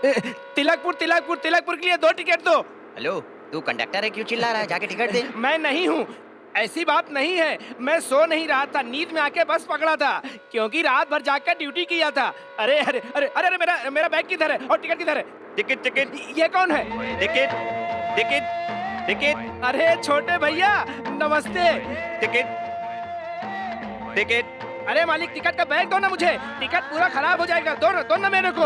तिलकपुर तिलकपुर तिलकपुर के लिए 2 टिकट दो। हेलो, तू कंडक्टर है, क्यों चिल्ला रहा है? जाके टिकट दे। मैं नहीं हूँ, ऐसी बात नहीं है। मैं सो नहीं रहा था, नींद में आके बस पकड़ा था, क्योंकि रात भर जाकर ड्यूटी किया था। अरे अरे अरे अरे, अरे मेरा मेरा बैग किधर है और टिकट किधर है? टिकट टिकट ये कौन है? टिकट टिकट टिकट अरे छोटे भैया नमस्ते। Ticket ticket. अरे मालिक, टिकट का बैग दो ना मुझे, टिकट पूरा खराब हो जाएगा। दो ना मेरे को।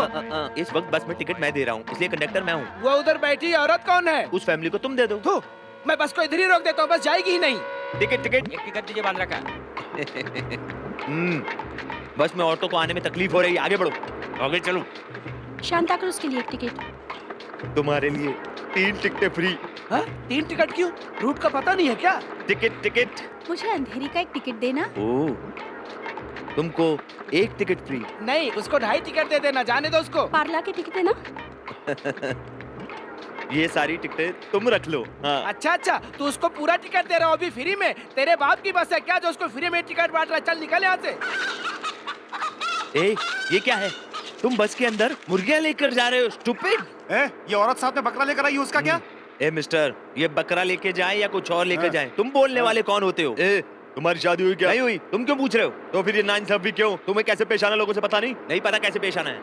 इस वक्त बस में टिकट मैं दे रहा हूँ, इसलिए कंडक्टर मैं हूँ। वो उधर बैठी औरत कौन है? उस फैमिली को तुम दे दो। थू, मैं बस को इधर ही रोक देता हूँ, बस जाएगी ही नहीं। Ticket ticket. एक टिकट दीजिए, बांध रखा। बस में औरतों को आने में तकलीफ हो रही है, आगे बढ़ो, आगे चलो। शांता क्रूज के लिए एक टिकट। तुम्हारे लिए 3 टिकटें फ्री। हाँ? 3 टिकट क्यों? रूट का पता नहीं है क्या? Ticket ticket. मुझे अंधेरी का एक टिकट देना। ओह, तुमको 1 टिकट फ्री। नहीं, उसको 2.5 टिकट दे देना, जाने दो उसको। पार्ला की टिकट देना। ये सारी टिकटें तुम रख लो। हाँ। अच्छा, तू उसको पूरा टिकट दे रहा हो अभी फ्री में? तेरे बाप की बस है क्या जो उसको फ्री में टिकट बांट रहा है? चल निकल यहाँ से। ए, ये क्या है? तुम बस के अंदर मुर्गियाँ लेकर जा रहे हो, स्टूपिड। ये औरत साथ में बकरा लेकर आई, उसका क्या? ए मिस्टर, ये बकरा लेके जाए या कुछ और लेकर जाए, तुम बोलने वाले कौन होते हो? ए, तुम्हारी शादी हुई क्या? नहीं हुई, तुम क्यों पूछ रहे हो? तो फिर ये नाइंसाफी क्यों? तुम्हें कैसे पेश आना लोगों से पता नहीं? नहीं पता कैसे पेश आना है?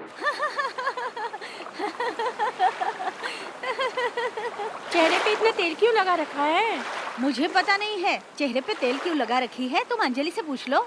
चेहरे पे इतना तेल क्यों लगा रखा है? मुझे पता नहीं है चेहरे पे तेल क्यों लगा रखी है, तुम अंजलि से पूछ लो।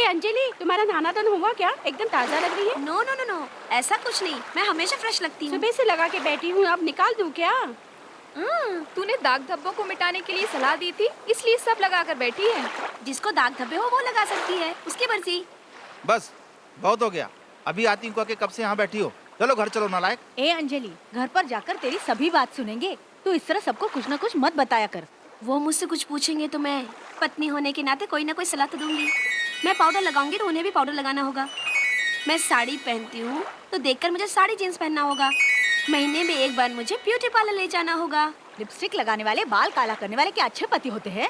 अंजलि, तुम्हारा नहाना धोना हुआ क्या? एकदम ताजा लग रही है। नो नो नो नो, ऐसा कुछ नहीं, मैं हमेशा फ्रेश लगती हूँ। सुबह से लगा के बैठी हूँ, अब निकाल दूँ क्या? तूने दाग धब्बों को मिटाने के लिए सलाह दी थी, इसलिए सब लगा कर बैठी है। जिसको दाग धब्बे हो वो लगा सकती है, उसकी मर्जी। बस बहुत हो गया, अभी आती हूँ कब से यहाँ बैठी हो। चलो घर चलो नालायक। ए अंजलि, घर पर जाकर तेरी सभी बात सुनेंगे, तू इस तरह सबको कुछ न कुछ मत बताया कर। वो मुझसे कुछ पूछेंगे तो मैं पत्नी होने के नाते कोई ना कोई सलाह तो दूंगी। मैं पाउडर लगाऊंगी तो उन्हें भी पाउडर लगाना होगा। मैं साड़ी पहनती हूँ तो देखकर मुझे साड़ी जींस पहनना होगा। महीने में एक बार मुझे ब्यूटी पार्लर ले जाना होगा। लिपस्टिक लगाने वाले, बाल काला करने वाले क्या अच्छे पति होते हैं?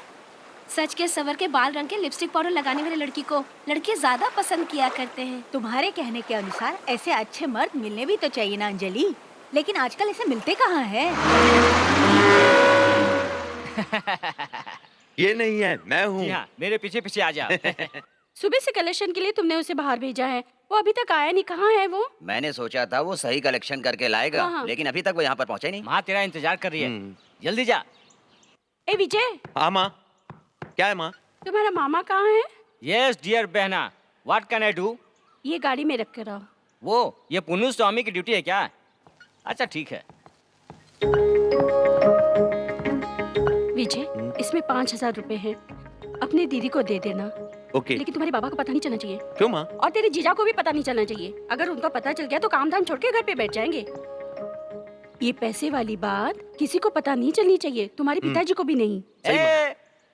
सच के सवर के बाल रंग के लिपस्टिक पाउडर लगाने वाली लड़की को लड़के ज्यादा पसंद किया करते हैं। तुम्हारे कहने के अनुसार ऐसे अच्छे मर्द मिलने भी तो चाहिए ना अंजलि, लेकिन आजकल ऐसे मिलते कहाँ हैं? ये नहीं है, मैं हूँ। हाँ, मेरे पीछे पीछे आ जा। सुबह से कलेक्शन के लिए तुमने उसे बाहर भेजा है, वो अभी तक आया नहीं। कहाँ है वो? मैंने सोचा था वो सही कलेक्शन करके लाएगा, हाँ। लेकिन अभी तक वो यहाँ पर पहुँचा ही नहीं। माँ तेरा इंतजार कर रही है, जल्दी जा। ए विजय। हाँ माँ, क्या है माँ? तुम्हारा मामा कहाँ है? यस डियर बहना, व्हाट कैन आई डू? ये गाड़ी में रख कर आओ। वो ये पुन्नू स्वामी की ड्यूटी है क्या? अच्छा ठीक है। विजय, इसमें 5,000 रुपए हैं, अपने दीदी को दे देना। ओके। लेकिन तुम्हारे बाबा को पता नहीं चलना चाहिए। क्यों माँ? और तेरे जीजा को भी पता नहीं चलना चाहिए। अगर उनको पता चल गया तो काम धाम छोड़ के घर पे बैठ जाएंगे। ये पैसे वाली बात किसी को पता नहीं चलनी चाहिए, तुम्हारे पिताजी को भी नहीं।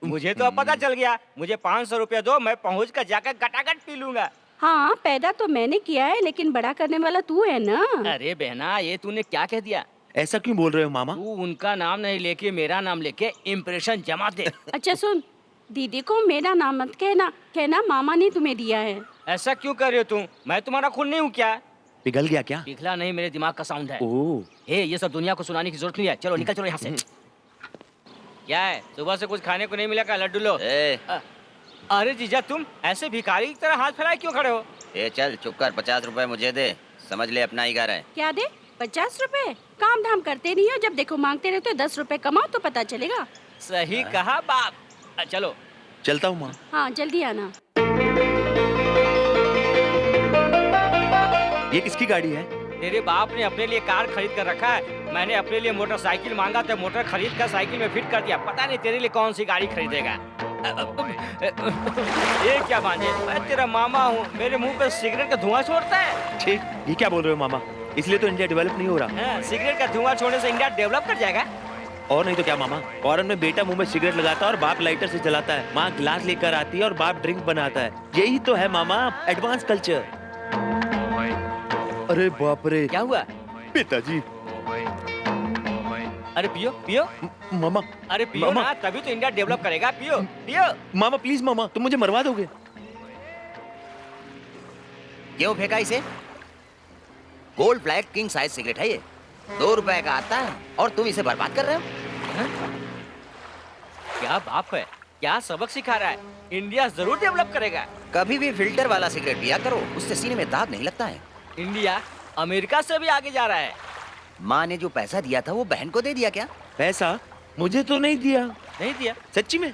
मुझे तो अब पता चल गया। मुझे 500 रुपया दो, मैं पहुँच कर जाकर गटागट पी लूंगा। हाँ, पैदा तो मैंने किया है, लेकिन बड़ा करने वाला तू है ना। अरे बहना, ये तूने क्या कह दिया? ऐसा क्यों बोल रहे हो मामा? तू उनका नाम नहीं लेके मेरा नाम लेके इम्प्रेशन जमा दे। अच्छा सुन, दीदी को मेरा नाम मत कहना, कहना मामा ने तुम्हें दिया है। ऐसा क्यों कर रहे हो तुम? मैं तुम्हारा खून नहीं हूँ क्या? पिघल गया क्या? पिघला नहीं, मेरे दिमाग का साउंड है। ओह, ये सब दुनिया को सुनाने की जरूरत नहीं है। चलो निकल चलो यहाँ से। क्या है, सुबह से कुछ खाने को नहीं मिला क्या? लड्डू लो। अरे जीजा, तुम ऐसे भिखारी की तरह हाथ फैलाए क्यों खड़े हो? चल चुप कर, 50 रुपए मुझे दे, समझ ले अपना ही घर है। क्या दे? 50 रुपए? काम धाम करते नहीं हो, जब देखो मांगते रहते हो। 10 रुपए कमाओ तो पता चलेगा। सही कहा बाप। चलो चलता हूँ माँ। हाँ जल्दी आना। ये किसकी गाड़ी है? तेरे बाप ने अपने लिए कार खरीद कर रखा है, मैंने अपने लिए मोटरसाइकिल मांगा तो मोटर खरीद कर साइकिल में फिट कर दिया। पता नहीं तेरे लिए कौन सी गाड़ी खरीदेगा। ये क्या भांजे, मैं तेरा मामा हूँ, मेरे मुंह पे सिगरेट का धुआं छोड़ता है। ठीक, ये क्या बोल रहे हो मामा? इसलिए तो इंडिया डेवलप नहीं हो रहा। सिगरेट का धुआं छोड़ने से इंडिया डेवलप कर जाएगा। और नहीं तो क्या मामा, फॉरेन में बेटा मुंह में सिगरेट लगाता है और बाप लाइटर से जलाता है, माँ ग्लास लेकर आती है और बाप ड्रिंक बनाता है। यही तो है मामा एडवांस कल्चर। अरे बाप रे, क्या हुआ? पिताजी। अरे पियो पियो। मामा, अरे पियो मामा। ना, तभी तो इंडिया डेवलप करेगा। पियो पियो। मामा प्लीज मामा, तुम मुझे मरवा दोगे। क्यों फेंका इसे? Gold flag king size cigarette है ये, 2 रुपए का आता है और तुम इसे बर्बाद कर रहे हो। क्या बाप है, क्या सबक सिखा रहा है। इंडिया जरूर डेवलप करेगा। कभी भी फिल्टर वाला सिगरेट पिया करो, उससे सीने में दाग नहीं लगता है। इंडिया अमेरिका से भी आगे जा रहा है। माँ ने जो पैसा दिया था वो बहन को दे दिया क्या? पैसा मुझे तो नहीं दिया। नहीं दिया? सच्ची में?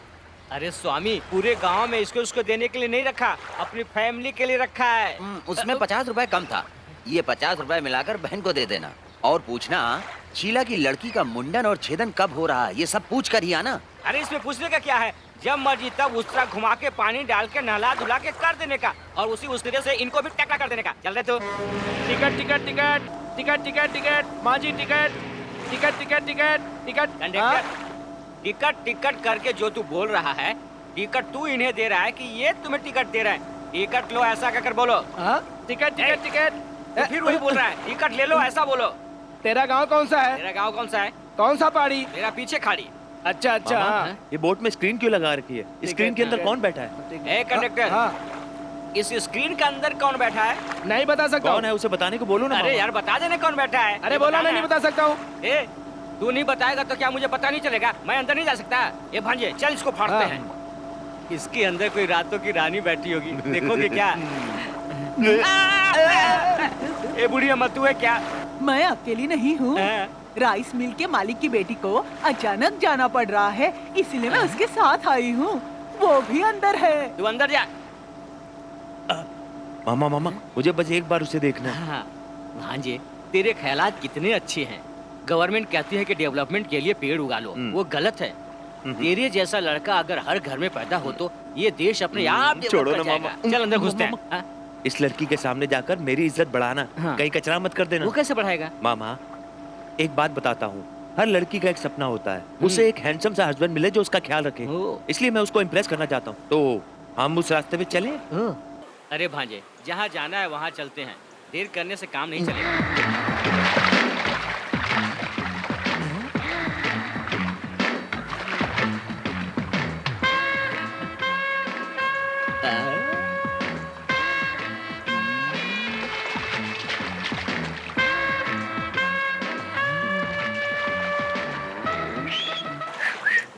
अरे स्वामी, पूरे गांव में इसको उसको देने के लिए नहीं रखा, अपनी फैमिली के लिए रखा है। उसमें 50 रुपए कम था। ये 50 रुपए मिलाकर बहन को दे देना और पूछना शीला की लड़की का मुंडन और छेदन कब हो रहा है, ये सब पूछ कर ही आना। अरे इसमें पूछने का क्या है, जब मर्जी तब उस तरह घुमा के पानी डाल के नहला धुला के कर देने का और उसी उस तरह से इनको भी टकला कर देने का। चल रहे तो ticket ticket ticket ticket ticket ticket माँ जी ticket ticket ticket ticket ticket. Conductor, ticket ticket करके जो तू बोल रहा है, टिकट तू इन्हें दे रहा है कि ये तुम्हें टिकट दे रहा है? टिकट लो ऐसा कहकर बोलो। Ticket ticket ticket. तो फिर वही बोल रहा है, टिकट ले लो ऐसा बोलो। तेरा गांव कौन सा है? तेरा गांव कौन सा है? कौन सा पहाड़ी? तेरा पीछे खाड़ी। अच्छा अच्छा। मामा, हाँ। ये बोट में स्क्रीन क्यों लगा रखी है? स्क्रीन के अंदर कौन बैठा है? ए कंडक्टर, हाँ। इस स्क्रीन के अंदर कौन बैठा है? नहीं बता सकता कौन है उसे बताने को बोलो ना। अरे मामा। यार बता देने कौन बैठा है। अरे बोला ना, नहीं बता सकता हूँ। ए, तू नहीं बताएगा तो क्या मुझे पता नहीं चलेगा? मैं अंदर नहीं जा सकता। ये भांजे चल इसको फाड़ते हाँ। हैं। इसके अंदर कोई रातों की रानी बैठी होगी, देखोगे क्या? ए बुढ़ी अम्मा, तू है क्या? मैं अकेली नहीं हूँ। हाँ। राइस मिल के मालिक की बेटी को अचानक जाना पड़ रहा है, इसलिए मैं उसके साथ आई हूँ। वो भी अंदर है। तू अंदर जा। मामा मामा, मुझे बस एक बार उसे देखना है। हाँ, भांजे तेरे ख्यालात कितने अच्छे हैं। गवर्नमेंट कहती है कि डेवलपमेंट के लिए पेड़ उगा लो, वो गलत है। तेरे जैसा लड़का अगर हर घर में पैदा हो तो ये देश अपने आप डेवलप छोड़ो कर ना जाएगा। मामा। चल अंदर घुसते हैं। मामा। हाँ? इस लड़की के सामने जाकर मेरी इज्जत बढ़ाना, हाँ। कहीं कचरा मत कर देना। वो कैसे बढ़ाएगा? मामा, एक बात बताता हूँ, हर लड़की का एक सपना होता है, उसे एक हैंडसम सा हस्बैंड मिले जो उसका ख्याल रखे। ओ। इसलिए मैं उसको इम्प्रेस करना चाहता हूँ, तो हम उस रास्ते पे चलें? अरे भांजे, जहाँ जाना है वहाँ चलते हैं, देर करने से काम नहीं चलेगा।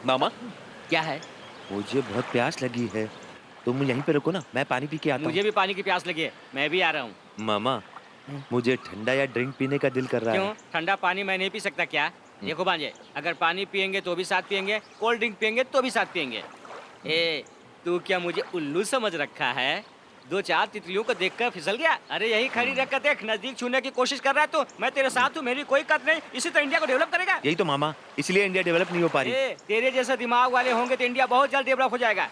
मामा, क्या है? मुझे बहुत प्यास लगी है, तुम यहीं पे रुको ना, मैं पानी पी के आता मुझे हूँ। भी पानी की प्यास लगी है, मैं भी आ रहा हूँ। मामा, मुझे ठंडा या ड्रिंक पीने का दिल कर रहा क्यों? है। ठंडा पानी मैं नहीं पी सकता क्या? देखो भांजे, अगर पानी पियेंगे तो भी साथ पियेंगे, कोल्ड ड्रिंक पियेंगे तो भी साथ पियेंगे। ए, तू क्या मुझे उल्लू समझ रखा है? 2-4 तितलियों को देखकर फिसल गया? अरे यही खड़ी रखकर देख, नजदीक छूने की कोशिश कर रहा है तो मैं तेरे साथ हूँ, मेरी कोई कत नहीं। इसी तो इंडिया को डेवलप करेगा। यही तो मामा, इसलिए इंडिया डेवलप नहीं हो पा रही। ए, तेरे जैसे दिमाग वाले होंगे तो इंडिया बहुत जल्द डेवलप हो जाएगा।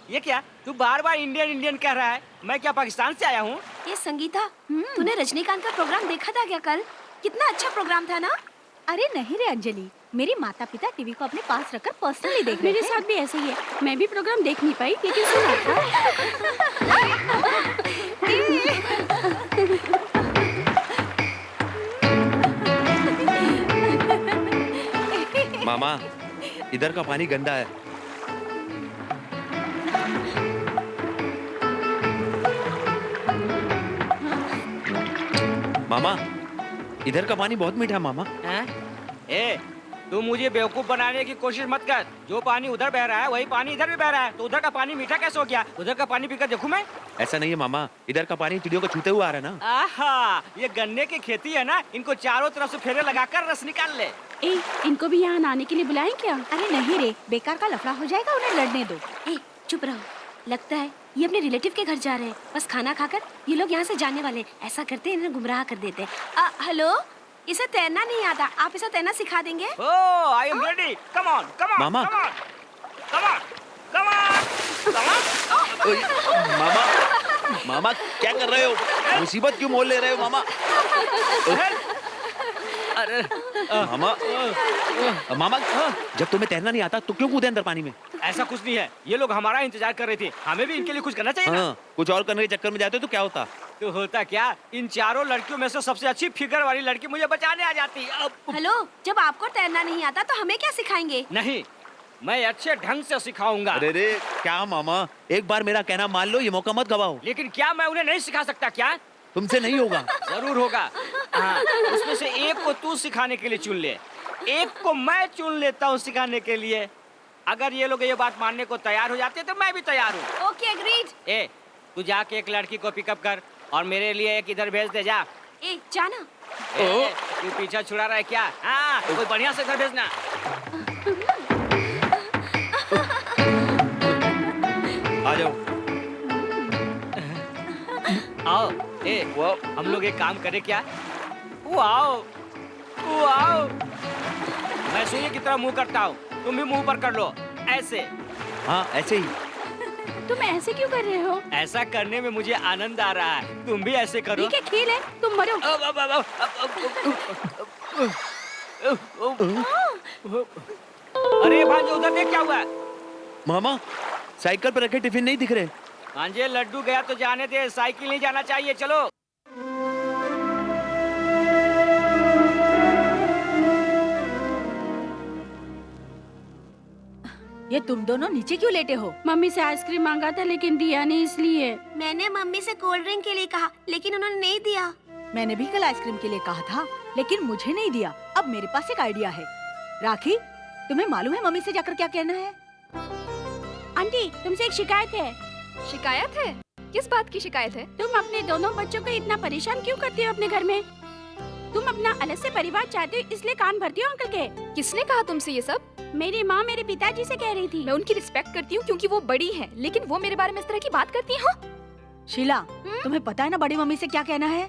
ये क्या, तू बार बार इंडियन इंडियन कह रहा है? मैं क्या पाकिस्तान से आया हूँ? ये संगीता, तूने रजनीकांत का प्रोग्राम देखा था क्या कल? कितना अच्छा प्रोग्राम था ना? अरे नहीं रे अंजलि, मेरे माता पिता टीवी को अपने पास रखकर पर्सनली देख रहे मेरे थे। साथ भी ऐसे ही है। मैं भी प्रोग्राम देख नहीं पाई, लेकिन सुना था। मामा, इधर का पानी गंदा है। मामा, इधर का पानी बहुत मीठा है मामा। हैं? ए, तू मुझे बेवकूफ बनाने की कोशिश मत कर। जो पानी उधर बह रहा है वही पानी इधर भी बह रहा है, तो उधर का पानी मीठा कैसे हो गया? उधर का पानी पीकर देखूं मैं? ऐसा नहीं है मामा, इधर का पानी चिड़ियों को छूते हुए आ रहा है ना। आहा, ये गन्ने की खेती है ना, इनको चारों तरफ से फेरे लगाकर रस निकाल ले। ए, इनको भी यहाँ आने के लिए बुलाएं क्या? अरे नहीं रे, बेकार का लफड़ा हो जाएगा, उन्हें लड़ने दो। ए, चुप रहो। लगता है ये अपने रिलेटिव के घर जा रहे हैं। बस खाना खाकर ये लोग यहाँ से जाने वाले। ऐसा करते हैं, इन्हें गुमराह कर देते हैं। हेलो, इसे तैरना नहीं आता, आप इसे तैरना सिखा देंगे? Oh, I am ready. Come on, come on, मामा। Come on, come on, come on, come on. ओए, मामा, मामा क्या कर रहे हो? मुसीबत क्यों मोल ले रहे हो मामा? मामा मामा जब तुम्हें तैरना नहीं आता तो क्यों कूदे अंदर पानी में? ऐसा कुछ नहीं है, ये लोग हमारा इंतजार कर रहे थे, हमें भी इनके लिए कुछ करना चाहिए ना। हाँ, कुछ और करने के चक्कर में जाते तो क्या होता? तो होता क्या, इन चारों लड़कियों में से सबसे अच्छी फिगर वाली लड़की मुझे बचाने आ जाती। अब हेलो, जब आपको तैरना नहीं आता तो हमें क्या सिखाएंगे? नहीं, मैं अच्छे ढंग से सिखाऊंगा। अरे रे क्या मामा, एक बार मेरा कहना मान लो, ये मौका मत गवाओ। लेकिन क्या मैं उन्हें नहीं सिखा सकता क्या? तुमसे नहीं होगा। जरूर होगा। हाँ, उसमें से एक को तू सिखाने के लिए चुन ले, एक को मैं चुन लेता हूँ सिखाने के लिए। अगर ये लोग ये बात मानने को तैयार हो जाते तो मैं भी तैयार हूँ। Okay, agreed. ए, तू जाके एक लड़की को पिकअप कर और मेरे लिए एक इधर भेज दे जा। ए, जाना। तू पीछा छुड़ा रहा है क्या? हाँ, कोई बढ़िया से इधर भेजना। आ जाओ। आओ। ए, वो हम लोग एक काम करें क्या? वो आओ, वो आओ। मैं सूर्य की तरह मुंह करता हूँ, तुम भी मुंह पर कर लो, ऐसे। हाँ ऐसे ही। तुम ऐसे क्यों कर रहे हो? ऐसा करने में मुझे आनंद आ रहा है, तुम भी ऐसे करो। ठीक है, खेल है, तुम मरो। अरे भांजे, उधर देख क्या हुआ? मामा साइकिल पर रखे टिफिन नहीं दिख रहे। भांजे, लड्डू गया तो जाने दे, साइकिल नहीं जाना चाहिए, चलो। ये तुम दोनों नीचे क्यों लेटे हो? मम्मी से आइसक्रीम मांगा था लेकिन दिया नहीं, इसलिए। मैंने मम्मी से कोल्ड ड्रिंक के लिए कहा, लेकिन उन्होंने नहीं दिया। मैंने भी कल आइसक्रीम के लिए कहा था, लेकिन मुझे नहीं दिया। अब मेरे पास एक आइडिया है। राखी, तुम्हें मालूम है मम्मी से जाकर क्या कहना है? आंटी, तुमसे एक शिकायत है। शिकायत है? किस बात की शिकायत है? तुम अपने दोनों बच्चों को इतना परेशान क्यों करती हो अपने घर में? तुम अपना अलग से परिवार चाहते हो, इसलिए कान भरती हो अंकल के। किसने कहा तुमसे ये सब? मेरी माँ मेरे पिताजी से कह रही थी। मैं उनकी रिस्पेक्ट करती हूँ क्योंकि वो बड़ी हैं, लेकिन वो मेरे बारे में इस तरह की बात करती हैं। शीला, तुम्हें पता है ना बड़ी मम्मी से क्या कहना है?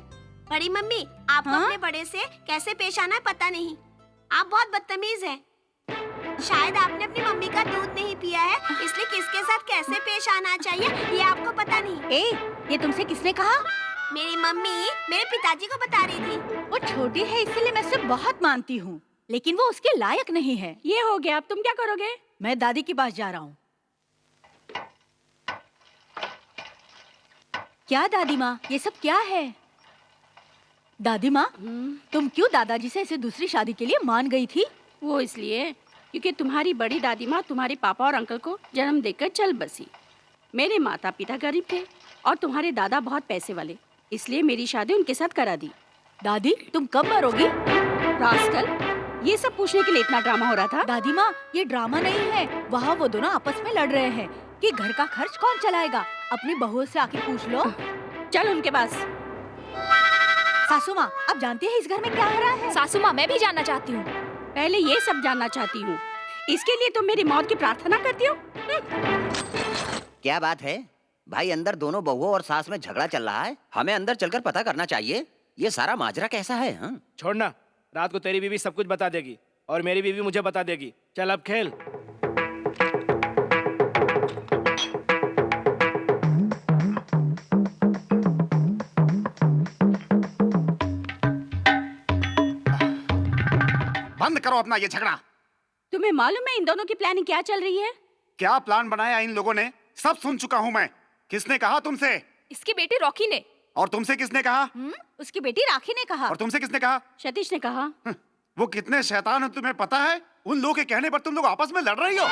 बड़ी मम्मी, आपको हाँ? अपने बड़े से कैसे पेश आना है पता नहीं। आप बहुत बदतमीज हैं। शायद आपने अपनी मम्मी का दूध नहीं पिया है, इसलिए किसके साथ कैसे पेश आना चाहिए ये आपको पता नहीं। ए, ये तुमसे किसने कहा? मेरी मम्मी मेरे पिताजी को बता रही थी। वो छोटी है इसलिए मैं उसे बहुत मानती हूँ, लेकिन वो उसके लायक नहीं है। ये हो गया, अब तुम क्या करोगे? मैं दादी के पास जा रहा हूँ। क्या दादी माँ, ये सब क्या है? दादी माँ, तुम क्यों दादाजी से ऐसे दूसरी शादी के लिए मान गई थी? वो इसलिए क्योंकि तुम्हारी बड़ी दादी माँ तुम्हारे पापा और अंकल को जन्म देकर चल बसी। मेरे माता पिता गरीब थे और तुम्हारे दादा बहुत पैसे वाले, इसलिए मेरी शादी उनके साथ करा दी। दादी, तुम कब मरोगी? रास्कल, ये सब पूछने के लिए इतना ड्रामा हो रहा था? दादी माँ, ये ड्रामा नहीं है। वहाँ वो दोनों आपस में लड़ रहे हैं कि घर का खर्च कौन चलाएगा। अपनी बहुओं से आके पूछ लो। चल उनके पास। सासू माँ, अब जानती है इस घर में क्या हो रहा है? सासू माँ, मैं भी जानना चाहती हूँ। पहले ये सब जानना चाहती हूँ, इसके लिए तुम मेरी मौत की प्रार्थना करती हो? क्या बात है भाई, अंदर दोनों बहुओं और सास में झगड़ा चल रहा है। हमें अंदर चलकर पता करना चाहिए ये सारा माजरा कैसा है। हाँ? छोड़ना, रात को तेरी बीवी सब कुछ बता देगी और मेरी बीवी मुझे बता देगी। चल अब खेल। बंद करो अपना ये झगड़ा। तुम्हें मालूम है इन दोनों की प्लानिंग क्या चल रही है? क्या प्लान बनाया इन लोगों ने, सब सुन चुका हूँ मैं। किसने कहा तुमसे? इसके बेटे रॉकी ने। और तुमसे किसने कहा? उसकी बेटी राखी ने कहा। और तुमसे किसने कहा? सतीश ने कहा। वो कितने शैतान हैं तुम्हें पता है? उन लोगों के कहने पर तुम लोग आपस में लड़ रही हो।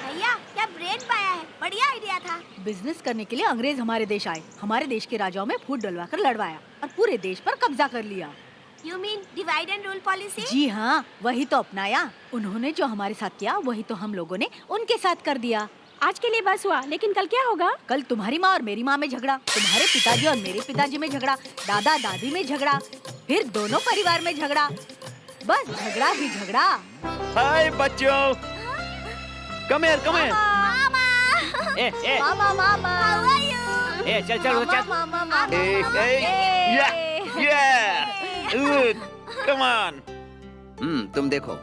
भैया, क्या ब्रेन पाया है, बढ़िया आइडिया था। बिजनेस करने के लिए अंग्रेज हमारे देश आए, हमारे देश के राजाओं में फूट डलवाकर लड़वाया और पूरे देश पर कब्जा कर लिया। You mean divide and rule policy? जी हाँ, वही तो अपनाया। उन्होंने जो हमारे साथ किया वही तो हम लोगों ने उनके साथ कर दिया। आज के लिए बस हुआ, लेकिन कल क्या होगा? कल तुम्हारी माँ और मेरी माँ में झगड़ा, तुम्हारे पिताजी और मेरे पिताजी में झगड़ा, दादा दादी में झगड़ा, फिर दोनों परिवार में झगड़ा, बस झगड़ा ही झगड़ा। हाय बच्चों, come here, come here. A, mama mama, How are you? ए, चल चल चल। मामा मामा, Good, come on. तुम देखो।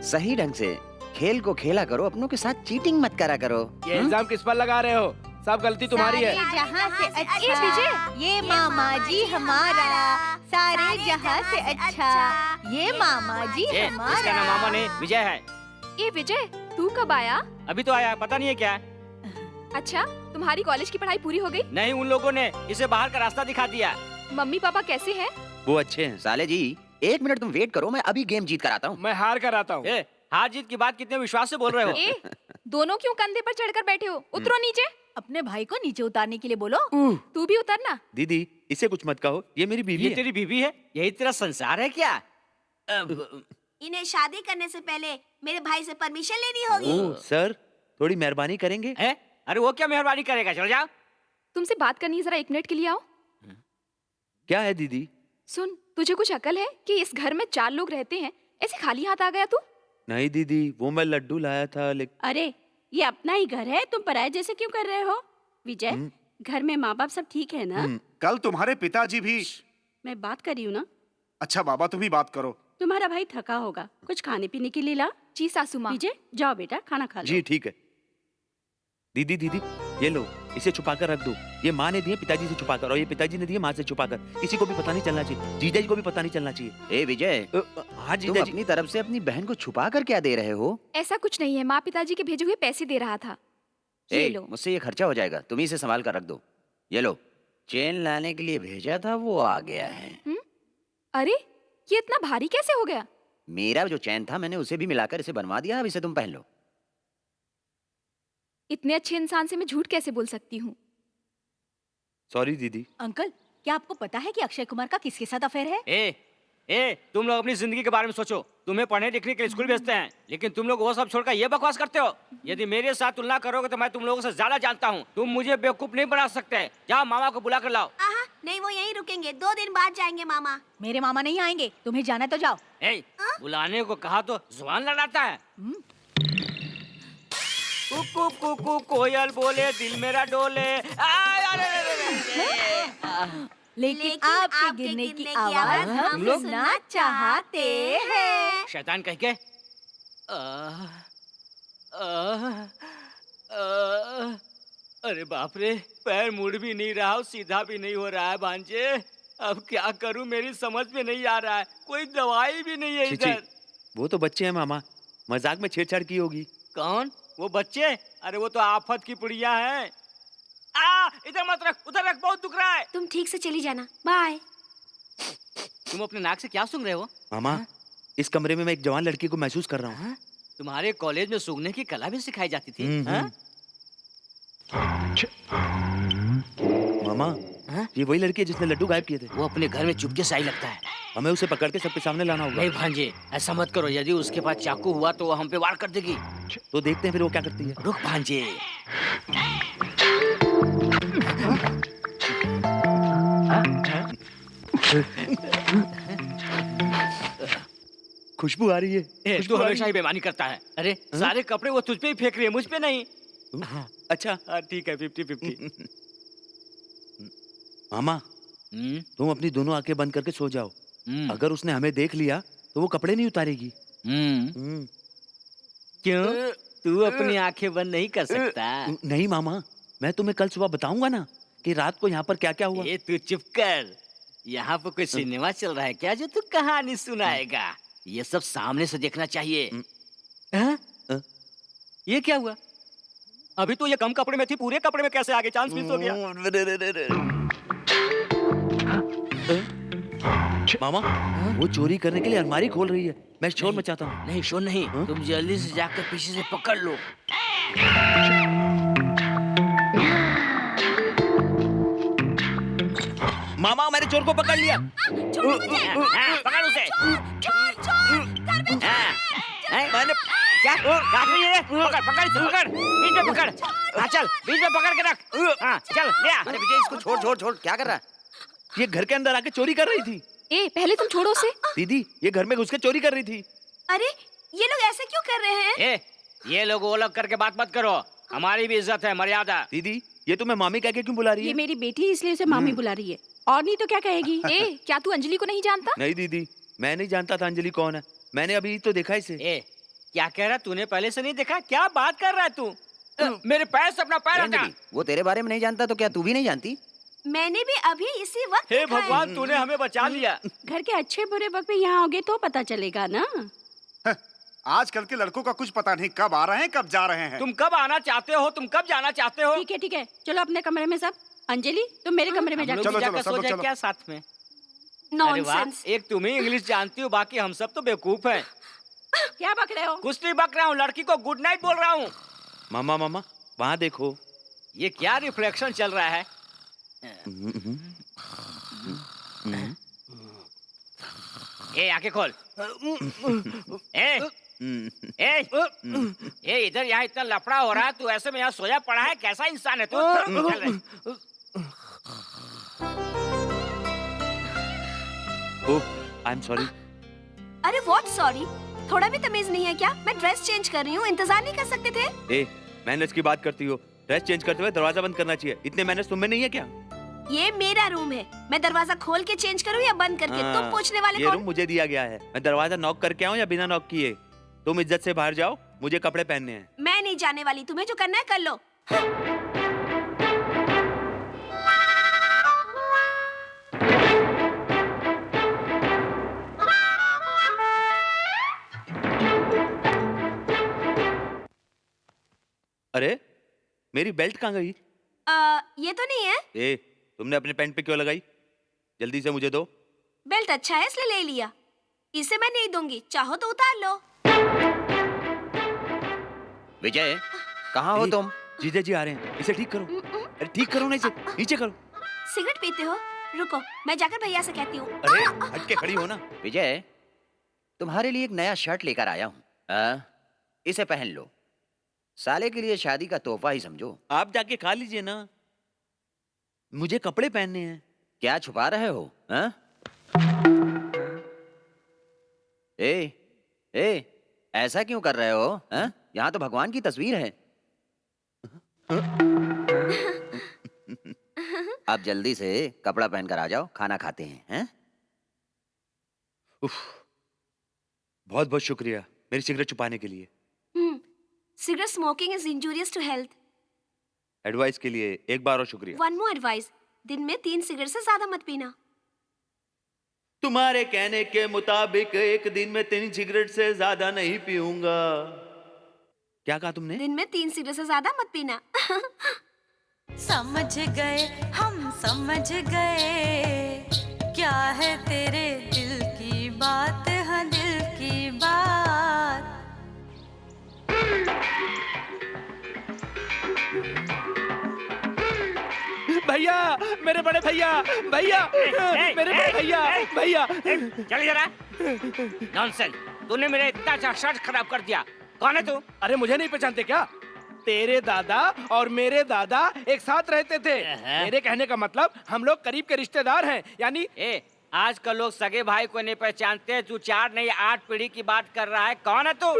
सही ढंग से खेल को खेला करो, अपनों के साथ चीटिंग मत करा करो। ये इल्जाम किस पर लगा रहे हो? सब गलती तुम्हारी है। सारे जहाँ से ए, अच्छा विजय। ये मामा जी हमारा, सारे जहाँ से अच्छा ये मामा जी इसका हमारा। नाम मामा नहीं विजय है। ए विजय, तू कब आया? अभी तो आया, पता नहीं है क्या है। अच्छा, तुम्हारी कॉलेज की पढ़ाई पूरी हो गई? नहीं, उन लोगों ने इसे बाहर का रास्ता दिखा दिया। मम्मी पापा कैसे हैं? वो अच्छे हैं। साले जी 1 मिनट तुम वेट करो, मैं अभी गेम जीत कर आता हूँ। मैं हार कर आता हूँ। ए, हार जीत की बात कितने विश्वास से बोल रहे हो? ए, दोनों क्यों कंधे पर चढ़कर बैठे हो? उतरो नीचे। अपने भाई को नीचे उतारने के लिए बोलो। तू भी उतरना। दीदी इसे कुछ मत कहो, ये मेरी बीवी ये है। तेरी बीवी है? यही तेरा संसार है क्या? इन्हें शादी करने से पहले मेरे भाई से परमिशन लेनी होगी। ओह सर, थोड़ी मेहरबानी करेंगे? है? अरे वो क्या मेहरबानी करेगा, चल जाओ। तुमसे बात करनी है, जरा 1 मिनट के लिए आओ। क्या है दीदी? सुन, तुझे कुछ अकल है कि इस घर में 4 लोग रहते हैं, ऐसे खाली हाथ आ गया तू? नहीं दीदी, वो मैं लड्डू लाया था लेकिन। अरे ये अपना ही घर है, तुम पराये जैसे क्यों कर रहे हो? विजय, घर में माँ बाप सब ठीक है ना? कल तुम्हारे पिताजी भी। मैं बात कर रही हूँ ना। अच्छा बाबा तुम ही बात करो। तुम्हारा भाई थका होगा, कुछ खाने पीने के लिए ला। जी सासू माँ। विजय जाओ बेटा, खाना खा लो। जी ठीक है। दीदी दीदी ये लो, इसे छुपा कर रख दो। ये माँ ने दिए पिताजी से छुपाकर, और ये पिताजी ने दिए माँ से छुपाकर। किसी को भी पता नहीं चलना चाहिए, जीजा जी को भी पता नहीं चलना चाहिए। ए विजय, हाँ तुम जीजा जी। अपनी तरफ से अपनी बहन को छुपा कर क्या दे रहे हो? ऐसा कुछ नहीं है, माँ पिताजी के भेजे हुए पैसे दे रहा था। ये ए, लो। मुझसे ये खर्चा हो जाएगा, तुम ही इसे संभाल कर रख दो। ये लो, चेन लाने के लिए भेजा था, वो आ गया है। अरे ये इतना भारी कैसे हो गया? मेरा जो चैन था मैंने उसे भी मिलाकर इसे बनवा दिया, अब इसे तुम पहन लो। इतने अच्छे इंसान से मैं झूठ कैसे बोल सकती हूँ? सॉरी दीदी। अंकल, क्या आपको पता है कि अक्षय कुमार का किसके साथ अफेयर है? ए, तुम लोग अपनी जिंदगी के बारे में सोचो। तुम्हें पढ़ने लिखने के लिए स्कूल भेजते हैं, लेकिन तुम लोग वो सब छोड़कर ये बकवास करते हो। यदि मेरे साथ तुलना करोगे तो मैं तुम लोगों से ज्यादा जानता हूँ। तुम मुझे बेवकूफ नहीं बना सकते। जाओ मामा को बुला कर लाओ। आहा, नहीं वो यहीं रुकेंगे, 2 दिन बाद जाएंगे मामा। मेरे मामा नहीं आएंगे, तुम्हें जाना है तो जाओ। ए, बुलाने को कहा तो जुबान लड़ाता है। कुकू कुकू कोयल बोले, दिल मेरा डोले। लेकिन आपके गिरने की आवाज हम सुनना चाहते हैं। शैतान कह के अरे बाप रे, पैर मुड़ भी नहीं रहा और सीधा भी नहीं हो रहा है भांजे। अब क्या करूं, मेरी समझ में नहीं आ रहा है। कोई दवाई भी नहीं है छी, इधर। वो तो बच्चे हैं मामा, मजाक में छेड़छाड़ की होगी। कौन? वो बच्चे? अरे वो तो आफत की पुड़िया है। इधर मत रख, उधर रख, बहुत दुख रहा है। तुम ठीक से चली जाना, बाय। तुम अपने नाक से क्या सूंघ रहे हो? मामा, इस कमरे में मैं एक जवान लड़की को महसूस कर रहा हूँ। तुम्हारे कॉलेज में सूंघने की कला भी सिखाई जाती थी? मामा, ये वही लड़की है जिसने लड्डू गायब किए थे। वो अपने घर में चुपके से आई लगता है। हमें उसे पकड़ के सबके सामने लाना होगा। नहीं भांजे, ऐसा मत करो। यदि उसके पास चाकू हुआ तो वो हम पे वार कर देगी। तो देखते हैं फिर वो क्या करती है। रुक भांजे। खुशबू आ रही है। तू हमेशा ही बेईमानी करता है। अरे सारे कपड़े वो तुझ पे ही फेंक रही है, मुझ पे नहीं। अच्छा ठीक है, 50-50। मामा, तुम अपनी दोनों आंखें बंद करके सो जाओ। अगर उसने हमें देख लिया तो वो कपड़े नहीं उतारेगी। क्यों? तू अपनी आंखें बंद नहीं कर सकता? नहीं मामा, मैं तुम्हें कल सुबह बताऊंगा ना कि रात को यहाँ पर क्या क्या हुआ। ये तू चुप कर। यहाँ पर कोई सिनेमा चल रहा है क्या जो तू कहानी सुनाएगा? ये सब सामने से देखना चाहिए। ये क्या हुआ? अभी तो ये कम कपड़े में थी, पूरे कपड़े में कैसे आगे? चांस मिस हो गया। मामा, वो चोरी करने के लिए अलमारी खोल रही है। मैं शोर मचाता हूँ। नहीं शोर नहीं, तुम जल्दी से जाकर पीछे से पकड़ लो। मामा, मैंने चोर को पकड़ लिया। पकड़ उसे। मैंने क्या? पकड़ पकड़ इसे, पकड़ बीच में पकड़। हाँ चल, बीच में पकड़ के रख। हाँ चल ले आ। अरे विजय, इसको छोड़ छोड़ छोड़, क्या कर रहा है? ये घर के अंदर आके चोरी कर रही थी। ए, पहले तुम छोड़ो उसे। दीदी, ये घर में घुस के चोरी कर रही थी। अरे ये लोग ऐसे क्यों कर रहे हैं? ये लोग वो लोग करके बात मत करो। हमारी भी इज्जत है, मर्यादा। दीदी, ये तुम्हें मामी कह के क्यों बुला रही है? ये मेरी बेटी है इसलिए उसे मामी बुला रही है, और नहीं तो क्या कहेगी। ए, क्या तू अंजलि को नहीं जानता? नहीं दीदी, मैं नहीं जानता था अंजलि कौन है। मैंने अभी तो देखा इसे। क्या कह रहा? तूने पहले से नहीं देखा? क्या बात कर रहा है तू? मेरे पैर से अपना पैर हटा। अंजलि, वो तेरे बारे में नहीं जानता तो क्या तू भी नहीं जानती? मैंने भी अभी इसी वक्त हे देखा है। भगवान, तूने हमें बचा लिया। घर के अच्छे बुरे वक्त में यहाँ आओगे तो पता चलेगा ना। आजकल के लड़कों का कुछ पता नहीं, कब आ रहे हैं कब जा रहे हैं। तुम कब आना चाहते हो, तुम कब जाना चाहते हो? ठीक है, चलो अपने कमरे में सब। अंजलि तुम मेरे कमरे में हम लोग जाकर भी चलो, जाकर सब सो लोग जाए चलो। क्या साथ में? अरे वाह, नॉनसेंस। एक तुम ही इंग्लिश जानती हो, बाकी हम सब तो बेवकूफ हैं। क्या बक रहे हो? कुछ नहीं बक रहा हूँ, लड़की को गुड नाइट बोल रहा हूँ। मामा वहाँ देखो। ये क्या रिफ्लेक्शन चल रहा है? ए आंखें खोल। ए इधर यहाँ इतना लफड़ा हो रहा है, तू ऐसे में यहाँ सोया पड़ा है, कैसा इंसान है तू? चल रे। ओह, आई एम सॉरी। अरे व्हाट सॉरी? थोड़ा भी तमीज नहीं है क्या? मैं ड्रेस चेंज कर रही हूँ, इंतजार नहीं कर सकते थे? ए, मैनर्स की बात करती हो? ड्रेस चेंज करते हुए दरवाजा बंद करना चाहिए। इतने मैनर्स तुम में नहीं है क्या? ये मेरा रूम है, मैं दरवाजा खोल के चेंज करूँ या बंद करके? तुम पूछने वाले ये कौन? रूम मुझे दिया गया है। मैं दरवाजा नॉक करके आऊँ या बिना नॉक किए? तुम इज्जत से बाहर जाओ, मुझे कपड़े पहनने हैं। मैं नहीं जाने वाली, तुम्हें जो करना है कर लो। अरे मेरी बेल्ट कहाँ गई? ये तो नहीं है। ए, तुमने अपने पैंट पे क्यों लगाई? जल्दी से मुझे दो। बेल्ट अच्छा है इसलिए ले लिया। इसे मैं नहीं दूंगी, चाहो तो उतार लो। विजय, कहाँ हो ए, तुम? जीजा जी आ रहे हैं, इसे ठीक करो। अरे ठीक करो ना इसे, नीचे करो। सिगरेट पीते हो? रुको, मैं जाकर भैया से कहती हूँ। अरे हट के खड़ी हो ना। विजय, तुम्हारे लिए एक नया शर्ट लेकर आया हूँ। इसे पहन लो, साले के लिए शादी का तोहफा ही समझो। आप जाके खा लीजिए ना, मुझे कपड़े पहनने हैं। क्या छुपा रहे हो? हाँ? ए, ऐसा क्यों कर रहे हो? हाँ? यहाँ तो भगवान की तस्वीर है। आप जल्दी से कपड़ा पहनकर आ जाओ, खाना खाते हैं। हैं? उफ, बहुत बहुत शुक्रिया मेरी सिगरेट छुपाने के लिए। Cigarette smoking is injurious to health. Advice के लिए एक बार और शुक्रिया। वन मोर एडवाइस, दिन में 3 सिगरेट से ज्यादा मत पीना। तुम्हारे कहने के मुताबिक एक दिन में 3 सिगरेट से ज्यादा नहीं पीऊंगा। क्या कहा तुमने? दिन में 3 सिगरेट से ज्यादा मत पीना। समझ गए, हम समझ गए, क्या है तेरे दिल की बात, हाँ दिल की बात। भैया, मेरे बड़े भैया, भैया, मेरे बड़े भैया, भैया। चल जरा। नॉनसेंस, तूने मेरा इतना अच्छा शर्ट खराब कर दिया। कौन है तू? अरे मुझे नहीं पहचानते क्या? तेरे दादा और मेरे दादा एक साथ रहते थे। मेरे कहने का मतलब हम लोग करीब के रिश्तेदार हैं, यानी आजकल लोग सगे भाई को नहीं पहचानते। तू 4 नहीं 8 पीढ़ी की बात कर रहा है। कौन है तू?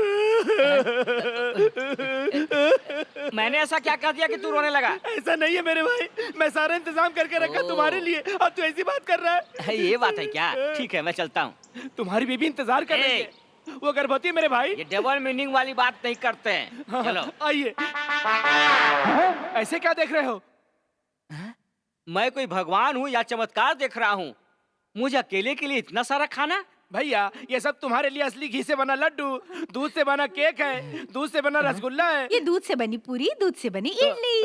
मैंने ऐसा क्या कर दिया कि तू रोने लगा? ऐसा नहीं है मेरे भाई, मैं सारा इंतजाम करके रखा तुम्हारे लिए और तू ऐसी बात कर रहा है। ये बात है क्या? ठीक है, मैं चलता हूँ। तुम्हारी बीबी इंतजार कर रही है, वो गर्भवती है मेरे भाई। ये डबल मीनिंग वाली बात नहीं करते हैं। चलो आइए। ऐसे क्या देख रहे हो? मैं कोई भगवान हूँ या चमत्कार देख रहा हूँ? मुझे अकेले के लिए इतना सारा खाना? भैया ये सब तुम्हारे लिए असली घी से बना लड्डू, दूध से बना केक है, दूध से बना रसगुल्ला है। ये दूध से बनी पूरी, दूध से बनी इडली।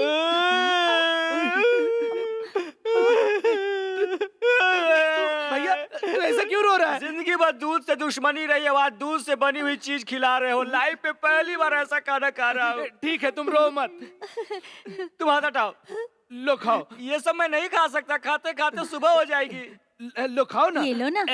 भैया तू ऐसा क्यों रो रहा है? जिंदगी भर दूध से दुश्मनी रही है, आज दूध से बनी हुई चीज खिला रहे हो। लाइफ में पहली बार ऐसा खाना खा रहा हूँ। ठीक है तुम रो मत। तुम हाथ हटाओ। लो खाओ। ये सब मैं नहीं खा सकता, खाते खाते सुबह हो जाएगी। लो खाओ ना। ये लो ना।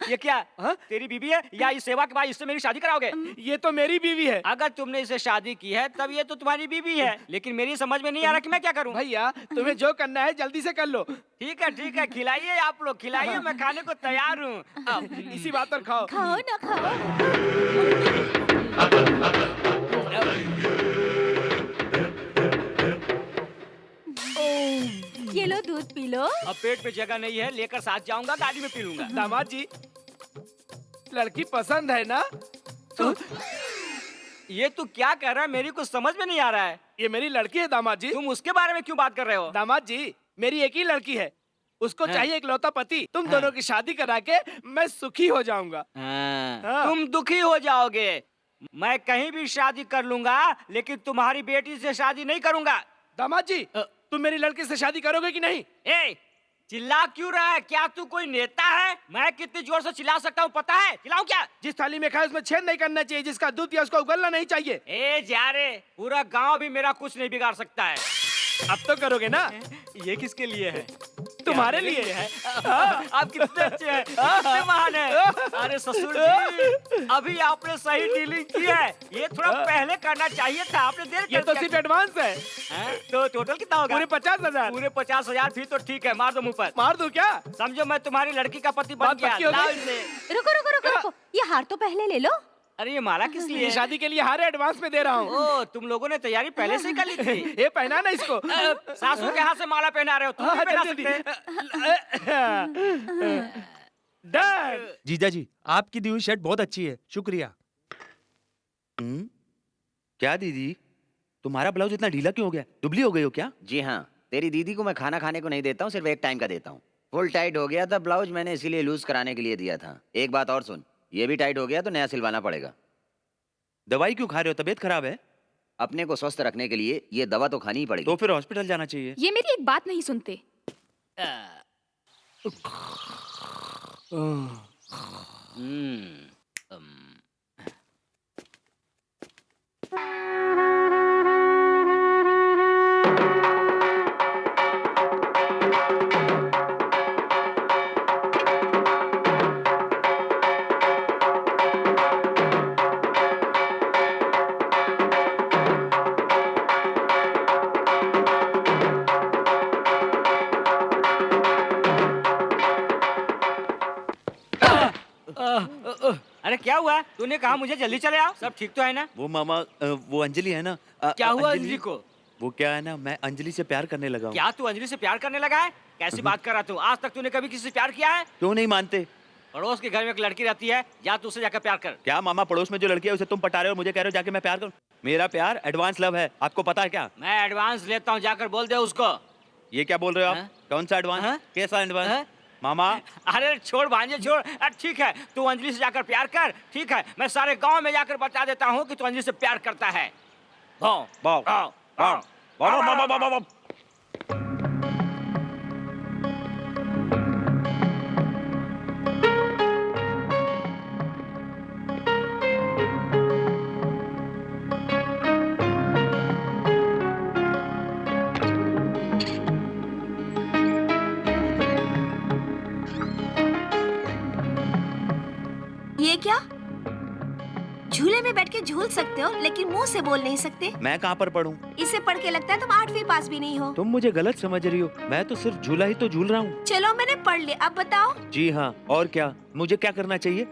ये क्या? तेरी बीवी है या इस सेवा के बाद इससे मेरी शादी कराओगे? ये तो मेरी बीवी है। अगर तुमने इसे शादी की है तब ये तो तुम्हारी बीवी है, लेकिन मेरी समझ में नहीं आ रहा कि मैं क्या करूं। भैया तुम्हें जो करना है जल्दी से कर लो। ठीक है, खिलाइए आप लोग, खिलाइए, मैं खाने को तैयार हूँ। इसी बात पर खाओ। खाओ ना खाओ। ये लो दूध पी लो। अब पेट पे जगह नहीं है, लेकर साथ जाऊंगा, गाड़ी में पी लूंगा। दामाद जी लड़की पसंद है ना? ये तू क्या कह रहा है? मेरी कुछ समझ में नहीं आ रहा है। ये मेरी लड़की है दामाद जी। तुम उसके बारे में क्यों बात कर रहे हो? दामाद जी, मेरी एक ही लड़की है, उसको चाहिए एक लौता पति। तुम दोनों की शादी करा के मैं सुखी हो जाऊंगा। हाँ। तुम दुखी हो जाओगे। मैं कहीं भी शादी कर लूंगा, लेकिन तुम्हारी बेटी से शादी नहीं करूंगा। दामाद जी, तुम मेरी लड़की से शादी करोगे कि नहीं? ए, चिल्ला क्यों रहा है? क्या तू कोई नेता है? मैं कितनी जोर से चिल्ला सकता हूँ पता है? चिल्लाऊं क्या? जिस थाली में खाए उसमें छेद नहीं करना चाहिए, जिसका दूध या उसको उगलना नहीं चाहिए। ए जा रे, पूरा गांव भी मेरा कुछ नहीं बिगाड़ सकता है। अब तो करोगे ना? ये किसके लिए है? तुम्हारे लिए है। आप कितने अच्छे हैं, कितने महान हैं। अरे ससुर जी, अभी आपने सही डीलिंग की है। ये थोड़ा पहले करना चाहिए था, आपने देर ये तो सिर्फ एडवांस है। तो टोटल कितना होगा? पूरे 50,000। पूरे 50,000 फिर तो ठीक है, मार दो मुंह पर। मार दूं क्या? समझो मैं तुम्हारी लड़की का पति बन बात गया। पक्की हो गई? लाओ इसे। रुको रुको रुको रुको, ये हार तो पहले ले लो। अरे ये माला किस लिए? ये शादी के लिए हार एडवांस में दे रहा हूँ। ओ, तुम लोगों ने तैयारी पहले से ही कर ली थी। ये पहना ना इसको। सासू के हाथ से माला पहना रहे हो, तुम भी पहना सकते हैं। डन। जीजा जी, आपकी दी हुई शर्ट बहुत अच्छी है, शुक्रिया। क्या दीदी, तुम्हारा ब्लाउज इतना ढीला क्यों हो गया? दुबली हो गई हो क्या? जी हाँ, तेरी दीदी को मैं खाना खाने को नहीं देता हूँ, सिर्फ एक टाइम का देता हूँ। फुल टाइट हो गया था ब्लाउज, मैंने इसीलिए लूज कराने के लिए दिया था। एक बात और सुन, ये भी टाइट हो गया तो नया सिलवाना पड़ेगा। दवाई क्यों खा रहे हो? तबीयत खराब है? अपने को स्वस्थ रखने के लिए ये दवा तो खानी ही पड़ेगी। तो फिर हॉस्पिटल जाना चाहिए। ये मेरी एक बात नहीं सुनते। अरे क्या हुआ? तूने कहा मुझे जल्दी चले आओ। सब ठीक तो है ना? वो मामा, वो अंजलि है ना? क्या हुआ अंजलि को? वो क्या है ना, मैं अंजलि से प्यार करने लगा हूँ। क्या तू अंजलि से प्यार करने लगा है? कैसी बात कर रहा तू? आज तक तूने कभी किसी से प्यार किया है? क्यों नहीं मानते? पड़ोस के घर में एक लड़की रहती है, जा तू उससे जाकर प्यार कर। क्या मामा, पड़ोस में जो लड़की है उसे तुम पटा रहे हो, मुझे कह रहे हो जाके मैं प्यार करूं? मेरा प्यार एडवांस लव है, आपको पता है क्या? मैं एडवांस लेता हूँ, जाकर बोल दे उसको। ये क्या बोल रहे हो आप? कौन सा एडवांस? कैसा एडवांस? मामा, अरे छोड़ भांजे छोड़। ठीक है, तू अंजलि से जाकर प्यार कर। ठीक है, मैं सारे गांव में जाकर बता देता हूँ कि तू अंजलि से प्यार करता है। बाओ, बाओ, बाओ, बाओ, बाओ, बाओ, बाओ। ये क्या? झूले में बैठ के झूल सकते हो, लेकिन मुंह से बोल नहीं सकते। मैं कहाँ पर पढ़ूं? इसे पढ़ के लगता है तुम 8वीं पास भी नहीं हो। तुम मुझे गलत समझ रही हो, मैं तो सिर्फ झूला ही तो झूल रहा हूँ। चलो मैंने पढ़ लिया, अब बताओ। जी हाँ, और क्या? मुझे क्या करना चाहिए?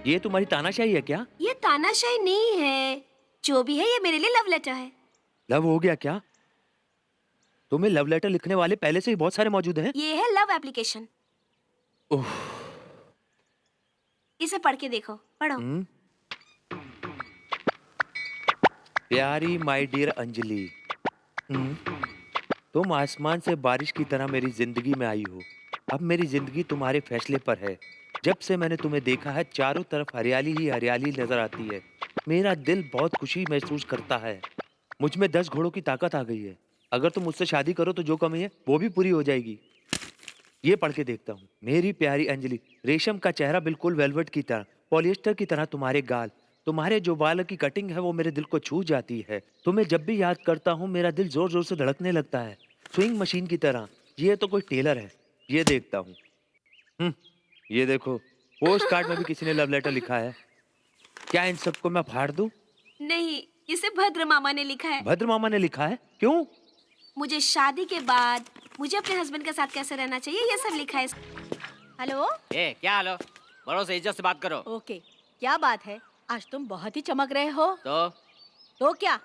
ये तुम्हारी तानाशाही है क्या? ये तानाशाही नहीं है, जो भी है ये मेरे लिए लव लेटर है। लव हो गया क्या? तुम्हें लव लेटर लिखने वाले पहले से ही बहुत सारे मौजूद हैं। ये है लव एप्लीकेशन। इसे पढ़ के देखो, पढ़ो। प्यारी माय डियर अंजलि, तुम आसमान से बारिश की तरह मेरी जिंदगी में आई हो। अब मेरी जिंदगी तुम्हारे फैसले पर है। जब से मैंने तुम्हें देखा है, चारों तरफ हरियाली ही हरियाली नजर आती है। मेरा दिल बहुत खुशी महसूस करता है। मुझ में 10 घोड़ों की ताकत आ गई है। अगर तुम मुझसे शादी करो तो जो कमी है वो भी पूरी हो जाएगी। ये पढ़ के देखता हूँ। मेरी प्यारी अंजलि, रेशम का चेहरा बिल्कुल वेलवेट की तरह, पॉलिएस्टर की तरह तुम्हारे गाल, तुम्हारे जो बाल की कटिंग है वो मेरे दिल को छू जाती है। तुम्हें जब भी याद करता हूँ मेरा दिल जोर जोर से धड़कने लगता है, स्विंग मशीन की तरह। ये तो कोई टेलर है। ये देखता हूँ। ये देखो, पोस्ट कार्ड में भी किसी ने लव लेटर लिखा है। क्या इन सबको मैं फाड़ दूं? नहीं, इसे भद्र मामा ने लिखा है। भद्र मामा ने लिखा है? क्यों? मुझे शादी के बाद मुझे अपने हस्बैंड के साथ कैसे रहना चाहिए, ये सब लिखा है। हेलो। ए, क्या हेलो? बड़ों से इज्जत से बात करो। ओके, क्या बात है? आज तुम बहुत ही चमक रहे हो। तो क्या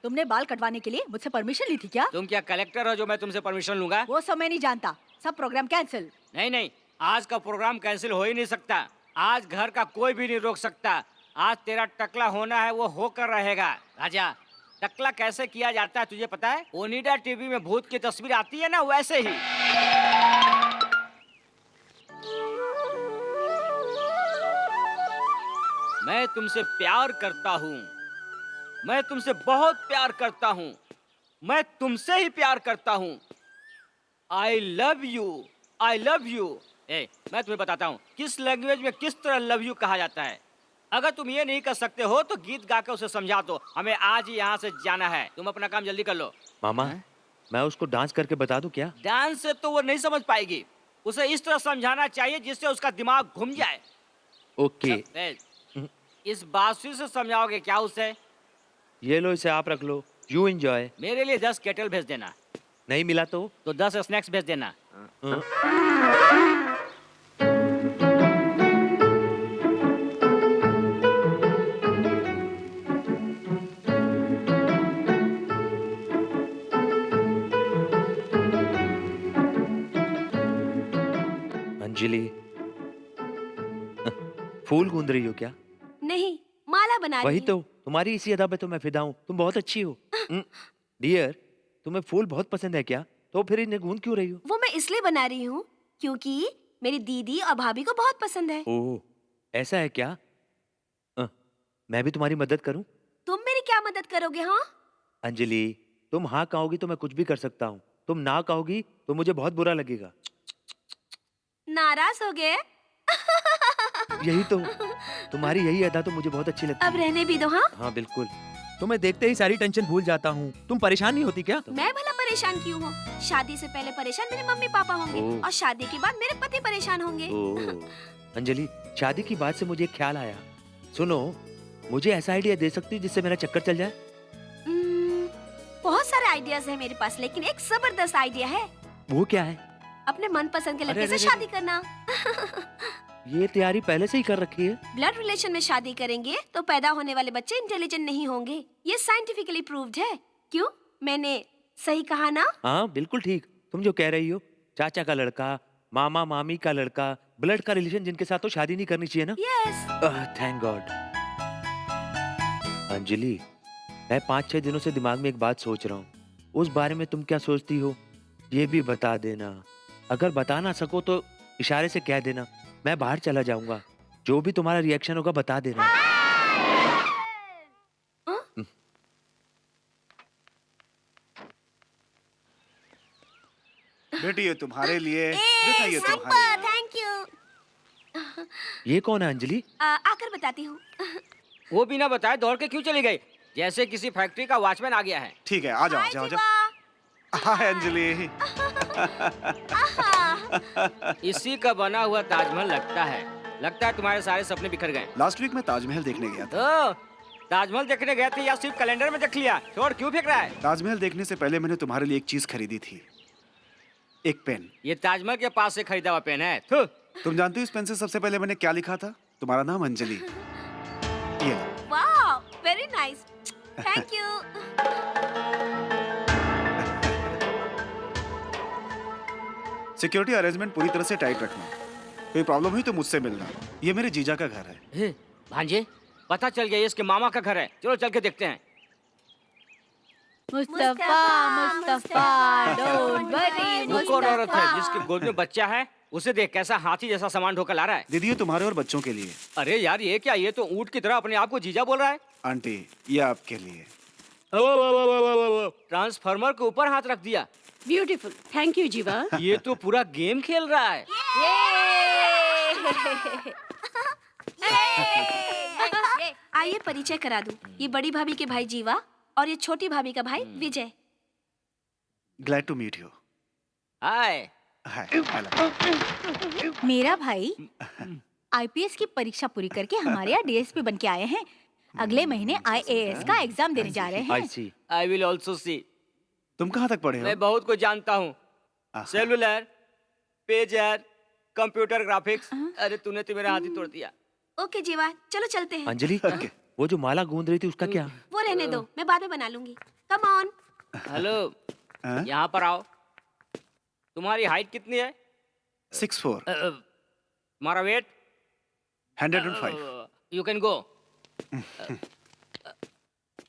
तुमने बाल कटवाने के लिए मुझसे परमिशन ली थी क्या? तुम क्या कलेक्टर हो जो मैं तुमसे परमिशन लूंगा? वो सब मैं नहीं जानता। सब प्रोग्राम कैंसिल। नहीं नहीं, आज का प्रोग्राम कैंसिल हो ही नहीं सकता। आज घर का कोई भी नहीं रोक सकता। आज तेरा टकला होना है वो होकर रहेगा। राजा, टकला कैसे किया जाता है तुझे पता है? ओनिडा टीवी में भूत की तस्वीर आती है ना, वैसे ही। मैं तुमसे प्यार करता हूँ, मैं तुमसे बहुत प्यार करता हूँ, मैं तुमसे ही प्यार करता हूँ। I love you, I love you. मैं तुम्हें बताता हूँ किस लैंग्वेज में किस तरह लव यू कहा जाता है। अगर तुम ये नहीं कर सकते हो तो गीत गा के उसे समझा दो। हमें आज ही यहाँ से जाना है, तुम अपना काम जल्दी कर लो। मामा, मैं उसको डांस करके बता दूं क्या? डांस से तो वो नहीं समझ पाएगी, उसे इस तरह समझाना चाहिए जिससे उसका दिमाग घूम जाए। ओके। इस बांसुरी से समझाओगे क्या उसे? ये लो, इसे आप रख लो। You enjoy. मेरे लिए 10 केटल भेज देना। नहीं मिला तो 10 स्नैक्स भेज देना। अंजलि, फूल गूंद रही हो क्या? नहीं, माला बना रही वही हूँ। तो, तुम्हारी इसी अदा पे तो मैं फिदा हूँ। तुम बहुत अच्छी हो। डियर, तुम्हें फूल बहुत पसंद है क्या? तो फिर इन्हें गूंद क्यों रही हो? वो मैं इसलिए बना रही हूँ क्योंकि मेरी दीदी और भाभी को बहुत पसंद है। ओह, ऐसा है क्या? मैं भी तुम्हारी मदद करूं? तुम मेरी क्या मदद करोगे? हाँ, अंजलि, तुम हाँ कहोगी तो मैं कुछ भी कर सकता हूँ। तुम ना कहोगी तो मुझे बहुत बुरा लगेगा। नाराज हो गए? यही तो, तुम्हारी यही अदा तो मुझे बहुत अच्छी लगती अब रहने भी दो। हाँ, हाँ बिल्कुल। तुम्हें देखते ही सारी टेंशन भूल जाता हूँ। तुम परेशान नहीं होती क्या? मैं भला परेशान क्यों हूँ? शादी से पहले परेशान मेरे मम्मी पापा होंगे ओह। और शादी के बाद मेरे पति परेशान होंगे। ओह, अंजलि, शादी की बात से मुझे एक ख्याल आया। सुनो, मुझे ऐसा आइडिया दे सकती हो जिससे मेरा चक्कर चल जाए? बहुत सारे आइडियाज हैं मेरे पास, लेकिन एक जबरदस्त आइडिया है। वो क्या है? अपने मनपसंद के अरे, लड़के से अरे, शादी करना। ये तैयारी पहले से ही कर रखी है। ब्लड रिलेशन में शादी करेंगे तो पैदा होने वाले बच्चे इंटेलिजेंट नहीं होंगे। ये साइंटिफिकली प्रूव्ड है। क्यों, मैंने सही कहा ना? हाँ बिल्कुल ठीक। तुम जो कह रही हो, चाचा का लड़का, मामा मामी का लड़का, ब्लड का रिलेशन जिनके साथ तो शादी नहीं करनी चाहिए ना? यस। Thank God. अंजलि, मैं 5-6 दिनों से दिमाग में एक बात सोच रहा हूँ। उस बारे में तुम क्या सोचती हो ये भी बता देना। अगर बता ना सको तो इशारे से कह देना, मैं बाहर चला जाऊंगा। जो भी तुम्हारा रिएक्शन होगा बता देना। बेटी ये तुम्हारे लिए, बेटा ये तुम्हारे लिए। Thank you. ये कौन है अंजलि? आकर बताती हूँ। वो बिना बताए दौड़ के क्यों चली गई? जैसे किसी फैक्ट्री का वॉचमैन आ गया है। ठीक है, आ जाओ, आ जाओ, आ जाओ। हाय अंजलि। इसी का बना हुआ ताजमहल लगता है। लगता है तुम्हारे सारे सपने बिखर गए। लास्ट वीक में ताजमहल देखने गया था। ताजमहल देखने गए थे या सिर्फ कैलेंडर में देख लिया? छोड़, क्यों फेंक रहा है? ताजमहल देखने से पहले मैंने तुम्हारे लिए एक चीज खरीदी थी, एक पेन। ये ताजमहल के पास से खरीदा हुआ पेन है। थू। तुम जानते हो इस पेन से सबसे पहले मैंने क्या लिखा था? तुम्हारा नाम अंजलि। ये लो। वाह, very nice. Thank you. Security arrangement पूरी तरह से टाइट रखना। कोई प्रॉब्लम हुई तो मुझसे मिलना। ये मेरे जीजा का घर है। भांजे, पता चल गया ये इसके मामा का घर है। चलो चल के देखते हैं। मुस्तफा, मुस्तफा, डोंट वरी, वो कौन औरत है मुस्तफा। जिसके गोद में बच्चा है? उसे देख, कैसा हाथी जैसा सामान ढोकर ला रहा है। दीदी ये तुम्हारे और बच्चों के लिए। अरे यार, ये क्या? ये तो ऊंट की तरह अपने आप को जीजा बोल रहा है। आंटी ये आपके लिए। ट्रांसफार्मर के ऊपर हाथ रख दिया। ब्यूटीफुल, थैंक यू जीवा। ये तो पूरा गेम खेल रहा है। आइए परिचय करा दूं। ये बड़ी भाभी के भाई जीवा और ये छोटी भाभी का भाई Vijay. Glad to meet you. Hi. मेरा भाई आईपीएस की परीक्षा पूरी करके हमारे यहाँ डीएसपी बन के आए हैं। अगले महीने आईएएस का एग्जाम देने जा रहे हैं। I see. I will also see. तुम कहाँ तक पढ़े हो? मैं बहुत कुछ जानता हूँ। Cellular, pager, computer graphics. अरे तूने तो मेरा हाथ ही तोड़ दिया। ओके जीवा, चलो चलते हैं। अंजलि, वो जो माला गूंद रही थी उसका क्या? वो रहने दो, मैं बाद में बना लूंगी। Come on. हेलो, यहाँ पर आओ। तुम्हारी हाइट कितनी है? 6'4". तुम्हारा वेट? 105। You can go.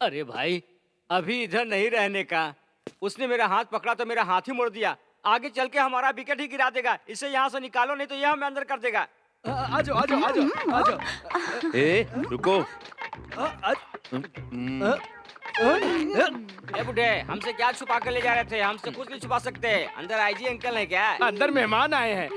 अरे भाई, अभी इधर नहीं रहने का। उसने मेरा हाथ पकड़ा तो मेरा हाथ ही मोड़ दिया। आगे चल के हमारा विकेट ही गिरा देगा। इसे यहाँ से निकालो, नहीं तो यह हमें अंदर कर देगा। आ जाओ आ जाओ आ जाओ आ जाओ। ए रुको। ए बुढ़े, हमसे क्या छुपा कर ले जा रहे थे? हमसे कुछ नहीं छुपा सकते। अंदर आईजी अंकल है क्या? अंदर मेहमान आए हैं।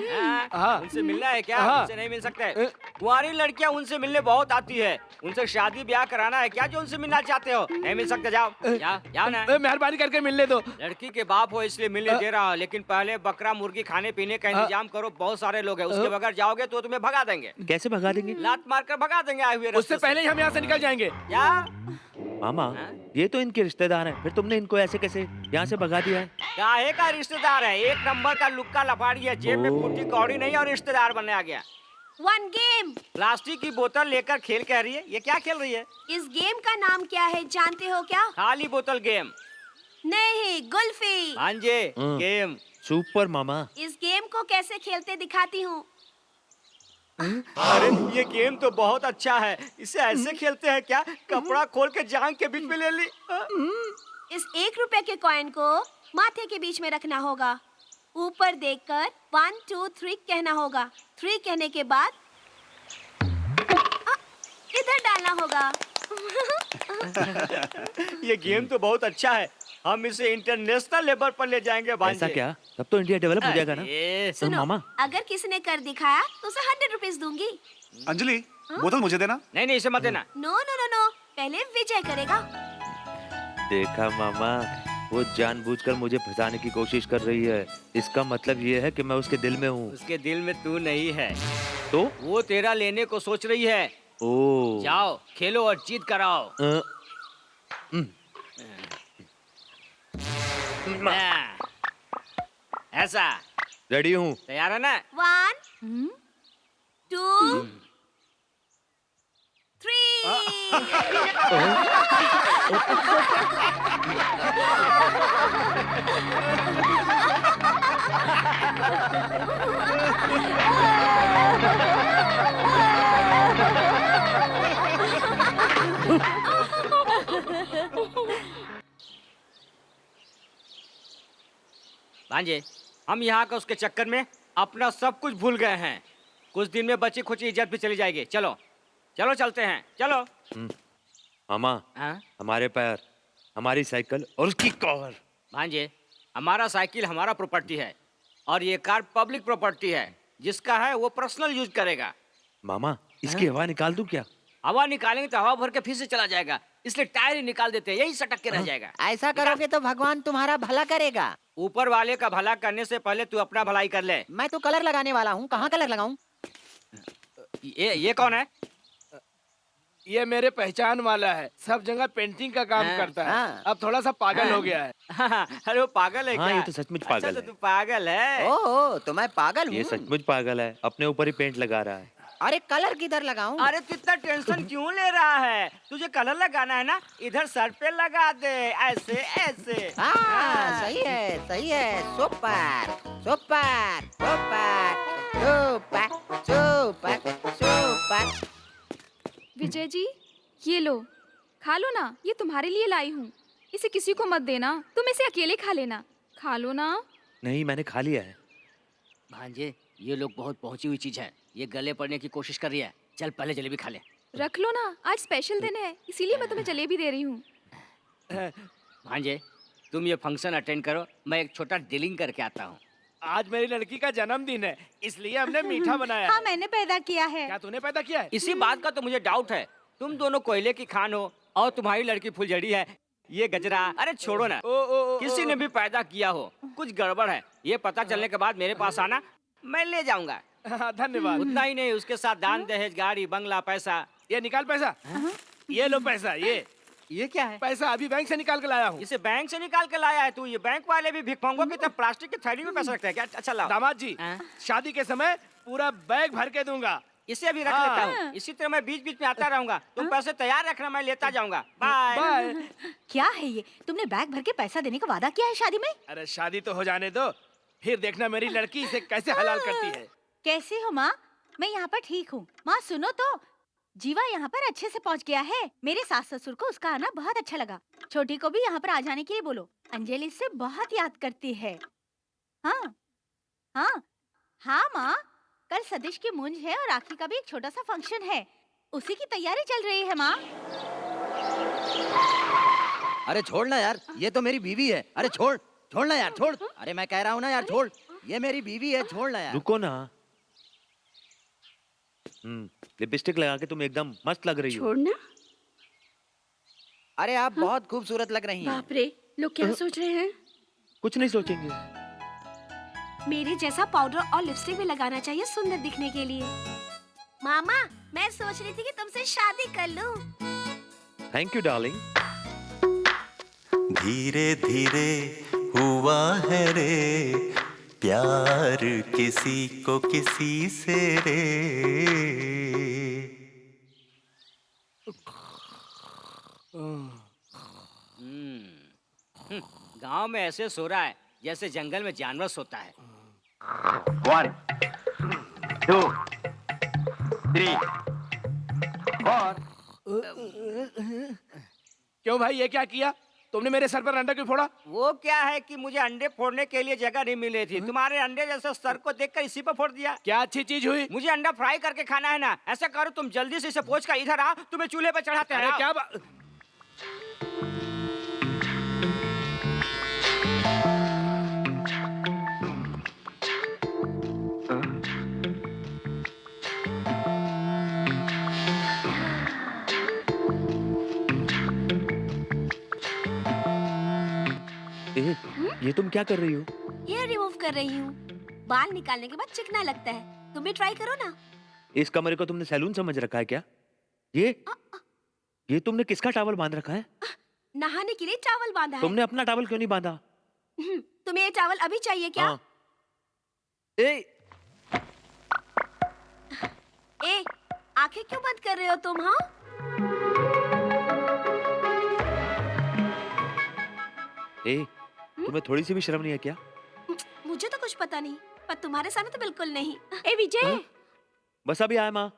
हाँ। उनसे मिलना है क्या? हाँ। उनसे नहीं मिल सकते। कुंवारी लड़कियां उनसे मिलने बहुत आती है। उनसे शादी ब्याह कराना है क्या जो उनसे मिलना चाहते हो? नहीं मिल सकते, जाओ जाओ जाओ ना। मेहरबानी करके मिलने दो। लड़की के बाप हो इसलिए मिलने दे रहा हूँ, लेकिन पहले बकरा मुर्गी खाने पीने का इंतजाम करो। बहुत सारे लोग हैं, उसके बगैर जाओगे तो तुम्हें भगा देंगे। कैसे भगा देंगे? लात मार कर भगा देंगे आए हुए रास्ते उससे पहले ही हम यहाँ से निकल जाएंगे। क्या? मामा, ये तो इनके रिश्तेदार हैं, फिर तुमने इनको ऐसे कैसे यहाँ से भगा दिया है? काहे का रिश्तेदार है? एक नंबर का लुक्का लफाड़ी है, जेब में फूटी कौड़ी नहीं और रिश्तेदार बनने आ गया। One game. प्लास्टिक की बोतल लेकर खेल कह रही है, ये क्या खेल रही है? इस गेम का नाम क्या है जानते हो क्या? खाली बोतल गेम। नहीं, गुल्फी। भांजे, गेम। सुपर मामा। इस गेम को कैसे खेलते दिखाती हूँ। अरे ये गेम तो बहुत अच्छा है। इसे ऐसे खेलते हैं क्या? कपड़ा खोल के जांग के बीच में ले ली। इस 1 रुपए के कॉइन को माथे के बीच में रखना होगा। ऊपर देखकर 1 2 3 कहना होगा। 3 कहने के बाद इधर डालना होगा। ये गेम तो बहुत अच्छा है। हम इसे इंटरनेशनल लेवल पर ले जाएंगे भांजे। ऐसा क्या? तब तो इंडिया डेवलप हो जाएगा ना? सुनो, मामा, अगर किसी ने कर दिखाया तो उसे 100 रुपीज दूंगी। अंजलि, बोतल मुझे देना। नहीं नहीं, इसे मत देना। नो नो नो नो, पहले विजय करेगा। देखा मामा, वो जानबूझकर मुझे फंसाने की कोशिश कर रही है। इसका मतलब ये है कि मैं उसके दिल में हूँ। उसके दिल में तू नहीं है, तो वो तेरा लेने को सोच रही है। ओ, जाओ खेलो और जीत कराओ। ऐसा रेडी हूँ। तैयार है ना? 1 2 भांजे, हम यहाँ का उसके चक्कर में अपना सब कुछ भूल गए हैं। कुछ दिन में बची खुची इज्जत भी चली जाएगी। चलो चलो चलते हैं, चलो। मामा, हाँ? हमारे पैर, हमारी साइकिल और उसकी कार। भांजे, हमारा साइकिल हमारा प्रॉपर्टी है और ये कार पब्लिक प्रॉपर्टी है। जिसका है वो पर्सनल यूज करेगा। मामा, इसकी हवा निकाल दूं क्या? हवा निकालेंगे तो हवा भर के फिर से चला जाएगा, इसलिए टायर ही निकाल देते हैं, यही सटक के रह जाएगा। ऐसा करोगे तो भगवान तुम्हारा भला करेगा। ऊपर वाले का भला करने से पहले तू अपना भलाई कर ले। मैं तो कलर लगाने वाला हूँ, कहाँ कलर लगाऊं? ये कौन है? ये मेरे पहचान वाला है, सब जगह पेंटिंग का काम करता है। अब थोड़ा सा पागल हो गया है। अरे वो पागल है हाँ, क्या? ये तो सचमुच पागल अच्छा, है। तो तू पागल है। ओह, तो मैं पागल ये हूँ। सचमुच पागल है, अपने ऊपर ही पेंट लगा रहा है। अरे कलर किधर लगाऊं? अरे तू इतना टेंशन क्यों ले रहा है? तुझे कलर लगाना है ना, इधर सर पे लगा दे, ऐसे ऐसे। हाँ, सही है, super super super super super super. Vijay ji, ये लो, खा लो ना, ये तुम्हारे लिए लाई हूँ। इसे किसी को मत देना, तुम इसे अकेले खा लेना। खा लो ना। नहीं, मैंने खा लिया है। भांजे, ये लोग बहुत पहुंची हुई चीज है, ये गले पड़ने की कोशिश कर रही है। चल पहले जलेबी खा ले। रख लो ना, आज स्पेशल दिन है, इसीलिए मैं तुम्हें जलेबी दे रही हूँ। भांजे, तुम ये फंक्शन अटेंड करो, मैं एक छोटा डीलिंग करके आता हूँ। आज मेरी लड़की का जन्मदिन है, इसलिए हमने मीठा बनाया हाँ, है। मैंने पैदा किया है। क्या तूने पैदा किया है? इसी बात का तो मुझे डाउट है। तुम दोनों कोयले की खान हो और तुम्हारी लड़की फुलझड़ी है। ये गजरा, अरे छोड़ो ना। किसी ने भी पैदा किया हो, कुछ गड़बड़ है, ये पता चलने के बाद मेरे पास आना, मैं ले जाऊंगा। धन्यवाद। उतना ही नहीं, उसके साथ दान दहेज, गाड़ी बंगला, पैसा। ये निकाल पैसा। ये लो पैसा। ये क्या है? पैसा अभी बैंक से निकाल के लाया हूँ। इसे बैंक से निकाल के लाया है तू? ये बैंक वाले भी भिखमंगों की तरह प्लास्टिक की थैली में पैसा रखते हैं क्या? अच्छा लाओ। दामाद जी, शादी के समय पूरा बैग भर के दूंगा। इसे अभी रख लेता हूँ। इसी तरह मैं बीच बीच में आता रहूंगा। तुम पैसे तैयार रखना, मैं लेता जाऊंगा। बाय। क्या है ये? तुमने बैग भर के पैसा देने का वादा किया है शादी में? अरे शादी तो हो जाने दो, फिर देखना मेरी लड़की इसे कैसे हलाल करती है। कैसे हो माँ? मैं यहाँ पर ठीक हूँ। माँ सुनो तो, जीवा यहाँ पर अच्छे से पहुँच गया है। मेरे सास ससुर को उसका आना बहुत अच्छा लगा। छोटी को भी यहाँ पर आ जाने के लिए बोलो। अंजलि से बहुत याद करती है। हाँ हाँ हाँ माँ, कल सतीश की मूंज है और राखी का भी एक छोटा सा फंक्शन है, उसी की तैयारी चल रही है माँ। अरे छोड़ ना यार, ये तो मेरी बीवी है। अरे छोड़, छोड़ ना यार, छोड़। अरे मैं कह रहा हूँ ना यार, छोड़। ये मेरी बीवी है, छोड़ ना यार। रुको ना। लिपस्टिक लगा के तुम एकदम मस्त लग रही हो। छोड़ना। अरे आप बहुत खूबसूरत लग रही हैं। बाप रे, लोग क्या सोच रहे हैं? कुछ नहीं सोचेंगे। मेरे जैसा पाउडर और लिपस्टिक भी लगाना चाहिए सुंदर दिखने के लिए। मामा, मैं सोच रही थी कि तुमसे शादी कर लूं। Thank you darling. धीरे धीरे हुआ है रे प्यार किसी को किसी से रे। गांव में ऐसे सो रहा है जैसे जंगल में जानवर सोता है। 1 2 3 4। क्यों भाई, ये क्या किया तुमने? मेरे सर पर अंडा क्यों फोड़ा? वो क्या है कि मुझे अंडे फोड़ने के लिए जगह नहीं मिली थी। तुम्हारे अंडे जैसे सर को देखकर इसी पर फोड़ दिया। क्या अच्छी चीज हुई? मुझे अंडा फ्राई करके खाना है ना। ऐसा करो, तुम जल्दी से इसे पोंछ कर इधर आओ, तुम्हें चूल्हे पर चढ़ाते हैं। अरे क्या ये तुम क्या कर रही हो? हेयर रिमूव कर रही हूँ। बाल निकालने के बाद चिकना लगता है। तुम भी ट्राई करो ना। इस कमरे को तुमने सैलून समझ रखा है क्या? ये तुमने किसका टॉवल बांध रखा है? नहाने के लिए चावल बांधा है। तुमने अपना टॉवल क्यों नहीं बांधा? तुम्हें ये चावल अभी चाहिए क्या? हाँ। आंखें क्यों बंद कर रहे हो तुम? हाँ, तुम्हें थोड़ी सी भी शर्म नहीं है क्या? मुझे तो कुछ पता नहीं, पर तुम्हारे सामने तो बिल्कुल नहीं। ए विजय, बस अभी आया माँ।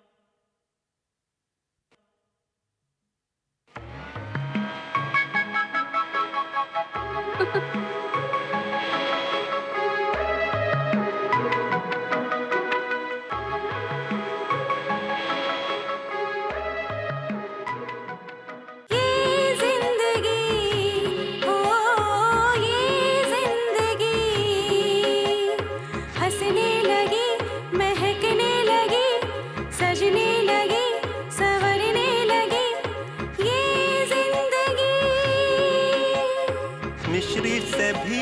मिश्री से भी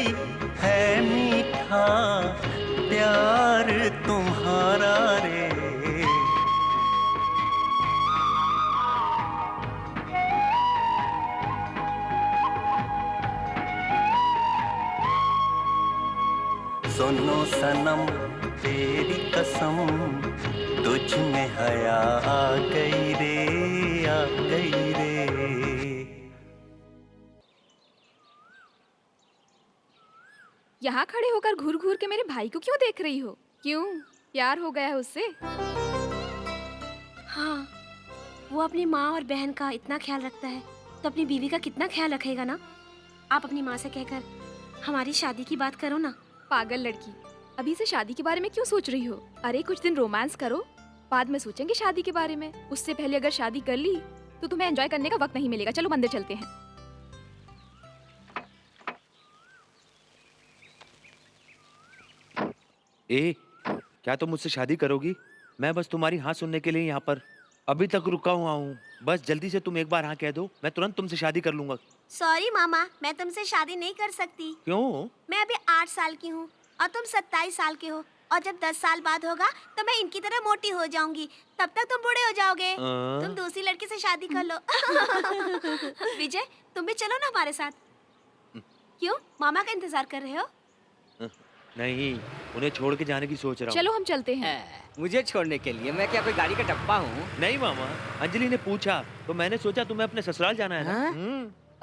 है मीठा प्यार तुम्हारा रे। सुनो सनम तेरी कसम तुझ में हया आ गई रे, आ गई रे। यहाँ खड़े होकर घूर घूर के मेरे भाई को क्यों देख रही हो? क्यों, प्यार हो गया है उससे? हाँ, वो अपनी माँ और बहन का इतना ख्याल रखता है तो अपनी बीवी का कितना ख्याल रखेगा ना। आप अपनी माँ से कहकर हमारी शादी की बात करो ना। पागल लड़की, अभी से शादी के बारे में क्यों सोच रही हो? अरे कुछ दिन रोमांस करो, बाद में सोचेंगे शादी के बारे में। उससे पहले अगर शादी कर ली तो तुम्हें एंजॉय करने का वक्त नहीं मिलेगा। चलो मंदिर चलते हैं। क्या तुम मुझसे शादी करोगी? मैं बस तुम्हारी हाँ सुनने के लिए यहाँ पर अभी तक रुका हुआ हूँ। बस जल्दी से तुम एक बार हाँ कह दो, मैं तुरंत तुमसे शादी कर लूंगा। सॉरी मामा, मैं तुमसे शादी नहीं कर सकती। क्यों? मैं अभी 8 साल की हूँ और तुम 27 साल के हो, और जब 10 साल बाद होगा तो मैं इनकी तरह मोटी हो जाऊंगी। तब तक तुम बूढ़े हो जाओगे। तुम दूसरी लड़की से शादी कर लो। विजय, तुम भी चलो ना हमारे साथ। क्यों, मामा का इंतजार कर रहे हो? नहीं, उन्हें छोड़ के जाने की सोच रहा हूँ। चलो हम चलते हैं। मुझे छोड़ने के लिए? मैं क्या कोई गाड़ी का डब्बा हूँ? नहीं मामा, अंजलि ने पूछा तो मैंने सोचा तुम्हें अपने ससुराल जाना है ना।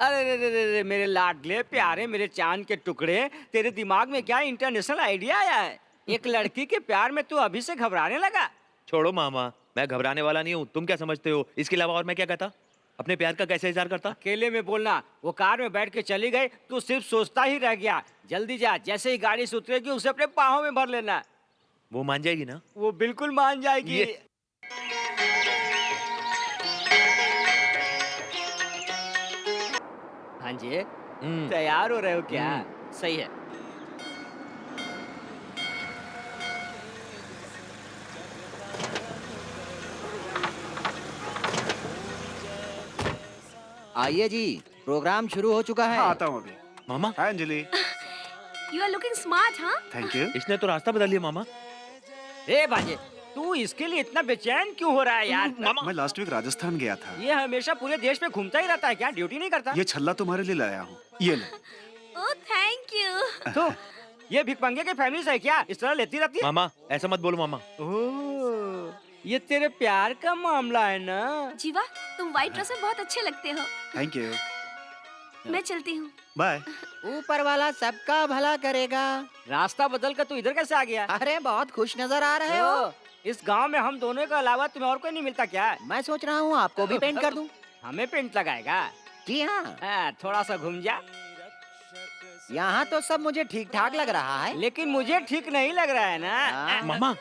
अरे रे रे रे रे, मेरे लाडले प्यारे, मेरे चांद के टुकड़े, तेरे दिमाग में क्या इंटरनेशनल आइडिया आया है? एक लड़की के प्यार में तू अभी से घबराने लगा? छोड़ो मामा, मैं घबराने वाला नहीं हूँ, तुम क्या समझते हो? इसके अलावा और मैं क्या कहता? अपने प्यार का कैसे इजहार करता? अकेले में बोलना। वो कार में बैठ के चली गई तो सिर्फ सोचता ही रह गया। जल्दी जा, जैसे ही गाड़ी से उतरेगी उसे अपने बाहों में भर लेना। वो मान जाएगी ना? वो बिल्कुल मान जाएगी। भांजे, तैयार हो रहे हो क्या? सही है। आइए जी, प्रोग्राम शुरू हो चुका है। हाँ, आता हूँ अभी। मामा। Hi Anjali. You are looking smart, हाँ? Thank you. इसने तो रास्ता बदल लिया मामा। ए भांजे, तू इसके लिए इतना बेचैन क्यों हो रहा है यार? मामा, मैं लास्ट वीक राजस्थान गया था। ये हमेशा पूरे देश में घूमता ही रहता है क्या? ड्यूटी नहीं करता? ये छल्ला तुम्हारे लिए लाया हूँ, ये ले। Oh thank you. तो ये भिखमंगे की फैमिली से क्या इस तरह लेती रहती है? मामा ऐसा मत बोलो मामा। ओह, ये तेरे प्यार का मामला है ना? जीवा, तुम व्हाइट ड्रेस में बहुत अच्छे लगते हो। Thank you. मैं चलती हूँ। बाय। ऊपर वाला सबका भला करेगा। रास्ता बदल कर तू इधर कैसे आ गया? अरे बहुत खुश नजर आ रहे हो। इस गांव में हम दोनों के अलावा तुम्हें और कोई नहीं मिलता क्या? मैं सोच रहा हूँ आपको भी पेंट कर दूं। हमें पेंट लगाएगा? जी हाँ। थोड़ा सा घूम जा। यहाँ तो सब मुझे ठीक ठाक लग रहा है, लेकिन मुझे ठीक नहीं लग रहा है ना। मामा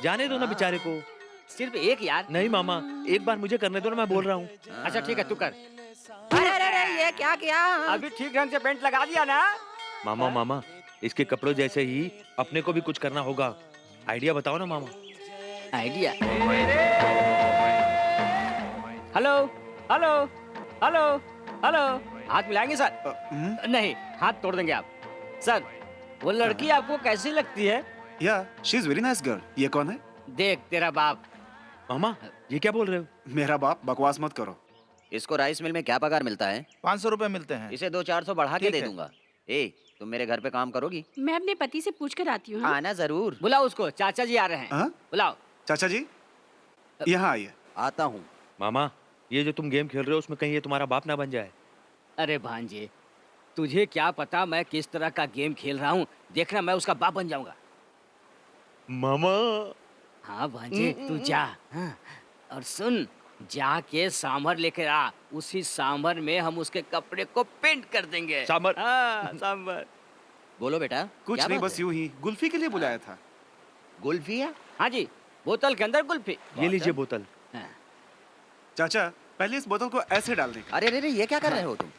जाने दो ना बेचारे को। सिर्फ एक यार। नहीं मामा, एक बार मुझे करने दो ना, मैं बोल रहा हूँ। अच्छा ठीक है, तू कर। अरे अरे अरे, ये क्या किया? अभी ठीक ढंग से पेंट लगा दिया ना? मामा मामा, इसके कपड़ों जैसे ही अपने को भी कुछ करना होगा। आइडिया बताओ ना मामा। Idea? Hello hello hello hello, हाथ मिलाएंगे सर? नहीं, हाथ तोड़ देंगे आप। सर, वो लड़की आपको कैसी लगती है? या, she is very nice girl. ये कौन है? देख तेरा बाप। मामा ये क्या बोल रहे हो? मेरा बाप? बकवास मत करो। इसको राइस मिल में क्या पगार मिलता है? 500 रुपए मिलते हैं। इसे 200-400 बढ़ा के ठीक दे है। दूंगा। ए, तुम मेरे घर पे काम करोगी? मैं अपने पति से पूछ कर आती हूँ। हाँ? आना जरूर। बुलाओ उसको, चाचा जी आ रहे हैं। हाँ? बुलाओ। चाचा जी, यहाँ आइए। आता हूँ। मामा, ये जो तुम गेम खेल रहे हो उसमें कहीं ये तुम्हारा बाप ना बन जाए। अरे भांजे, तुझे क्या पता मैं किस तरह का गेम खेल रहा हूँ? देखना, मैं उसका बाप बन जाऊंगा। मामा। हाँ भांजे, तू जा। हाँ। और सुन, जाके सांभर लेकर आ। उसी सांभर में हम उसके कपड़े को पेंट कर देंगे। सांभर? हाँ, सांभर। बोलो बेटा। कुछ क्या नहीं, बात बस है? यूं ही गुल्फी के लिए बुलाया था। गुल्फी है? हाँ जी, बोतल के अंदर कुल्फी। ये लीजिए बोतल। हाँ। चाचा, पहले इस बोतल को ऐसे डालने का। अरे अरे, ये क्या कर रहे हो तुम?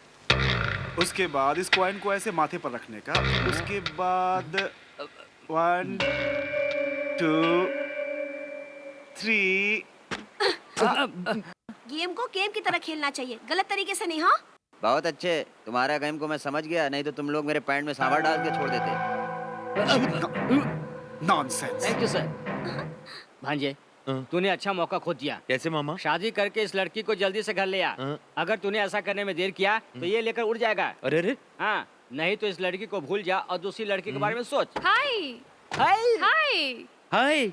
उसके बाद इस कॉइन को ऐसे माथे पर रखने का। उसके बाद 1 2 3। गेम को गेम की तरह खेलना चाहिए, गलत तरीके से नहीं। हाँ, बहुत अच्छे, तुम्हारा गेम को मैं समझ गया, नहीं तो तुम लोग मेरे पैंट में सांभर डाल के छोड़ देते। नॉनसेंस। Thank you sir. भांजे, तूने अच्छा मौका खो दिया। कैसे मामा? शादी करके इस लड़की को जल्दी से घर ले आ। अगर तूने ऐसा करने में देर किया तो ये लेकर उड़ जाएगा। अरे अरे। हाँ, नहीं तो इस लड़की को भूल जा और दूसरी लड़की के बारे में सोच। हाय हाय हाय हाय।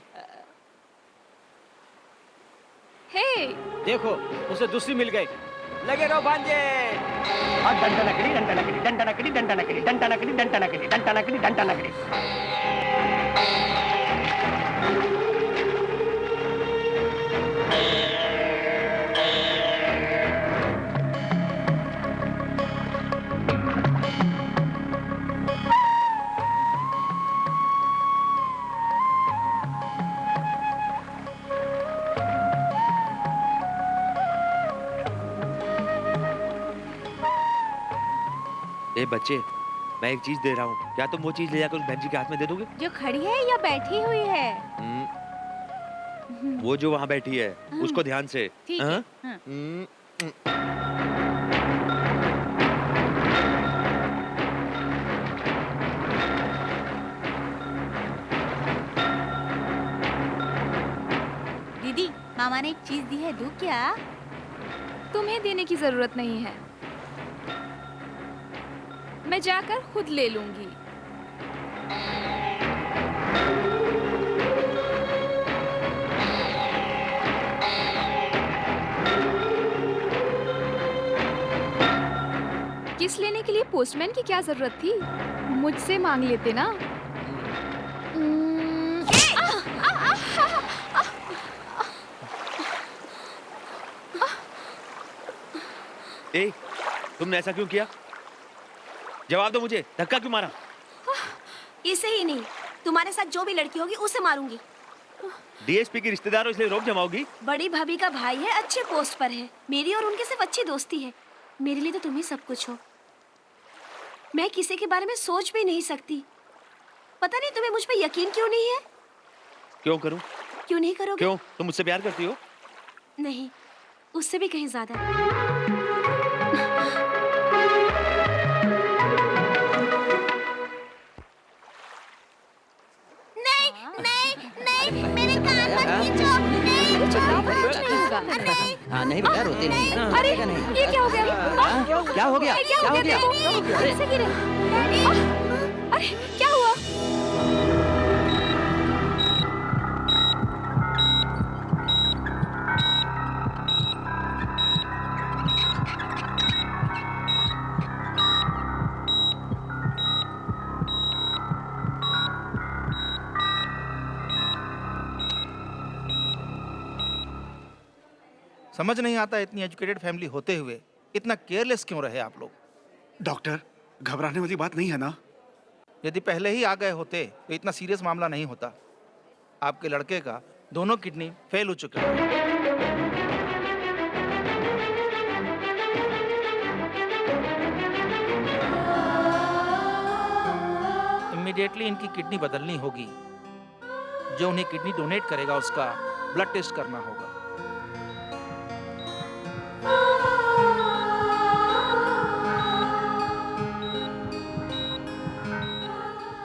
हे, देखो, उसे दूसरी मिल गई। लगे रहो भांजे। डंडा नकली, डंडा नकली, डंडा नकली, डंडा नकली, डंडा नकली, डंडा नकली, डंडा नकली, डंडा नकली। ए बच्चे, मैं एक चीज दे रहा हूँ, क्या तुम वो चीज ले जाकर उस बहन जी के हाथ में दे दोगे? जो खड़ी है या बैठी हुई है? वो जो वहाँ बैठी है, उसको ध्यान से। ठीक है। हाँ? दीदी, मामा ने एक चीज दी है, दूँ क्या? तुम्हें देने की जरूरत नहीं है, मैं जाकर खुद ले लूंगी। किस लेने के लिए पोस्टमैन की क्या जरूरत थी? मुझसे मांग लेते ना। ए, तुमने ऐसा क्यों किया? जवाब दो मुझे, धक्का क्यों मारा? इसे ही नहीं, तुम्हारे साथ जो भी लड़की होगी उसे मारूंगी। डीएसपी की रिश्तेदार हो इसलिए रोब जमाओगी? बड़ी भाभी का भाई है, अच्छे पोस्ट पर है। मेरी और उनके सिर्फ अच्छी दोस्ती है। मेरे लिए तो तुम ही सब कुछ हो। मैं किसी के बारे में सोच भी नहीं सकती। पता नहीं तुम्हें मुझ पर यकीन क्यों नहीं है? क्यों करूं? क्यों नहीं करोगे? क्यों? तुम मुझसे प्यार करती हो? नहीं, उससे भी कहीं ज्यादा। नहीं, नहीं, नहीं, मेरे कान मत खींचो। नहीं, नहीं। हाँ नहीं बेटा, रोते नहीं। अरे ये क्या हो गया? क्या हो गया? क्या हो गया? कैसे गिरे? अरे क्या हुआ? समझ नहीं आता इतनी एजुकेटेड फैमिली होते हुए इतना केयरलेस क्यों रहे आप लोग। डॉक्टर, घबराने वाली बात नहीं है ना? यदि पहले ही आ गए होते तो इतना सीरियस मामला नहीं होता। आपके लड़के का दोनों किडनी फेल हो चुके हैं। इमीडिएटली इनकी किडनी बदलनी होगी। जो उन्हें किडनी डोनेट करेगा उसका ब्लड टेस्ट करना होगा।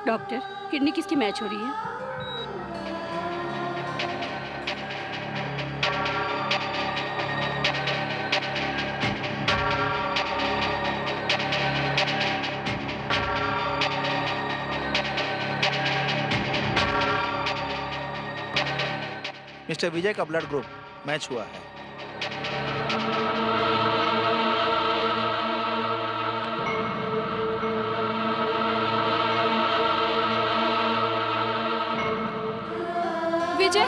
डॉक्टर, किडनी किसकी मैच हो रही है? मिस्टर विजय का ब्लड ग्रुप मैच हुआ है। विजय,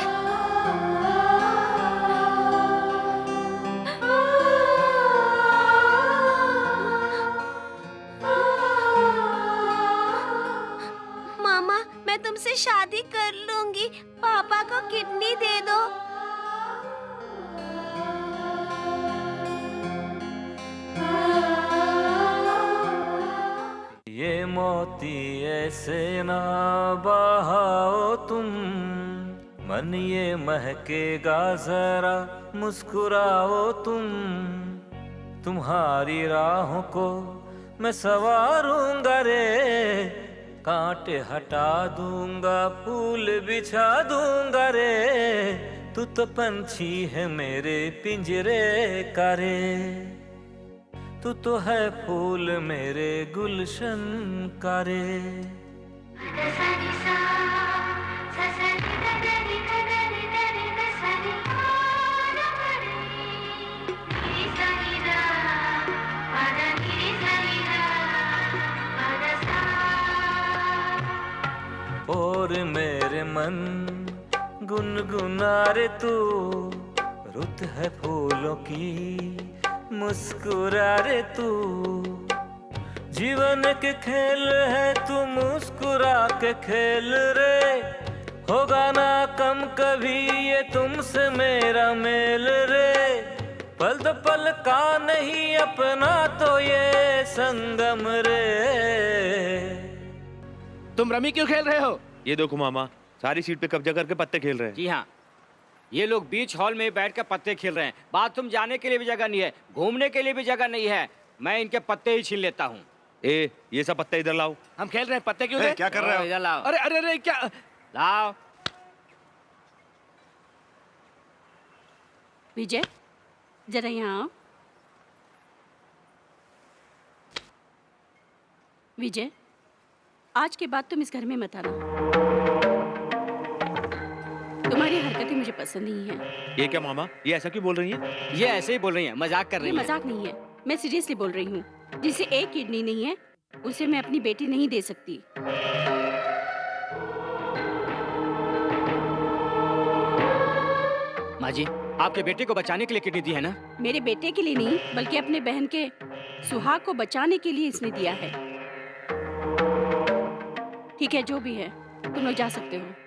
मामा, मैं तुमसे शादी कर लूंगी। पापा को किडनी दे दो। ये मोती ऐसे ना बहाओ तुम, मन ये महकेगा जरा मुस्कुराओ तुम। तुम्हारी राहों को मैं सवारूंगा रे, कांटे हटा दूंगा, फूल बिछा दूंगा रे। तू तो पंछी है मेरे पिंजरे का रे, तू तो है फूल मेरे गुलशन का रे। और मेरे मन गुनगुना रे तू, रुत है फूलों की मुस्कुरा रे तू। जीवन के खेल है तू मुस्कुरा के खेल रे, होगा ना कम कभी ये तुमसे मेरा मेल रे। पल दो पल का नहीं अपना तो ये संगम रे। तुम रमी क्यों खेल रहे हो? ये देखो मामा, सारी सीट पे कब्जा करके पत्ते खेल रहे हैं। जी हाँ, ये लोग बीच हॉल में बैठ कर पत्ते खेल रहे हैं। बाथरूम जाने के लिए भी जगह नहीं है, घूमने के लिए भी जगह नहीं है। मैं इनके पत्ते ही छीन लेता हूँ। ए, ये सब पत्ते इधर लाओ। हम खेल रहे हैं, पत्ते क्यों दे? क्या कर रहे हो? इधर लाओ। अरे अरे अरे क्या? लाओ। विजय, जरा यहाँ आओ। विजय, आज के बाद तुम इस घर में मत आना। तुम्हारी हरकतें मुझे पसंद नहीं है। ये क्या मामा, ये ऐसा क्यों बोल रही हैं? ये ऐसे ही बोल रही हैं, मजाक कर ये रही हैं। मजाक नहीं है, मैं सीरियसली बोल रही हूँ। जिसे एक किडनी नहीं है उसे मैं अपनी बेटी नहीं दे सकती। माँ जी, आपके बेटे को बचाने के लिए किडनी दी है ना? मेरे बेटे के लिए नहीं, बल्कि अपने बहन के सुहाग को बचाने के लिए इसने दिया है। ठीक है, जो भी है, तुम लोग जा सकते हो।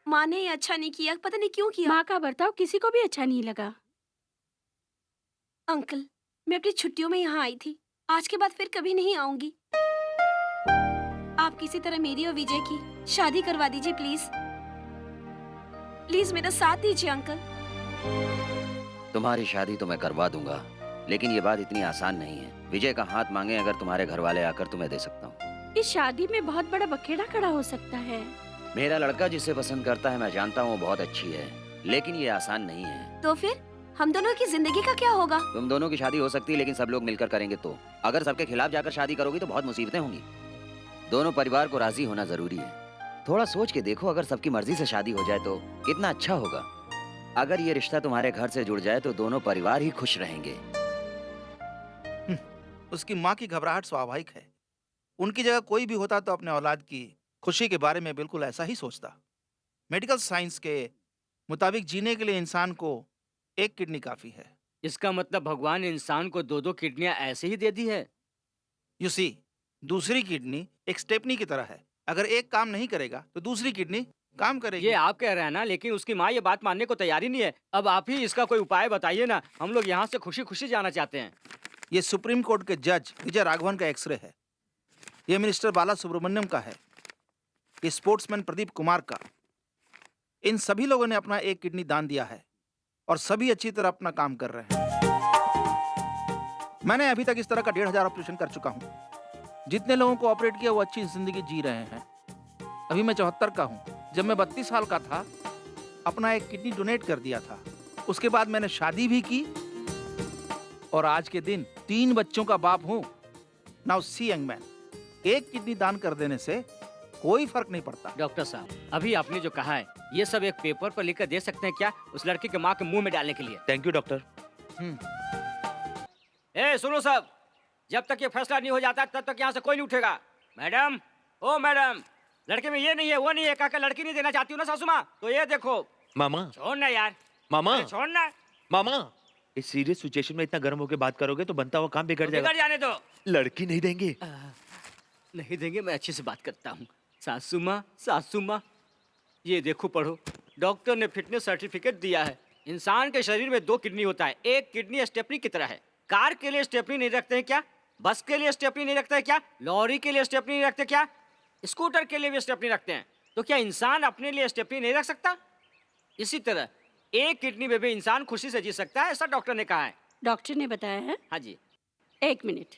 माँ ने ये अच्छा नहीं किया, पता नहीं क्यों किया। माँ का बर्ताव किसी को भी अच्छा नहीं लगा। अंकल, मैं अपनी छुट्टियों में यहाँ आई थी, आज के बाद फिर कभी नहीं आऊंगी। आप किसी तरह मेरी और विजय की शादी करवा दीजिए प्लीज। प्लीज मेरा साथ दीजिए अंकल। तुम्हारी शादी तो मैं करवा दूंगा, लेकिन ये बात इतनी आसान नहीं है। विजय का हाथ मांगे अगर तुम्हारे घर वाले आकर तुम्हें दे सकता हूँ। इस शादी में बहुत बड़ा बखेड़ा खड़ा हो सकता है। मेरा लड़का जिसे पसंद करता है मैं जानता हूँ वो बहुत अच्छी है, लेकिन ये आसान नहीं है। तो फिर हम दोनों की जिंदगी का क्या होगा? तुम दोनों की शादी हो सकती है, लेकिन सब लोग मिलकर करेंगे तो। अगर सबके खिलाफ जाकर शादी करोगी तो बहुत मुसीबतें होंगी। दोनों परिवार को राजी होना जरूरी है। थोड़ा सोच के देखो, अगर सबकी मर्जी से शादी हो जाए तो कितना अच्छा होगा। अगर ये रिश्ता तुम्हारे घर से जुड़ जाए तो दोनों परिवार ही खुश रहेंगे। उसकी माँ की घबराहट स्वाभाविक है। उनकी जगह कोई भी होता तो अपने औलाद की खुशी के बारे में बिल्कुल ऐसा ही सोचता। मेडिकल साइंस के मुताबिक जीने के लिए इंसान को एक किडनी काफी है। इसका मतलब भगवान ने इंसान को 2-2 किडनियां ऐसे ही दे दी है। यू सी, दूसरी किडनी एक स्टेपनी की तरह है। अगर एक काम नहीं करेगा तो दूसरी किडनी काम करेगी। ये आप कह रहे हैं ना, लेकिन उसकी माँ ये बात मानने को तैयार ही नहीं है। अब आप ही इसका कोई उपाय बताइए ना, हम लोग यहाँ से खुशी खुशी जाना चाहते हैं। ये सुप्रीम कोर्ट के जज विजय राघवन का एक्सरे है। ये मिनिस्टर बाला सुब्रमण्यम का है। ये स्पोर्ट्समैन प्रदीप कुमार का। इन सभी लोगों ने अपना एक किडनी दान दिया है और सभी अच्छी तरह अपना काम कर रहे हैं। मैंने अभी तक इस तरह का 1500 ऑपरेशन कर चुका हूँ। जितने लोगों को ऑपरेट किया वो अच्छी जिंदगी जी रहे हैं। अभी मैं 74 का हूँ। जब मैं 32 साल का था अपना एक किडनी डोनेट कर दिया था। उसके बाद मैंने शादी भी की और आज के दिन 3 बच्चों का बाप हूँ। नाउ सी यंग मैन, एक किडनी दान कर देने से कोई फर्क नहीं पड़ता। डॉक्टर साहब, अभी आपने जो कहा है ये सब एक पेपर पर लिखकर दे सकते हैं क्या, उस लड़की के माँ के मुंह में डालने के लिए? Thank you doctor. ए सुनो सब, जब तक ये फैसला नहीं हो जाता तब तक यहाँ से कोई नहीं उठेगा। मैडम, ओ मैडम, लड़के में ये नहीं है वो नहीं है, काका लड़की नहीं देना चाहती हूँ ना सासू माँ, तो ये देखो। मामा, छोड़ना यार। मामा, छोड़ना मामा। इस सीरियस सिचुएशन में इतना गर्म होकर बात करोगे तो बनता हुआ काम बिगड़ जाएगा। बिगड़ जाने दो। लड़की नहीं देंगे। नहीं देंगे, मैं अच्छे से बात करता हूँ। सासू माँ, ये देखो पढ़ो, डॉक्टर ने फिटनेस सर्टिफिकेट दिया है। इंसान के शरीर में 2 किडनी होता है। एक किडनी स्टेपनी की तरह है। कार के लिए स्टेपनी नहीं रखते हैं क्या? बस के लिए स्टेपनी नहीं रखते हैं क्या? लॉरी के लिए स्टेपनी नहीं रखते क्या? स्कूटर के लिए भी स्टेपनी रखते हैं। तो क्या इंसान अपने लिए स्टेपनी नहीं रख सकता? इसी तरह एक किडनी में भी इंसान खुशी से जी सकता है, ऐसा डॉक्टर ने कहा है। डॉक्टर ने बताया है? हाँ जी। 1 मिनट।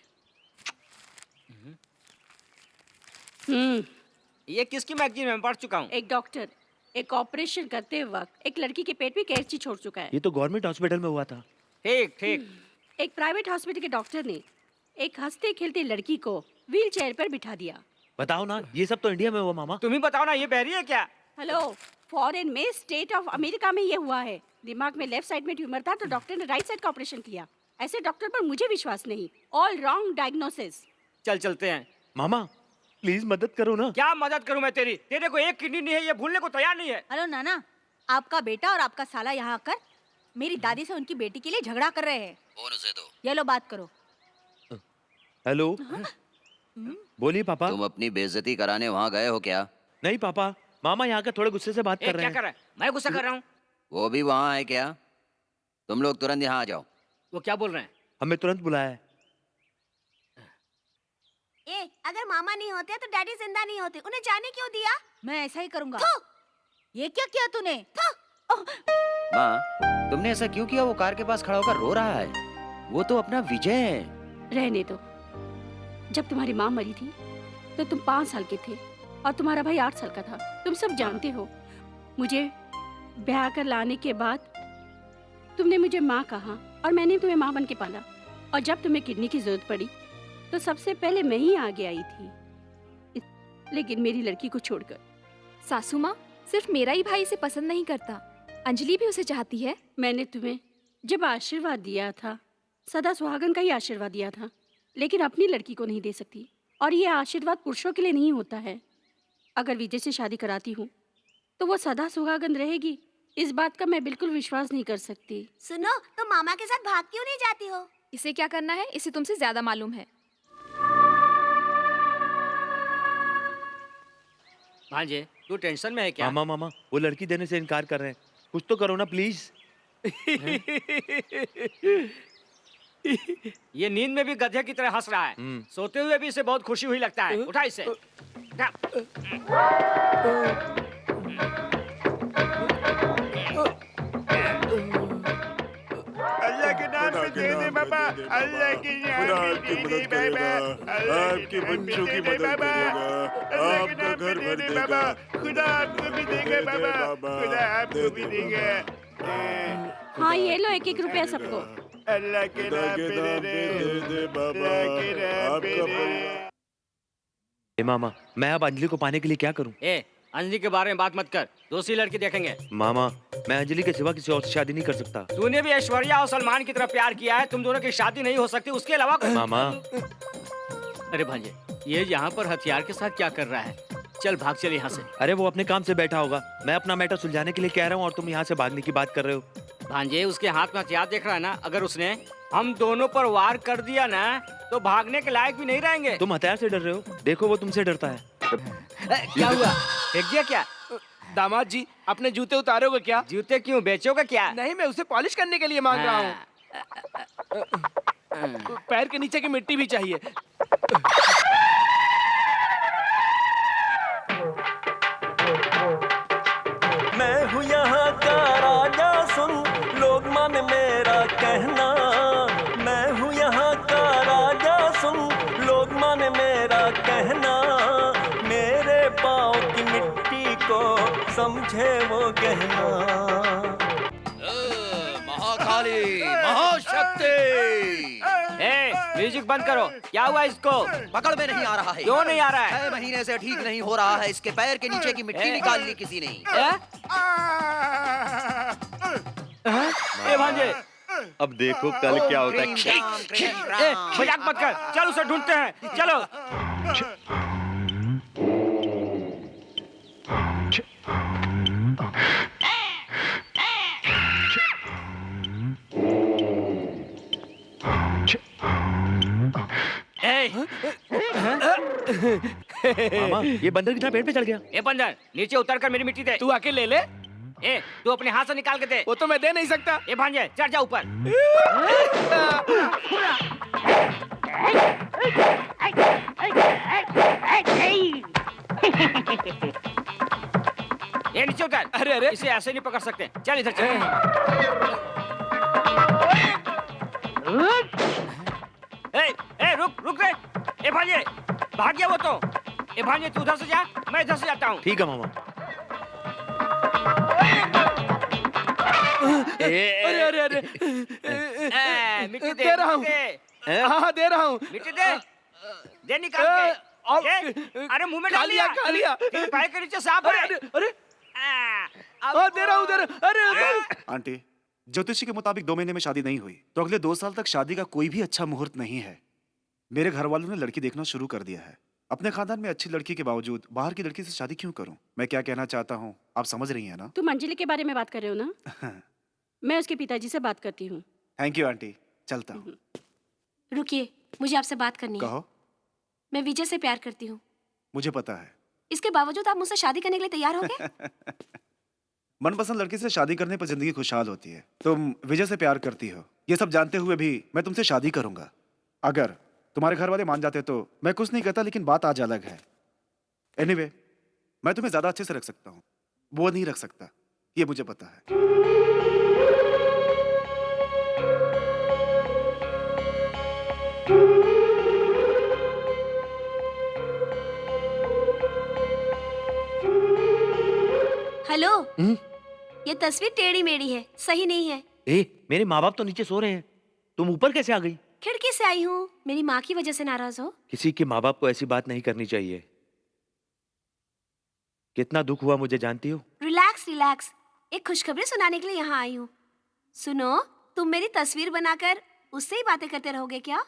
ये किसकी मैगजीन में पढ़ चुका हूँ? एक डॉक्टर एक ऑपरेशन करते वक्त एक लड़की के पेट में कैंची छोड़ चुका है। ये तो गवर्नमेंट हॉस्पिटल में हुआ था। ठीक ठीक। एक प्राइवेट हॉस्पिटल के डॉक्टर ने एक हंसते खेलते लड़की को व्हील चेयर पर बिठा दिया। बताओ ना, ये सब तो इंडिया में हुआ मामा। तुम ही बताओ ना, ये बहरी है क्या? हेलो, फॉरेन में स्टेट ऑफ अमेरिका में ये हुआ है। दिमाग में लेफ्ट साइड में ट्यूमर था तो डॉक्टर ने राइट साइड का ऑपरेशन किया। ऐसे डॉक्टर पर मुझे विश्वास नहीं। All wrong diagnosis. चल चलते हैं। मामा प्लीज मदद करो ना। क्या मदद करूं मैं तेरी? तेरे को एक किडनी नहीं है, ये भूलने को तैयार नहीं है। हेलो नाना, आपका बेटा और आपका साला यहाँ आकर मेरी दादी से उनकी बेटी के लिए झगड़ा कर रहे हैं। फोन उसे दो। ये लो बात करो। हेलो, बोलिए पापा। तुम अपनी बेइज्जती कराने वहाँ गए हो क्या? नहीं पापा, मामा यहाँ के थोड़े गुस्से से बात कर रहे हैं। क्या कर रहा है? मैं गुस्सा कर रहा हूँ? वो भी वहाँ है क्या? तुम लोग तुरंत यहाँ आ जाओ। वो क्या बोल रहे हैं? हमें तुरंत बुलाया है। अगर मामा नहीं होते तो डैडी जिंदा नहीं होते। उन्हें जाने क्यों दिया? मैं ऐसा ही करूँगा। ये क्या किया तूने? माँ, तुमने ऐसा क्यों किया? वो कार के पास खड़ा होकर रो रहा है। वो तो अपना विजय है। रहने दो। जब तुम्हारी माँ मरी थी तो तुम 5 साल के थे और तुम्हारा भाई 8 साल का था। तुम सब जानते हो। मुझे ब्याह कर लाने के बाद तुमने मुझे माँ कहा और मैंने तुम्हें माँ बन के पाला। और जब तुम्हें किडनी की जरूरत पड़ी तो सबसे पहले मैं ही आगे आई थी। लेकिन मेरी लड़की को छोड़कर सासू माँ, सिर्फ मेरा ही भाई इसे पसंद नहीं करता, अंजलि भी उसे चाहती है। मैंने तुम्हें जब आशीर्वाद दिया था, सदा सुहागन का ही आशीर्वाद दिया था, लेकिन अपनी लड़की को नहीं दे सकती। और ये आशीर्वाद पुरुषों के लिए नहीं होता है। अगर विजय से शादी कराती हूँ तो वो सदा सुहागन रहेगी, इस बात का मैं बिल्कुल विश्वास नहीं कर सकती। सुनो, तो मामा के साथ भाग क्यों नहीं जाती हो? इसे क्या करना है, इसे तुमसे ज्यादा मालूम है। भांजे, तू टेंशन में है क्या? मामा मामा, वो लड़की देने से इनकार कर रहे हैं, कुछ तो करो ना प्लीज। ये नींद में भी गधे की तरह हंस रहा है, सोते हुए भी इसे बहुत खुशी हुई लगता है। उठा इसे। उठा। अल्लाह के नाम पे दे दे बाबा, अल्लाह के नाम पे दे दे बाबा, आपके बच्चों की मदद करेगा, आपका घर भर देगा, खुदा आपको भी देगा बाबा, खुदा आपको भी देगा। हाँ, ये लो 1-1 रुपया सबको। अल्लाह के नाम पे दे दे बाबा, आपका ए मामा, मैं अब अंजलि को पाने के लिए क्या करूं? ए, अंजलि के बारे में बात मत कर, दूसरी लड़की देखेंगे। मामा, मैं अंजलि के सिवा किसी और से शादी नहीं कर सकता। तूने भी ऐश्वर्या और सलमान की तरफ प्यार किया है, तुम दोनों की शादी नहीं हो सकती, उसके अलावा मामा। अरे भांजे, ये यहाँ पर हथियार के साथ क्या कर रहा है? चल भाग, चल यहाँ से। अरे वो अपने काम से बैठा होगा, मैं अपना मैटर सुलझाने के लिए कह रहा हूँ और तुम यहाँ से भागने की बात कर रहे हो। भांजे, उसके हाथ में हथियार देख रहा है ना, अगर उसने हम दोनों पर वार कर दिया ना तो भागने के लायक भी नहीं रहेंगे। तुम हथियार से डर रहे हो, देखो वो तुमसे डरता है। क्या हुआ, फेंक दिया क्या? दामाद जी, अपने जूते उतारोगे क्या? जूते क्यों, बेचोगे क्या? नहीं, मैं उसे पॉलिश करने के लिए मांग रहा हूँ। पैर के नीचे की मिट्टी भी चाहिए। मैं हूँ यहाँ का राजा, सुन लोग मान मेरा कहना। मैं हूँ यहाँ का राजा, सुन लोग मान मेरा कहना। मेरे पाँव की मिट्टी को समझे वो गहना। महाकाली, महाशक्ति। म्यूजिक बंद करो। क्या हुआ इसको? पकड़ में नहीं आ रहा है। क्यों नहीं आ रहा है? 6 महीने से ठीक नहीं हो रहा है। इसके पैर के नीचे की मिट्टी निकाल ली किसी ने। ए भांजे, अब देखो कल क्या होता है। मजाक मत कर, चल उसे ढूंढते हैं, चलो। मामा, ये बंदर कितना पेड़ पे चढ़ गया? ए बंदर, नीचे उतर कर मेरी मिट्टी दे। तू आके ले ले। ए, तू अपने हाथ से निकाल के दे। वो तो मैं दे नहीं सकता। ए भांजे, चढ़ जा ऊपर। ए नीचे उतर। अरे अरे, इसे ऐसे नहीं पकड़ सकते। चल इधर चल। रुक रे। ए भांजे, भाग गया वो तो। ए भांजे, तू उधर से जा, मैं इधर से जाता हूँ। ठीक है मामा। अरे अरे अरे, मिट्टी दे, दे रहा हूँ। हाँ, दे रहा हूँ। मिट्टी दे, दे निकाल के। अरे मुंह में डाल लिया। खा लिया। तेरे पैर के नीचे सांप है। अरे, दे रहा हूँ, दे रहा। अरे आंटी, ज्योतिषी के मुताबिक 2 महीने में शादी नहीं हुई तो अगले 2 साल तक शादी का कोई भी अच्छा मुहूर्त नहीं है। मेरे घर वालों ने लड़की देखना शुरू कर दिया है। अपने खानदान में अच्छी लड़की के बावजूद बाहर की लड़की से शादी क्यों करूं? मैं क्या कहना चाहता हूं, आप समझ रही हैं ना? तुम अंजलि के बारे में बात कर रहे हो ना? मैं उसके पिताजी से बात करती हूँ। थैंक यू आंटी, चलता हूँ। रुकिए, मुझे आपसे बात करनी है। कहो। मैं विजय से प्यार करती हूँ। मुझे पता है। इसके बावजूद आप मुझसे शादी करने के लिए तैयार हो गए? मनपसंद लड़की से शादी करने पर जिंदगी खुशहाल होती है। तुम विजय से प्यार करती हो, ये सब जानते हुए भी मैं तुमसे शादी करूंगा। अगर तुम्हारे घर वाले मान जाते तो मैं कुछ नहीं कहता, लेकिन बात आज अलग है। एनीवे, मैं तुम्हें ज्यादा अच्छे से रख सकता हूँ, वो नहीं रख सकता, ये मुझे पता है। हेलो। ये तस्वीर टेढ़ी मेढ़ी है, सही नहीं है। मेरे माँ बाप तो नीचे सो रहे हैं, तुम ऊपर कैसे आ गई? खिड़की से आई हूँ। मेरी माँ की वजह से नाराज हो? किसी के माँ बाप को ऐसी बात नहीं करनी चाहिए। कितना दुख हुआ मुझे जानती हो? रिलैक्स रिलैक्स, एक खुशखबरी सुनाने के लिए यहाँ आई हूँ। सुनो, तुम मेरी तस्वीर बनाकर उससे ही बातें करते रहोगे क्या?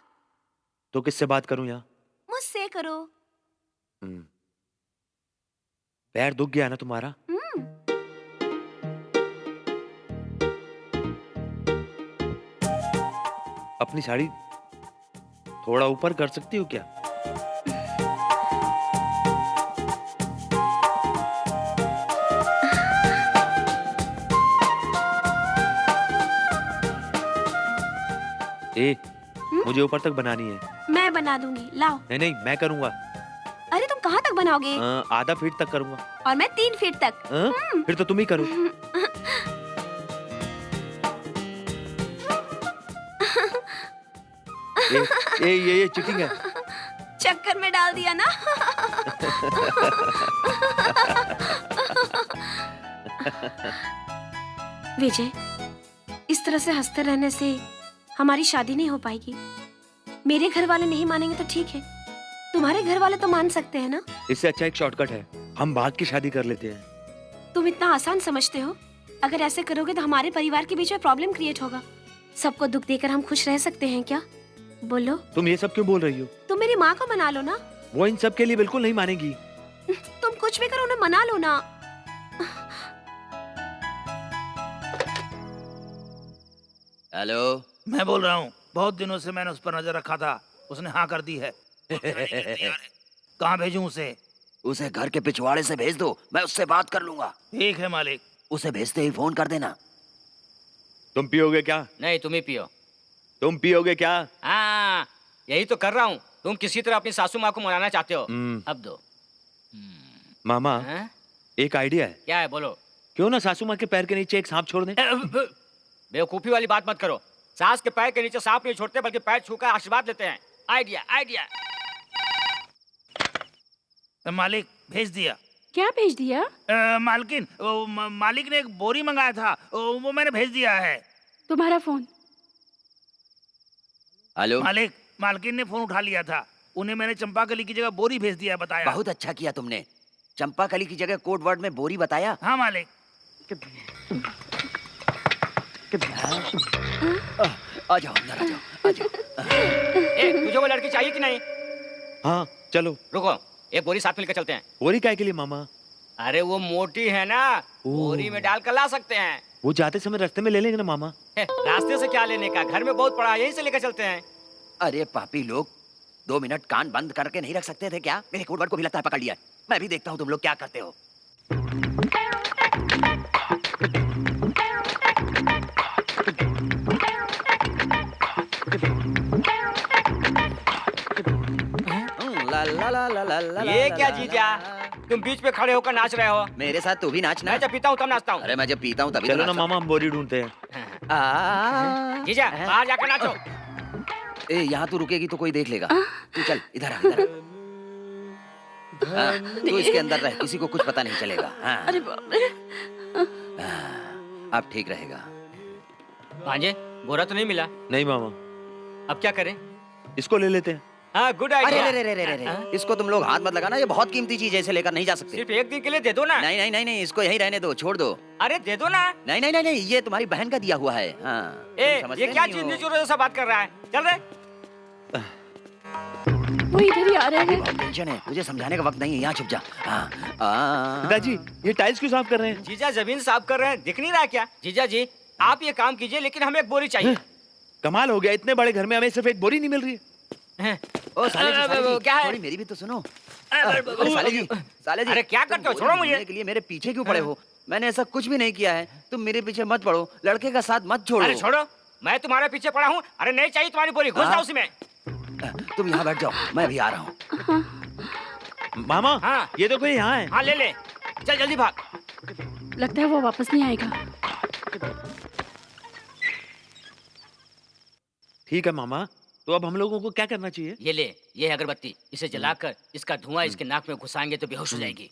तो किससे बात करूं यहाँ? मुझसे करो। पैर दुख गया ना तुम्हारा? अपनी साड़ी थोड़ा ऊपर कर सकती हो क्या? ए, मुझे ऊपर तक बनानी है। मैं बना दूंगी, लाओ। नहीं नहीं, मैं करूंगा। अरे तुम कहाँ तक बनाओगे? आधा फीट तक करूंगा। और मैं 3 फीट तक। फिर तो तुम ही करो। ये चीटिंग है। चक्कर में डाल दिया ना। विजय, इस तरह से हंसते रहने से हमारी शादी नहीं हो पाएगी। मेरे घर वाले नहीं मानेंगे तो ठीक है, तुम्हारे घर वाले तो मान सकते हैं ना। इससे अच्छा एक शॉर्टकट है, हम भाग की शादी कर लेते हैं। तुम इतना आसान समझते हो? अगर ऐसे करोगे तो हमारे परिवार के बीच में प्रॉब्लम क्रिएट होगा। सबको दुख देकर हम खुश रह सकते हैं क्या? बोलो। तुम ये सब क्यों बोल रही हो? तुम मेरी माँ को मना लो ना। वो इन सब के लिए बिल्कुल नहीं मानेगी। तुम कुछ भी करो, उन्हें मना लो ना। हेलो, मैं बोल रहा हूँ। बहुत दिनों से मैंने उस पर नजर रखा था, उसने हाँ कर दी है। कहाँ भेजूं उसे? उसे घर के पिछवाड़े से भेज दो, मैं उससे बात कर लूंगा। ठीक है मालिक। उसे भेजते ही फोन कर देना। तुम पियोगे क्या? नहीं, तुम ही पियो। तुम पियोगे क्या? हाँ, यही तो कर रहा हूँ। तुम किसी तरह अपनी सासू माँ को मनाना चाहते हो। अब दो। मामा, एक आइडिया है। क्या है, बोलो। क्यों ना सासू माँ के पैर के नीचे एक सांप छोड़ दें? बेवकूफी वाली बात मत करो। सास के पैर के नीचे सांप नहीं छोड़ते, बल्कि पैर छूकर आशीर्वाद लेते हैं। Idea idea. मालिक, भेज दिया। क्या भेज दिया? मालकिन, मालिक ने एक बोरी मंगाया था, वो मैंने भेज दिया है। तुम्हारा फोन? हेलो मालिक, मालकिन ने फोन उठा लिया था। उन्हें मैंने चंपाकली की जगह बोरी भेज दिया, बताया। बहुत अच्छा किया तुमने। चंपाकली की जगह कोड वर्ड में बोरी बताया। हाँ मालिक। आ जाओ अंदर, आ जाओ, आ जाओ। तुझे वो लड़की चाहिए कि नहीं? हाँ चलो। रुको, एक बोरी साथ मिलकर चलते हैं। बोरी काय के लिए मामा? अरे वो मोटी है ना, बोरी में डालकर ला सकते हैं। वो जाते समय रास्ते में ले लेंगे ना मामा। रास्ते से क्या लेने का, घर में बहुत पड़ा है, यहीं से लेकर चलते हैं। अरे पापी लोग, 2 मिनट कान बंद करके नहीं रख सकते थे क्या? मेरे कोड वर्ड को भी लगता है पकड़ लिया। मैं भी देखता हूँ तुम लोग क्या करते हो। ये क्या जीजा, तुम बीच में खड़े होकर नाच रहे हो? मेरे साथ तू भी नाचना। मैं जब पीता हूँ तब नाचता हूँ। अरे मैं जब पीता हूँ तभी चलो ना मामा, हम बोरी ढूंढते हैं। जीजा, बाहर जाकर नाचो। ए, यहाँ तू रुकेगी तो कोई देख लेगा। तू चल इधर आ, इधर आ। तू इसके अंदर रह, किसी को कुछ पता नहीं चलेगा। हाँ। अरे बाप रे। अब ठीक रहेगा। भांजे, बोरा तो नहीं मिला? नहीं मामा। अब क्या करें? इसको ले लेते हैं। हाँ, गुड आइडिया। अरे रे रे रे रे, इसको तुम लोग हाथ मत लगाना, ये बहुत कीमती चीज है, इसे लेकर नहीं जा सकते। सिर्फ एक दिन के लिए दे दो ना। नहीं नहीं नहीं नहीं, इसको यहीं रहने दो, छोड़ दो। अरे दे दो ना। नहीं नहीं नहीं नहीं, ये तुम्हारी बहन का दिया हुआ है। हाँ, ये क्या चीज निचोड़ जैसा बात कर रहा है? चल रहे। वो इधर ही आ रहे हैं। बहुत टेंशन है, मुझे समझाने का वक्त नहीं है, यहाँ छुप जा। पिताजी, ये टाइल्स क्यों साफ कर रहे हैं? जीजा जमीन साफ कर रहे हैं, दिख नहीं रहा क्या? जीजा जी, आप ये काम कीजिए, लेकिन हमें एक बोरी चाहिए। कमाल हो गया, इतने बड़े घर में हमें सिर्फ एक बोरी नहीं मिल रही है। ओ साले जी, क्या है? थोड़ी मेरी भी तो सुनो। अरे साले जी, साले जी, अरे क्या करते हो? छोड़ो मुझे। के लिए मेरे पीछे क्यों पड़े हो? मैंने ऐसा कुछ भी नहीं किया है, तुम मेरे पीछे मत पड़ो, लड़के का साथ मत छोड़ो। अरे छोड़ो, मैं तुम्हारे पीछे पड़ा हूँ। अरे नहीं चाहिए तुम्हारी बोरी, घुस जाओ उसमें। तुम यहाँ बैठ जाओ, मैं अभी आ रहा हूँ। मामा, हाँ ये तो कोई यहाँ है। हाँ ले ले, चल जल्दी भाग। लगता है वो वापस नहीं आएगा। ठीक है मामा, तो अब हम लोगों को क्या करना चाहिए? ये ले, ये है अगरबत्ती, इसे जलाकर इसका धुआं इसके नाक में घुसाएंगे तो बेहोश हो जाएगी।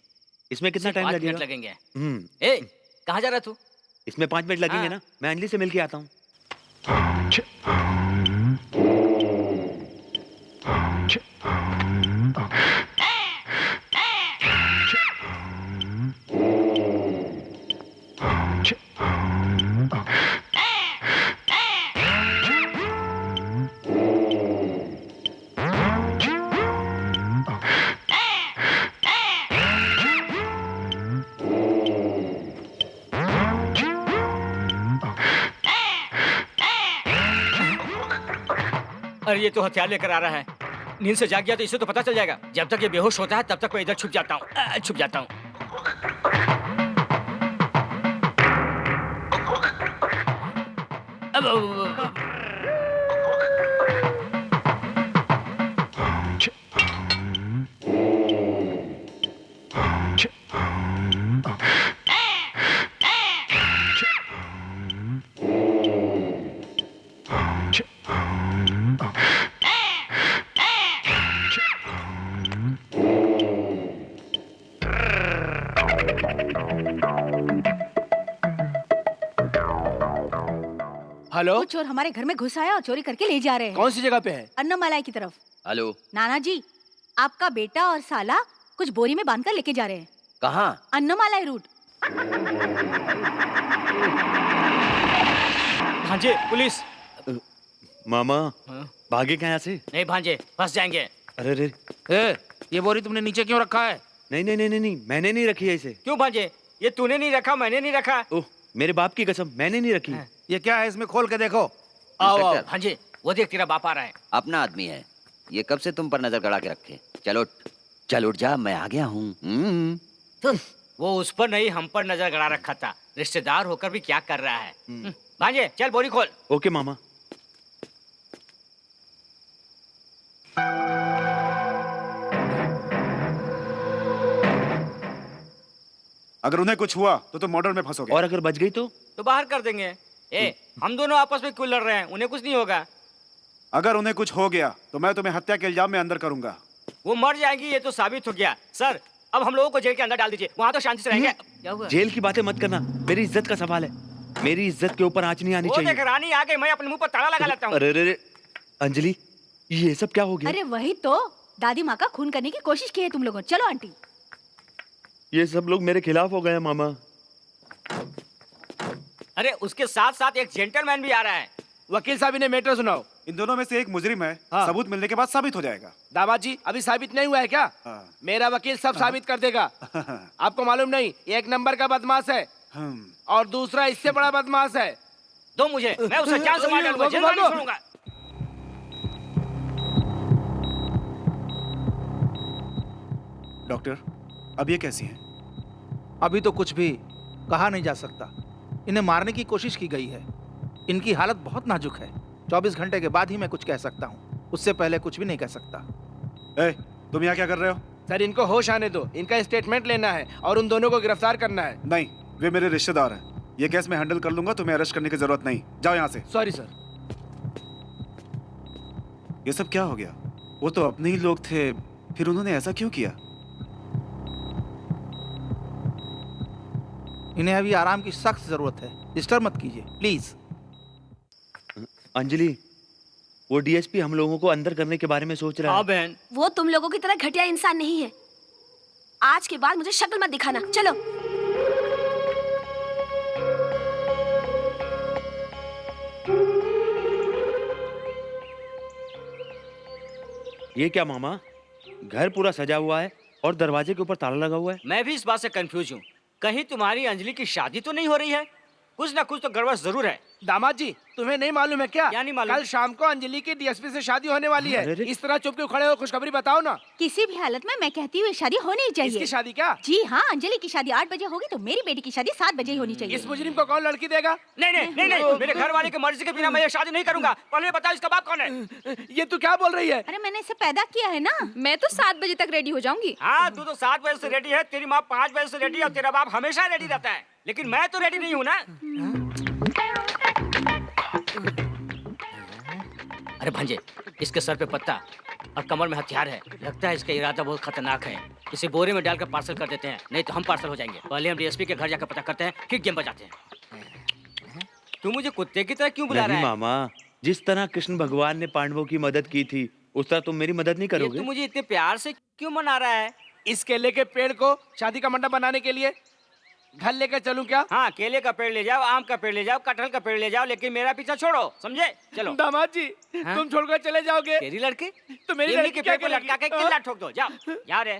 इसमें कितना टाइम 5 मिनट लगेगा? लगेंगे। ए, कहाँ जा रहा तू? इसमें 5 मिनट लगेंगे ना? मैं अंजलि से मिलके आता हूँ। सर ये तो हथियार लेकर आ रहा है। नींद से जाग गया तो इसे तो पता चल जाएगा। जब तक ये बेहोश होता है तब तक मैं इधर छुप जाता हूँ, छुप जाता हूँ। हेलो, वो चोर हमारे घर में घुस आया और चोरी करके ले जा रहे हैं। कौन सी जगह पे है? अन्नमलाई की तरफ। हेलो, नाना जी, आपका बेटा और साला कुछ बोरी में बांधकर लेके जा रहे हैं। कहाँ? अन्नमलाई रूट। भांजे, पुलिस। मामा भागे क्या यहाँ से? नहीं भांजे, फंस जाएंगे। अरे रे, ये बोरी तुमने नीचे क्यों रखा है? नहीं नहीं नहीं नहीं नहीं, मैंने नहीं रखी है इसे। क्यों भांजे? ये तूने नहीं रखा, मैंने नहीं रखा। ओह, मेरे बाप की कसम, मैंने नहीं रखी। ये क्या है इसमें, खोल के देखो। आओ आओ इंस्पेक्टर। भांजे, वो देख तेरा बाप आ रहा है। अपना आदमी है, ये कब से तुम पर नजर गड़ा के रखे। चल उठ जा, मैं आ गया हूँ। वो उस पर नहीं, हम पर नजर गड़ा रखा था। रिश्तेदार होकर भी क्या कर रहा है। भांजे चल बोरी खोल। ओके मामा। अगर उन्हें कुछ हुआ तो तुम मर्डर में फंसोगे। और अगर बच गई तो बाहर कर देंगे। हम दोनों आपस में क्यों लड़ रहे हैं? उन्हें कुछ नहीं होगा। अगर उन्हें कुछ हो गया तो मैं तुम्हें हत्या के इल्जाम में अंदर करूंगा। वो मर जाएंगी, ये तो साबित हो गया। सर अब हम लोगों को जेल के अंदर डाल दीजिए, वहाँ तो शांति से रहेंगे। क्या हुआ? जेल की बातें मत करना, मेरी इज्जत का सवाल है। मेरी इज्जत के ऊपर आंच नहीं आनी वो चाहिए। देख रानी आ गई, मैं अपने मुंह पर ताला लगा लेता हूँ। अरे रे, अंजलि ये सब क्या हो गया? अरे वही तो, दादी माँ का खून करने की कोशिश की है तुम लोगों। चलो आंटी। ये सब लोग मेरे खिलाफ हो गए हैं मामा। अरे उसके साथ साथ एक जेंटलमैन भी आ रहा है। वकील साहब इन्हें मैटर सुनाओ। इन दोनों में से एक मुजरिम है। हाँ। सबूत मिलने के बाद साबित हो जाएगा। दामाद जी, अभी साबित नहीं हुआ है क्या? हाँ। मेरा वकील सब साबित कर देगा। आपको मालूम नहीं, एक नंबर का बदमाश है और दूसरा इससे बड़ा बदमाश है। दो मुझे, मैं उसे जान से मार डालूंगा, जेल में नहीं छोड़ूंगा। डॉक्टर, अब ये कैसी हैं? अभी तो कुछ भी कहा नहीं जा सकता। इन्हें मारने की कोशिश की गई है। इनकी हालत बहुत नाजुक है। 24 घंटे के बाद ही मैं कुछ कह सकता हूँ, उससे पहले कुछ भी नहीं कह सकता। तुम यहाँ क्या कर रहे हो? सर इनको होश आने दो, इनका स्टेटमेंट लेना है और उन दोनों को गिरफ्तार करना है। नहीं, वे मेरे रिश्तेदार हैं। ये केस मैं हैंडल कर लूंगा, तुम्हें अरेस्ट करने की जरूरत नहीं। जाओ यहाँ से। Sorry sir. ये सब क्या हो गया? वो तो अपने ही लोग थे, फिर उन्होंने ऐसा क्यों किया? इन्हें अभी आराम की सख्त जरूरत है। डिस्टर्ब मत कीजिए प्लीज। अंजलि, वो डीएसपी हम लोगों को अंदर करने के बारे में सोच रहा है। हाँ बहन। वो तुम लोगों की तरह घटिया इंसान नहीं है। आज के बाद मुझे शक्ल मत दिखाना। चलो। ये क्या मामा, घर पूरा सजा हुआ है और दरवाजे के ऊपर ताला लगा हुआ है। मैं भी इस बात से कंफ्यूज हूँ, कहीं तुम्हारी अंजलि की शादी तो नहीं हो रही है? कुछ ना कुछ तो गड़बड़ जरूर है। दामाद जी, तुम्हें नहीं मालूम है क्या? नहीं मालूम। कल शाम को अंजलि की डीएसपी से शादी होने वाली है। अरे रे। इस तरह चुप क्यों खड़े हो? खुशखबरी बताओ ना। किसी भी हालत में मैं कहती हूँ शादी होनी ही चाहिए। इसकी शादी क्या? जी हाँ, अंजलि की शादी 8 बजे होगी तो मेरी बेटी की शादी 7 बजे ही होनी चाहिए। इस मुजरिम को कौन लड़की देगा? नहीं नहीं नहीं नहीं, मेरे घर वाले की मर्जी के बिना मैं ये शादी नहीं करूंगा। पहले बता इसका बाप कौन है? ये तू क्या बोल रही है? अरे मैंने इसे पैदा किया है ना। मैं तो 7 बजे तक रेडी हो जाऊंगी। हाँ, तू तो 7 बजे से रेडी है, तेरी माँ 5 बजे से रेडी है और तेरा बाप हमेशा रेडी रहता है, लेकिन मैं तो रेडी नहीं हूँ ना। अरे भांजे, इसके सर पे पत्ता और कमर में हथियार है। लगता है इसका इरादा बहुत खतरनाक है। इसे बोरे में डालकर पार्सल कर देते हैं, नहीं तो हम पार्सल हो जाएंगे। पहले हम डीएसपी के घर जाकर पता करते हैं, फिर गेम बजाते हैं। तू मुझे कुत्ते की तरह क्यों बुला रहा नहीं है? मामा, जिस तरह कृष्ण भगवान ने पांडवों की मदद की थी, उस तरह तुम मेरी मदद नहीं ये करोगे? तू मुझे इतने प्यार से क्यों मना रहा है? इस केले के पेड़ को शादी का मंडप बनाने के लिए घर लेकर चलूं क्या? हाँ, केले का पेड़ ले जाओ, आम का पेड़ ले जाओ, कटहल का पेड़ ले जाओ, लेकिन मेरा पीछा छोड़ो, समझे? चलो। दामाद जी, हाँ? तुम छोड़कर चले जाओगे? तेरी लड़की तो मेरी इमली लड़की के क्या पेड़ को लटका के करेगी? किल्ला ठोक दो। जाओ जा रे।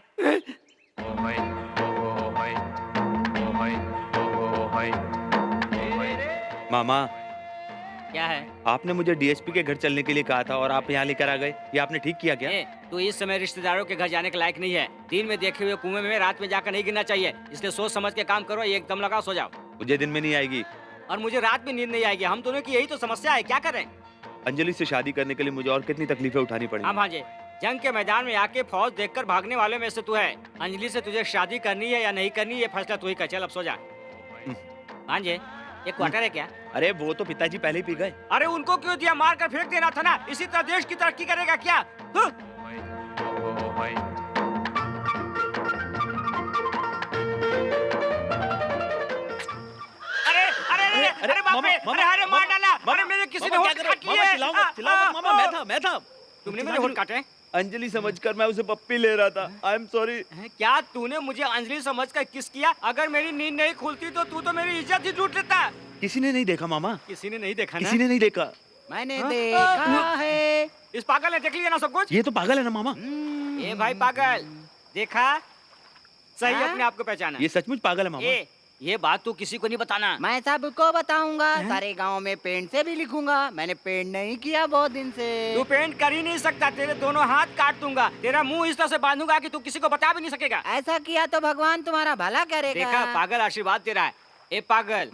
मामा, क्या है? आपने मुझे डीएसपी के घर चलने के लिए कहा था और आप यहाँ लेकर आ गए। ये आपने ठीक किया क्या? तू इस समय रिश्तेदारों के घर जाने के लायक नहीं है। दिन में देखे हुए कुएं में रात में जाकर नहीं गिरना चाहिए। इसलिए सोच समझ के काम करो, एकदम लगाओ, सो जाओ। मुझे दिन में नहीं आएगी और मुझे रात में नींद नहीं आएगी। हम दोनों की यही तो समस्या है, क्या करें? अंजलि से शादी करने के लिए मुझे और कितनी तकलीफें उठानी पड़ी। हाँ भांजे, जंग के मैदान में आके फौज देखकर भागने वालों में से तू है। अंजलि से तुझे शादी करनी है या नहीं करनी, ये फैसला तू ही कर। चल अब सो जा। भांजे, एक क्वार्टर है क्या? अरे वो तो पिताजी पहले ही पी गए। अरे उनको क्यों दिया? मार कर फेंक देना था ना। इसी तरह देश की तरक्की करेगा क्या? अरे बाप रे! अरे मार डाला! अरे मेरे किसी ने होठ काट लिए। मैं था। तुमने मेरे होठ काटे? अंजलि समझकर मैं उसे पप्पी ले रहा था। I am sorry. क्या तूने मुझे अंजलि समझकर किस किया? अगर मेरी नींद नहीं खुलती तो तू तो मेरी इज्जत ही लूट लेता। किसी ने नहीं देखा मामा। किसी ने नहीं देखा ना? किसी ने नहीं देखा। मैंने देखा है। इस पागल ने देख लिया ना सब कुछ? ये तो पागल है ना मामा। ए भाई पागल, देखा? सही अपने आप को पहचाना। ये सचमुच पागल है मामा। ये बात तू किसी को नहीं बताना। मैं सबको बताऊंगा। सारे गांव में पेंट से भी लिखूंगा। मैंने पेंट नहीं किया बहुत दिन से। तू पेंट कर ही नहीं सकता। तेरे दोनों हाथ काट दूंगा। तेरा मुंह इस तरह से बांधूंगा कि तू किसी को बता भी नहीं सकेगा। ऐसा किया तो भगवान तुम्हारा भला करेगा। देखा, पागल आशीर्वाद तेरा है। ए पागल,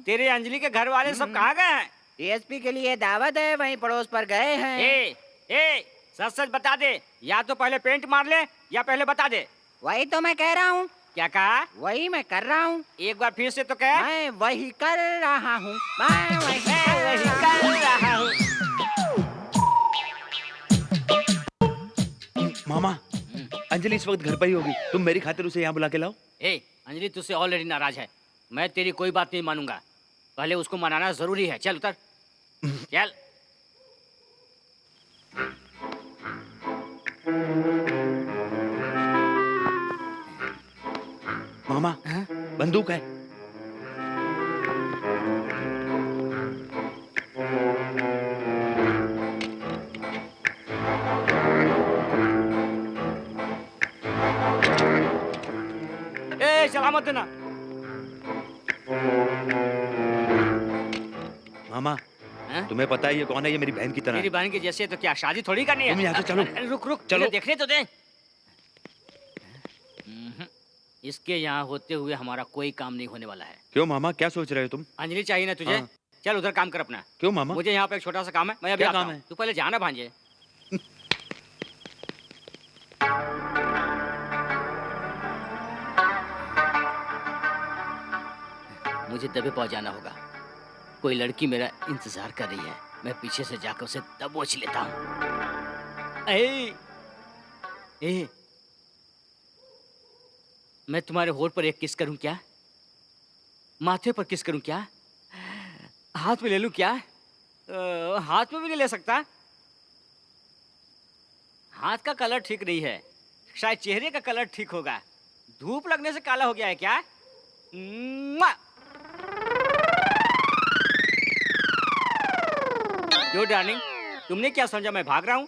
तेरे अंजलि के घर वाले सब कहाँ गए हैं? डीएसपी के लिए दावत है, वहीं पड़ोस पर गए हैं। सच सच बता दे। या तो पहले पेंट मार ले या पहले बता दे। वही तो मैं कह रहा हूँ। क्या कहा? वही मैं कर रहा हूँ। एक बार फिर से तो कह। मैं वही कर रहा हूँ। मैं वही कर रहा हूँ। मामा, अंजलि इस वक्त घर पर ही होगी। तुम मेरी खातिर उसे यहाँ बुला के लाओ। अंजलि तुझसे ऑलरेडी नाराज है। मैं तेरी कोई बात नहीं मानूंगा। पहले उसको मनाना जरूरी है। चल उतर। चल। मामा, बंदूक है। चला मत देना। मामा, तुम्हें पता है ये कौन है? ये मेरी बहन की तरह मेरी बहन की जैसे तो क्या शादी थोड़ी करनी है? तुम यहाँ से चलो। रुक चलो। देखने तो दे। इसके यहाँ होते हुए हमारा कोई काम नहीं होने वाला है। क्यों मामा, क्या सोच रहे हो तुम? अंजलि चाहिए ना तुझे? हाँ। चल उधर काम कर अपना। क्यों मामा? मुझे यहाँ पे एक छोटा सा काम है। मैं अभी क्या आता काम हूँ। है? तू पहले जाना भांजे। मुझे दबे पहुंचाना होगा। कोई लड़की मेरा इंतजार कर रही है। मैं पीछे से जाकर उसे दबोच लेता हूँ। मैं तुम्हारे होठ पर एक किस करूं क्या? माथे पर किस करूं क्या? हाथ में ले लूं क्या? हाथ में भी नहीं ले सकता। हाथ का कलर ठीक नहीं है। शायद चेहरे का कलर ठीक होगा। धूप लगने से काला हो गया है क्या? क्यों डार्लिंग, तुमने क्या समझा मैं भाग रहा हूं?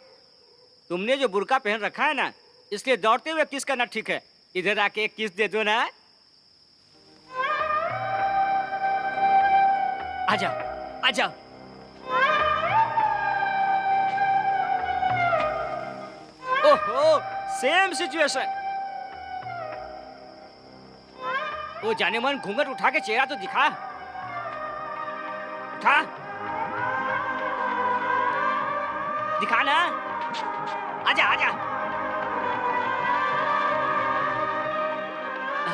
तुमने जो बुर्का पहन रखा है ना, इसलिए दौड़ते हुए किस करना ठीक है। इधर आके एक किस दे दो ना। आजा, आजा। ओहो, सेम सिचुएशन। वो जाने मन घूंघट उठा के चेहरा तो दिखा। उठा, दिखा ना। आजा, आजा।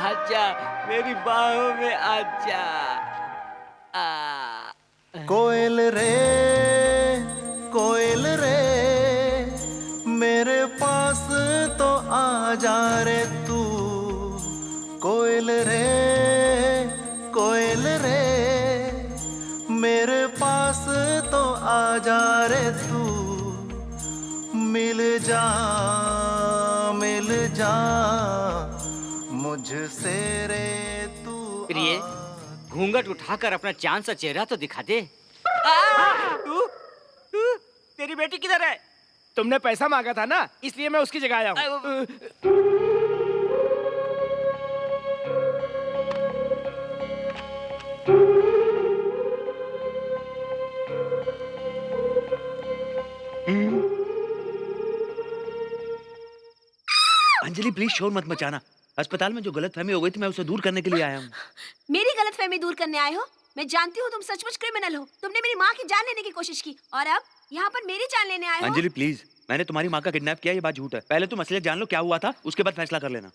आजा, मेरी बाहों में आजा। कोयल रे, कोयल रे, मेरे पास तो आ जा रे तू। कोयल रे, कोयल रे, मेरे पास तो आ जा रे तू। मिल जा, मिल जा मुझसे रे तू। प्रिय, घूंघट उठाकर अपना चांद सा चेहरा तो दिखा दे। तू तेरी बेटी किधर है? तुमने पैसा मांगा था ना, इसलिए मैं उसकी जगह आया हूँ। अंजलि प्लीज शोर मत मचाना। अस्पताल में जो गलतफहमी हो गई थी मैं उसे दूर करने के लिए आया हूँ। मेरी गलतफहमी दूर करने आए हो? मैं जानती हूँ तुम सचमुच क्रिमिनल हो। तुमने मेरी माँ की जान लेने की कोशिश की और अब यहाँ पर मेरी जान लेने आए हो। अंजलि प्लीज, मैंने तुम्हारी माँ का किडनैप किया, ये बात झूठ है। पहले तुम असलियत जान लो क्या हुआ था, उसके बाद फैसला कर लेना।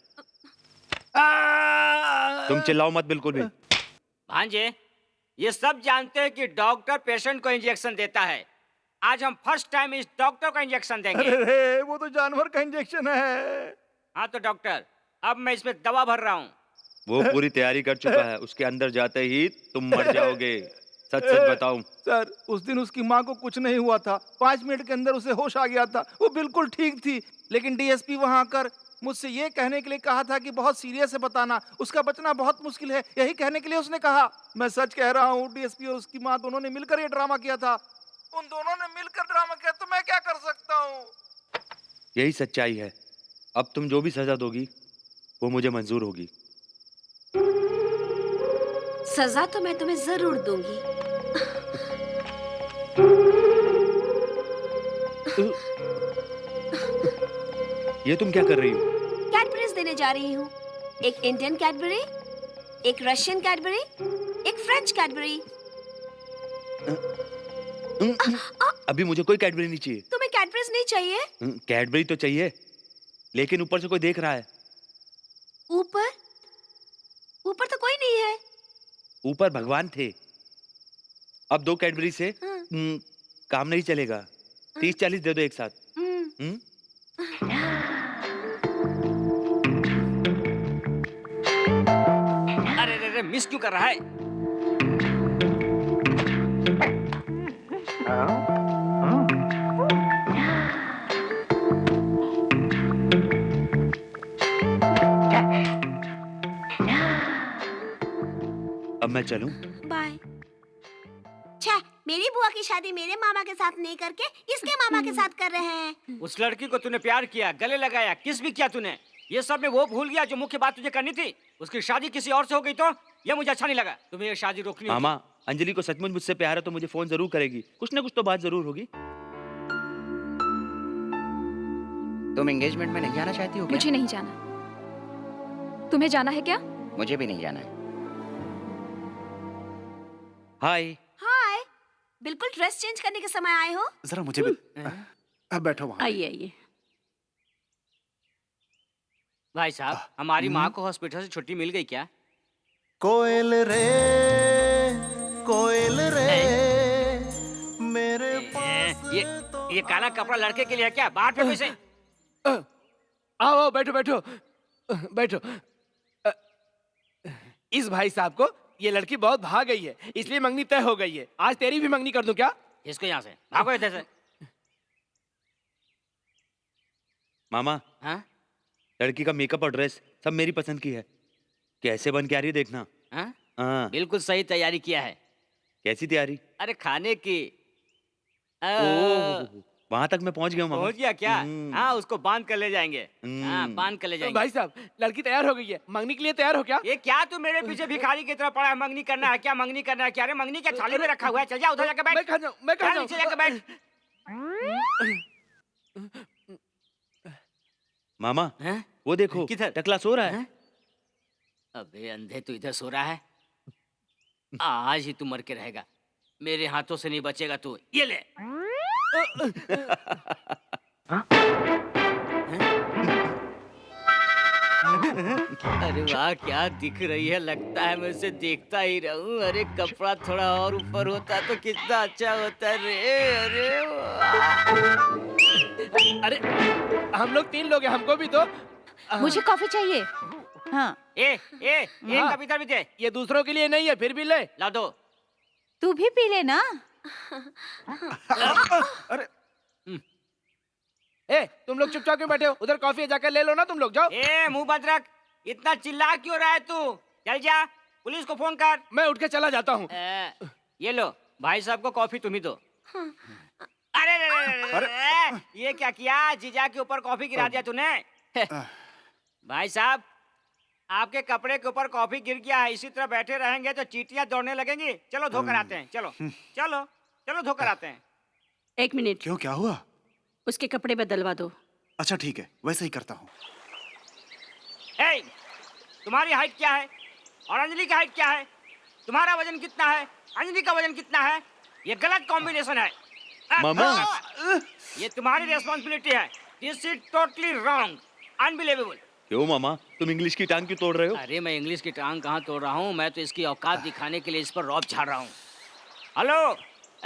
तुम चिल्लाओ मत बिल्कुल भी। भांजे, ये सब जानते हैं कि डॉक्टर पेशेंट को इंजेक्शन देता है। आज हम फर्स्ट टाइम इस डॉक्टर को इंजेक्शन देंगे। अरे वो तो जानवर का इंजेक्शन है। हाँ तो डॉक्टर, अब मैं इसमें दवा भर रहा हूँ। वो पूरी तैयारी कर चुका है, उसके अंदर जाते ही तुम मर जाओगे। सच सच बताऊं सर, उस दिन उसकी माँ को कुछ नहीं हुआ था। 5 मिनट के अंदर उसे होश आ गया था, वो बिल्कुल ठीक थी। लेकिन डीएसपी वहाँ आकर मुझसे ये कहने के लिए कहा था कि बहुत सीरियस है, बताना उसका बचना बहुत मुश्किल है। यही कहने के लिए उसने कहा। मैं सच कह रहा हूँ, डीएसपी और उसकी माँ दोनों ने मिलकर ये ड्रामा किया था। उन दोनों ने मिलकर ड्रामा किया, तो मैं क्या कर सकता हूँ? यही सच्चाई है। अब तुम जो भी सजा दोगी वो मुझे मंजूर होगी। सजा तो मैं तुम्हें जरूर दूंगी। ये तुम क्या कर रही हो? कैडबरीज देने जा रही हूँ। एक इंडियन कैडबरी, एक रशियन कैडबरी, एक फ्रेंच कैडबरी। अभी मुझे कोई कैडबरी नहीं चाहिए। तुम्हें कैडबरीज नहीं चाहिए? कैडबरी तो चाहिए, लेकिन ऊपर से कोई देख रहा है। ऊपर? ऊपर तो कोई नहीं है। ऊपर भगवान थे। अब 2 कैडबरी से काम नहीं चलेगा। 30-40 दे दो एक साथ। अरे मिस क्यों कर रहा है? अब मैं चलूं? बाय। छे, मेरी बुआ की शादी मेरे मामा के साथ नहीं करके इसके मामा के साथ कर रहे हैं। उस लड़की को तूने प्यार किया, गले लगाया, किस भी किया तूने। ये सब में वो भूल गया जो मुख्य बात तुझे करनी थी। उसकी शादी किसी और से हो गई तो ये मुझे अच्छा नहीं लगा। तुम्हें ये शादी रोकनी होगी। मामा, अंजलि को सचमुच मुझसे प्यार है तो मुझे फोन जरूर करेगी। कुछ ना कुछ तो बात जरूर होगी। तुम एंगेजमेंट में नहीं जाना चाहती हो क्या? मुझे नहीं जाना। तुम्हें जाना है क्या? मुझे भी नहीं जाना है। हाय। हाय, बिल्कुल ड्रेस चेंज करने के समय आए हो। जरा मुझे भी। अब बैठो वहाँ। आइए आइए। भाई साहब, हमारी माँ को हॉस्पिटल से छुट्टी मिल गई क्या? कोयल रे, कोयल रे, मेरे पास ये काला कपड़ा लड़के के लिए है क्या? बाहर पे से। आओ बैठो बैठो बैठो। इस भाई साहब को ये लड़की बहुत भाग गई है, इसलिए मंगनी तय हो गई है। आज तेरी भी मंगनी कर दूं क्या? इसको यहाँ से भागो इधर से। मामा, हाँ? लड़की का मेकअप और ड्रेस सब मेरी पसंद की है। कैसे बन के आ रही है देखना। हाँ? हाँ। बिल्कुल सही तैयारी किया है। कैसी तैयारी? अरे खाने की। वहां तक मैं पहुंच गया हूँ मामा। पहुंच गया क्या? हाँ, उसको बांध कर ले जाएंगे। हाँ, बांध कर ले जाएंगे। भाई साहब, लड़की तैयार हो गई है, मंगनी के लिए तैयार हो क्या? ये क्या तू मेरे पीछे भिखारी की तरह पड़ा है? मंगनी करना है क्या? मंगनी करना है क्या? अरे मंगनी क्या थाली में रखा हुआ है? चल जा उधर जाकर बैठ। मैं कहाँ जाऊँ? मैं कहाँ जाऊँ? नीचे जाकर बैठ। मामा, वो देखो किधर? टकला सो रहा है। अबे अंधे, तू इधर सो रहा है? आज ही तू मर के रहेगा। मेरे हाथों से नहीं बचेगा तू। ये ले। अरे वाह, क्या दिख रही है। लगता है मैं उसे देखता ही रहूं। अरे कपड़ा थोड़ा और ऊपर होता तो कितना अच्छा होता रे। अरे वाह। अरे हम लोग 3 लोग हैं, हमको भी तो। मुझे कॉफी चाहिए। हाँ। हाँ। कभी भी दे। ये दूसरों के लिए नहीं है, फिर भी ले। ला दो। तू भी पी ले ना। अरे ए, तुम लोग चुपचाप क्यों बैठे हो? उधर कॉफी है, जाकर ले लो ना तुम लोग, जाओ। मुंह बंद रख। इतना चिल्ला क्यों रहा है तू? चल जा, पुलिस को फोन कर। मैं उठ के चला जाता हूँ। ये लो, भाई साहब को कॉफी तुम ही दो। अरे ये क्या किया? जीजा के ऊपर कॉफी गिरा दिया तूने। भाई साहब, आपके कपड़े के ऊपर कॉफी गिर गया है। इसी तरह बैठे रहेंगे तो चींटियां दौड़ने लगेंगी। चलो धोकर आते हैं। चलो चलो चलो धोकर आते हैं। 1 मिनट। क्यों, क्या हुआ? उसके कपड़े बदलवा दो। अच्छा ठीक है, वैसे ही करता हूँ। हे, तुम्हारी हाइट क्या है और अंजलि की हाइट क्या है? तुम्हारा वजन कितना है, अंजलि का वजन कितना है? ये गलत कॉम्बिनेशन है। मामा। ये तुम्हारी रिस्पॉन्सिबिलिटी है। This is totally wrong, unbelievable. क्यों मामा, तुम इंग्लिश की टांग क्यों तोड़ रहे हो? अरे मैं इंग्लिश की टांग कहाँ तोड़ रहा हूँ, मैं तो इसकी औकात दिखाने के लिए इस पर रौब झाड़ रहा हूँ। हेलो,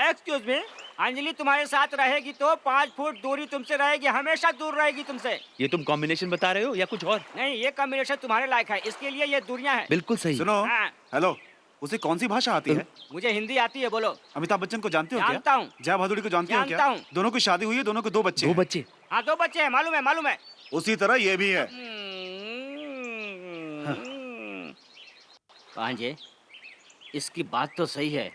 एक्सक्यूज मी, अंजलि तुम्हारे साथ रहेगी तो 5 फुट दूरी तुमसे रहेगी, हमेशा दूर रहेगी तुमसे। ये तुम कॉम्बिनेशन बता रहे हो या कुछ और? नहीं, ये कॉम्बिनेशन तुम्हारे लायक है, इसके लिए ये दूरियां हैं। बिल्कुल सही। सुनो, हाँ। हेलो, उसे कौन सी भाषा आती है? मुझे हिंदी आती है, बोलो। अमिताभ बच्चन को जानते हो क्या? जानता हूँ। जया भादुड़ी को जानते हो क्या? जानता हूँ। दोनों की शादी हुई है, दोनों को 2 बच्चे हैं। 2 बच्चे? हाँ, 2 बच्चे हैं, मालूम है, मालूम है। उसी तरह ये भी है। भांजे, इसकी बात तो सही है,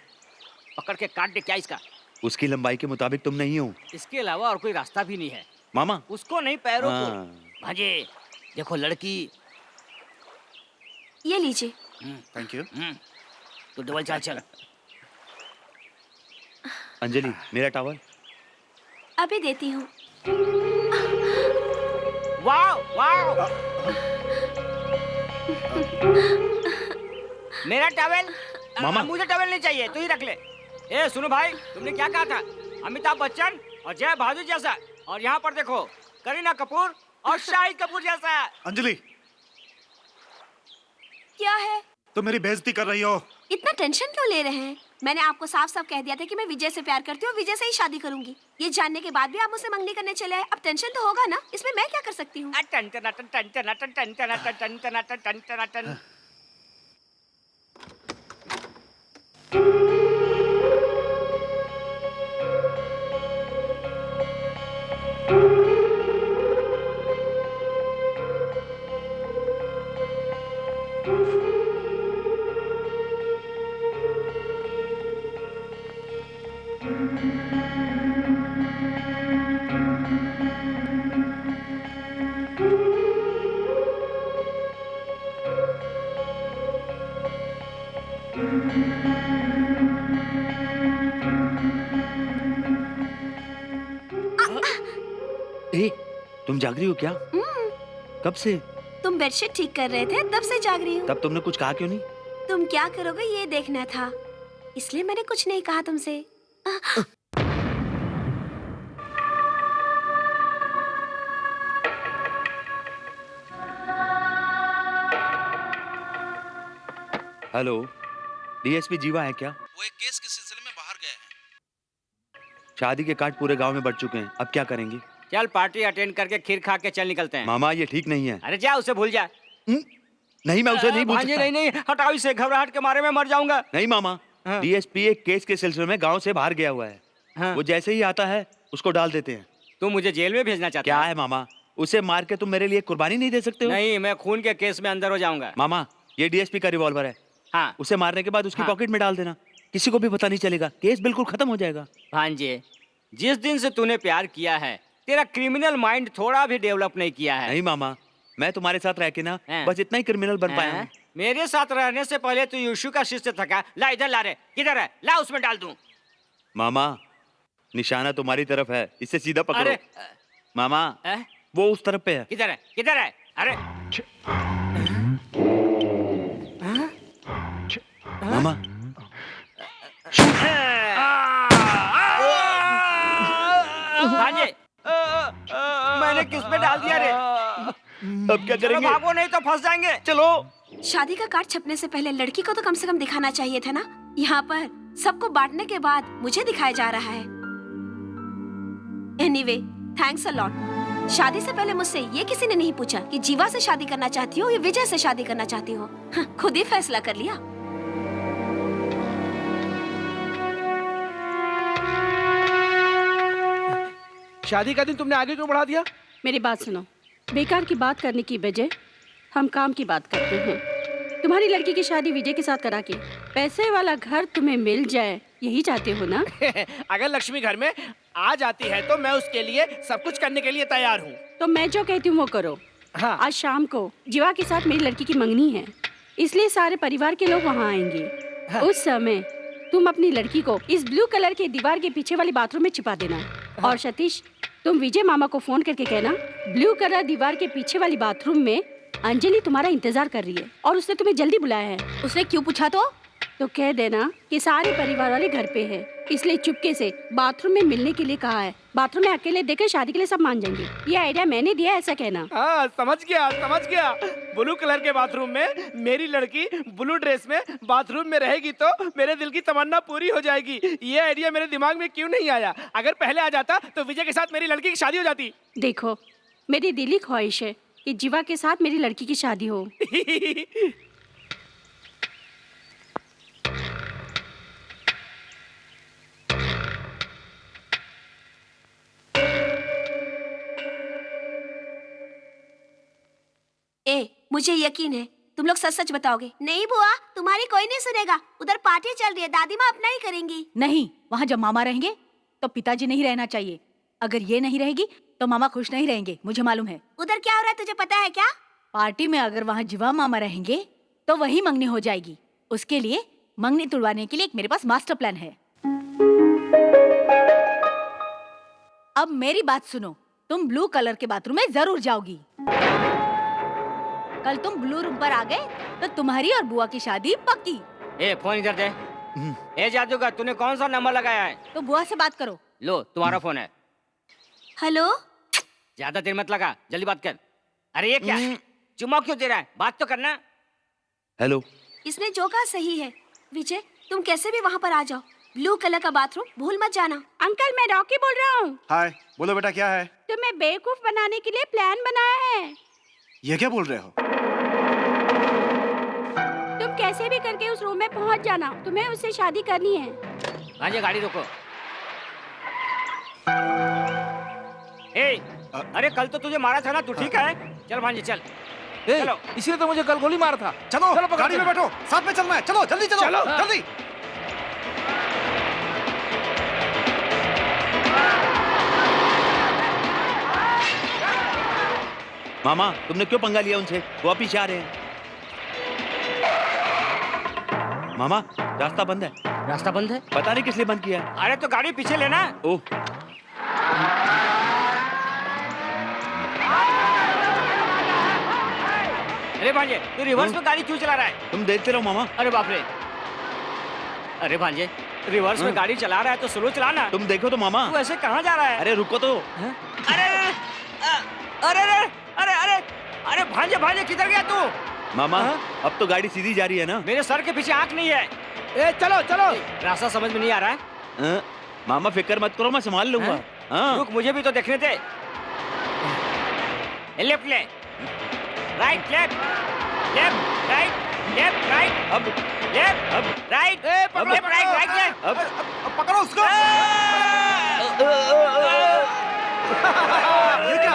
पकड़ के काट दे क्या इसका? उसकी लंबाई के मुताबिक तुम नहीं हो। इसके अलावा और कोई रास्ता भी नहीं है। मामा। उसको नहीं, पैरों को। हाँ। भांजे, देखो लड़की। ये लीजिए। Thank you. तो डबल चाल चल। अंजलि, मेरा टॉवल। अभी देती हूँ। वाव, वाव। मेरा टॉवेल? मामा। मुझे टॉवेल नहीं चाहिए, तू ही रख ले। ए सुनो भाई, तुमने क्या कहा था? अमिताभ बच्चन और जया भादुरी जैसा, और यहाँ पर देखो करीना कपूर और शाहिद कपूर जैसा। अंजलि, क्या है? तुम मेरी बेइज्जती कर रही हो। इतना टेंशन क्यों ले रहे हैं? मैंने आपको साफ साफ कह दिया था कि मैं विजय से प्यार करती हूँ, विजय से ही शादी करूंगी। ये जानने के बाद भी आप मुझसे मंगनी करने चले आए। अब टेंशन तो होगा ना, इसमें मैं क्या कर सकती हूँ? ए, तुम जाग रही हो क्या? कब से? तुम बेडशीट ठीक कर रहे थे, तब से जाग रही हूँ। तब तुमने कुछ कहा क्यों नहीं? तुम क्या करोगे ये देखना था, इसलिए मैंने कुछ नहीं कहा तुमसे। हेलो, डीएसपी जीवा है क्या? वो एक केस के सिलसिले में बाहर गए हैं। शादी के कार्ड पूरे गांव में बढ़ चुके हैं, अब क्या करेंगे? चल पार्टी अटेंड करके खीर खा के चल निकलते हैं। मामा, ये ठीक नहीं है। अरे जा, उसे भूल जा। नहीं, मैं उसे नहीं भूल भांजे, सकता। नहीं नहीं, हटाओ इसे, घबराहट के मारे में मर जाऊंगा। नहीं मामा, डीएसपी एक केस के सिलसिले में गांव से बाहर गया हुआ है। वो जैसे ही आता है उसको डाल देते हैं। तुम मुझे जेल में भेजना चाहते क्या है मामा, उसे मार के तुम मेरे लिए कुर्बानी नहीं दे सकते हो? नहीं, मैं खून के केस में अंदर हो जाऊंगा। मामा, ये डीएसपी का रिवॉल्वर है। हाँ। उसे मारने के बाद उसकी पॉकेट में डाल देना, किसी को भी पता नहीं चलेगा, केस बिल्कुल खत्म हो जाएगा। भांजे, जिस दिन से तूने प्यार किया है, तेरा क्रिमिनल माइंड थोड़ा भी डेवलप नहीं किया है। नहीं मामा, मैं तुम्हारे साथ रह के ना बस इतना ही क्रिमिनल बन पाया हूँ। मेरे साथ रहने से पहले तू यीशु का शिष्य था। ला इधर, ला रे, किधर है? ला, उसमें डाल दूं। मामा, निशाना तुम्हारी तरफ है, इसे सीधा पकड़ो। अरे, मामा, वो उस तरफ पे है। किधर है? किधर है? अरे मामा, भांजे, मैंने किस पे डाल दिया रे? अब क्या करेंगे? भागो, नहीं तो फंस जाएंगे। चलो। शादी का कार्ड छपने से पहले लड़की को तो कम से कम दिखाना चाहिए था ना। यहाँ पर सबको बांटने के बाद मुझे दिखाया जा रहा है। Anyway, thanks a lot. शादी से पहले मुझसे ये किसी ने नहीं पूछा कि जीवा से शादी करना चाहती हो या विजय से शादी करना चाहती हो। खुद ही फैसला कर लिया। शादी का दिन तुमने आगे क्यों बढ़ा दिया? मेरी बात सुनो, बेकार की बात करने की बजाय हम काम की बात करते हैं। तुम्हारी लड़की की शादी विजय के साथ करा के पैसे वाला घर तुम्हें मिल जाए, यही चाहते हो ना? अगर लक्ष्मी घर में आ जाती है तो मैं उसके लिए सब कुछ करने के लिए तैयार हूँ। तो मैं जो कहती हूँ वो करो। हाँ। आज शाम को जीवा के साथ मेरी लड़की की मंगनी है, इसलिए सारे परिवार के लोग वहाँ आएंगे। हाँ। उस समय तुम अपनी लड़की को इस ब्लू कलर के दीवार के पीछे वाली बाथरूम में छिपा देना। हाँ। और सतीश, तुम विजय मामा को फोन करके कहना ब्लू कलर दीवार के पीछे वाली बाथरूम में अंजलि तुम्हारा इंतजार कर रही है और उसने तुम्हें जल्दी बुलाया है। उसने क्यों पूछा तो कह देना कि सारे परिवार वाले घर पे है, इसलिए चुपके से बाथरूम में मिलने के लिए कहा है। बाथरूम में अकेले देकर शादी के लिए सब मान जाएंगे। ये आइडिया मैंने दिया, ऐसा कहना। हाँ समझ गया। ब्लू कलर के बाथरूम में मेरी लड़की ब्लू ड्रेस में बाथरूम में रहेगी तो मेरे दिल की तमन्ना पूरी हो जाएगी। ये आइडिया मेरे दिमाग में क्यों नहीं आया? अगर पहले आ जाता तो विजय के साथ मेरी लड़की की शादी हो जाती। देखो, मेरी दिली ख्वाहिश है कि जीवा के साथ मेरी लड़की की शादी हो। मुझे यकीन है तुम लोग सच सच बताओगे। नहीं बुआ, तुम्हारी कोई नहीं सुनेगा। उधर पार्टी चल रही है, दादी माँ अपना ही करेंगी। नहीं, वहाँ जब मामा रहेंगे तो पिताजी नहीं रहना चाहिए। अगर ये नहीं रहेगी तो मामा खुश नहीं रहेंगे, मुझे मालूम है। उधर क्या हो रहा है तुझे पता है क्या? पार्टी में अगर वहाँ जीवा मामा रहेंगे तो वही मंगनी हो जाएगी। उसके लिए मंगनी तुड़वाने के लिए एक मेरे पास मास्टर प्लान है। अब मेरी बात सुनो, तुम ब्लू कलर के बाथरूम में जरूर जाओगी। कल तुम ब्लू रूम पर आ गए तो तुम्हारी और बुआ की शादी पक्की। ए फोन इधर दे। ए जादूगर, तूने कौन सा नंबर लगाया है? तो बुआ से बात करो। लो तुम्हारा फोन है। हेलो, ज्यादा देर मत लगा, जल्दी बात कर। अरे ये क्या चुम्मा क्यों दे रहा है? बात तो करना। हेलो। इसने जो कहा सही है। विजय, तुम कैसे भी वहाँ पर आ जाओ। ब्लू कलर का बाथरूम भूल मत जाना। अंकल, मैं रॉकी बोल रहा हूँ। हाय, बोलो बेटा क्या है? तुम्हें बेवकूफ बनाने के लिए प्लान बनाया है। ये क्या बोल रहे हो? तुम कैसे भी करके उस रूम में पहुँच जाना, तुम्हें उससे शादी करनी है। भांजे गाड़ी रोको। ए, अरे कल तो तुझे मारा था ना, तू ठीक है? चल भांजे चल। चलो, इसलिए तो मुझे कल गोली मारा था। चलो, चलो गाड़ी में बैठो, साथ में चलना है। चलो जल्दी चलो, चलो। जल्दी। मामा, तुमने क्यों पंगा लिया उनसे? वो आप पीछे आ रहे हैं। मामा, रास्ता बंद है। रास्ता बंद है? पता नहीं किस लिए बंद किया। अरे तो गाड़ी पीछे लेना। ओह, अरे भांजे, तू रिवर्स में गाड़ी क्यों चला रहा है? तुम देखते रहो मामा। अरे बाप रे। अरे भांजे, रिवर्स में गाड़ी चला रहा है तो स्लो चलाना। तुम देखो तो मामा। तू ऐसे कहाँ जा रहा है? अरे रुको तो। अरे अरे अरे अरे अरे अरे भांजे भांजे किधर गया तू? मामा, अब तो गाड़ी सीधी जा रही है ना? मेरे सर के पीछे आँख नहीं है। ए चलो चलो। रास्ता समझ में नहीं आ रहा है। मामा फिक्र मत करो, मैं संभाल लूंगा। रुक, मुझे भी तो देखने दे। लेफ्ट ले, right left, left right, left right, अब लेफ्ट, अब right, left right, right left. अब पकड़ो उसको। ये क्या?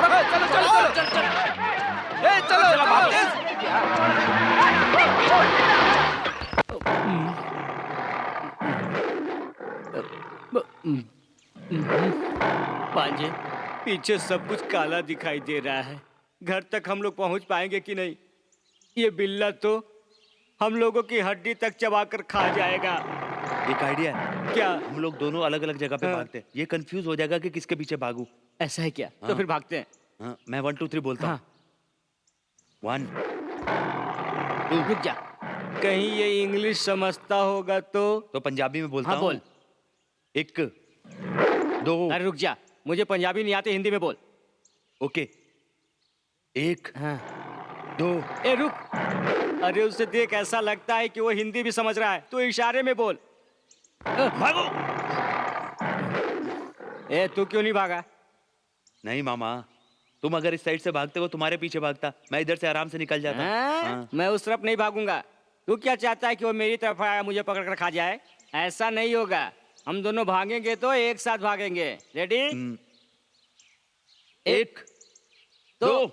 चलो चलो चलो चलो चलो। ए चलो चलो भाग। पांजे, पीछे सब कुछ काला दिखाई दे रहा है। घर तक हम लोग पहुंच पाएंगे कि नहीं? ये बिल्ला तो हम लोगों की हड्डी तक चबाकर खा जाएगा। एक आइडिया है। क्या? हम लोग दोनों अलग अलग जगह पे भागते हैं। ये कंफ्यूज हो जाएगा कि किसके पीछे भागूं। ऐसा है क्या? तो फिर भागते हैं। हाँ, मैं 1 2 3 बोलता हूँ। 1 2। रुक जा, कहीं ये इंग्लिश समझता होगा तो पंजाबी में बोलता हाँ, हूँ। बोल। 1 2। अरे रुक जा, मुझे पंजाबी नहीं आती, हिंदी में बोल। ओके। 1 2। ए रुक, अरे उसे देख, ऐसा लगता है कि वो हिंदी भी समझ रहा है। तू इशारे में बोल। भागो। ए तू क्यों नहीं भागा? नहीं मामा, तुम अगर इस साइड से भागते हो तुम्हारे पीछे भागता, मैं इधर से आराम से निकल जाता। हाँ। मैं उस तरफ नहीं भागूंगा। तू क्या चाहता है कि वो मेरी तरफ आया मुझे पकड़ कर खा जाए? ऐसा नहीं होगा। हम दोनों भागेंगे तो एक साथ भागेंगे। रेडी? 1 2।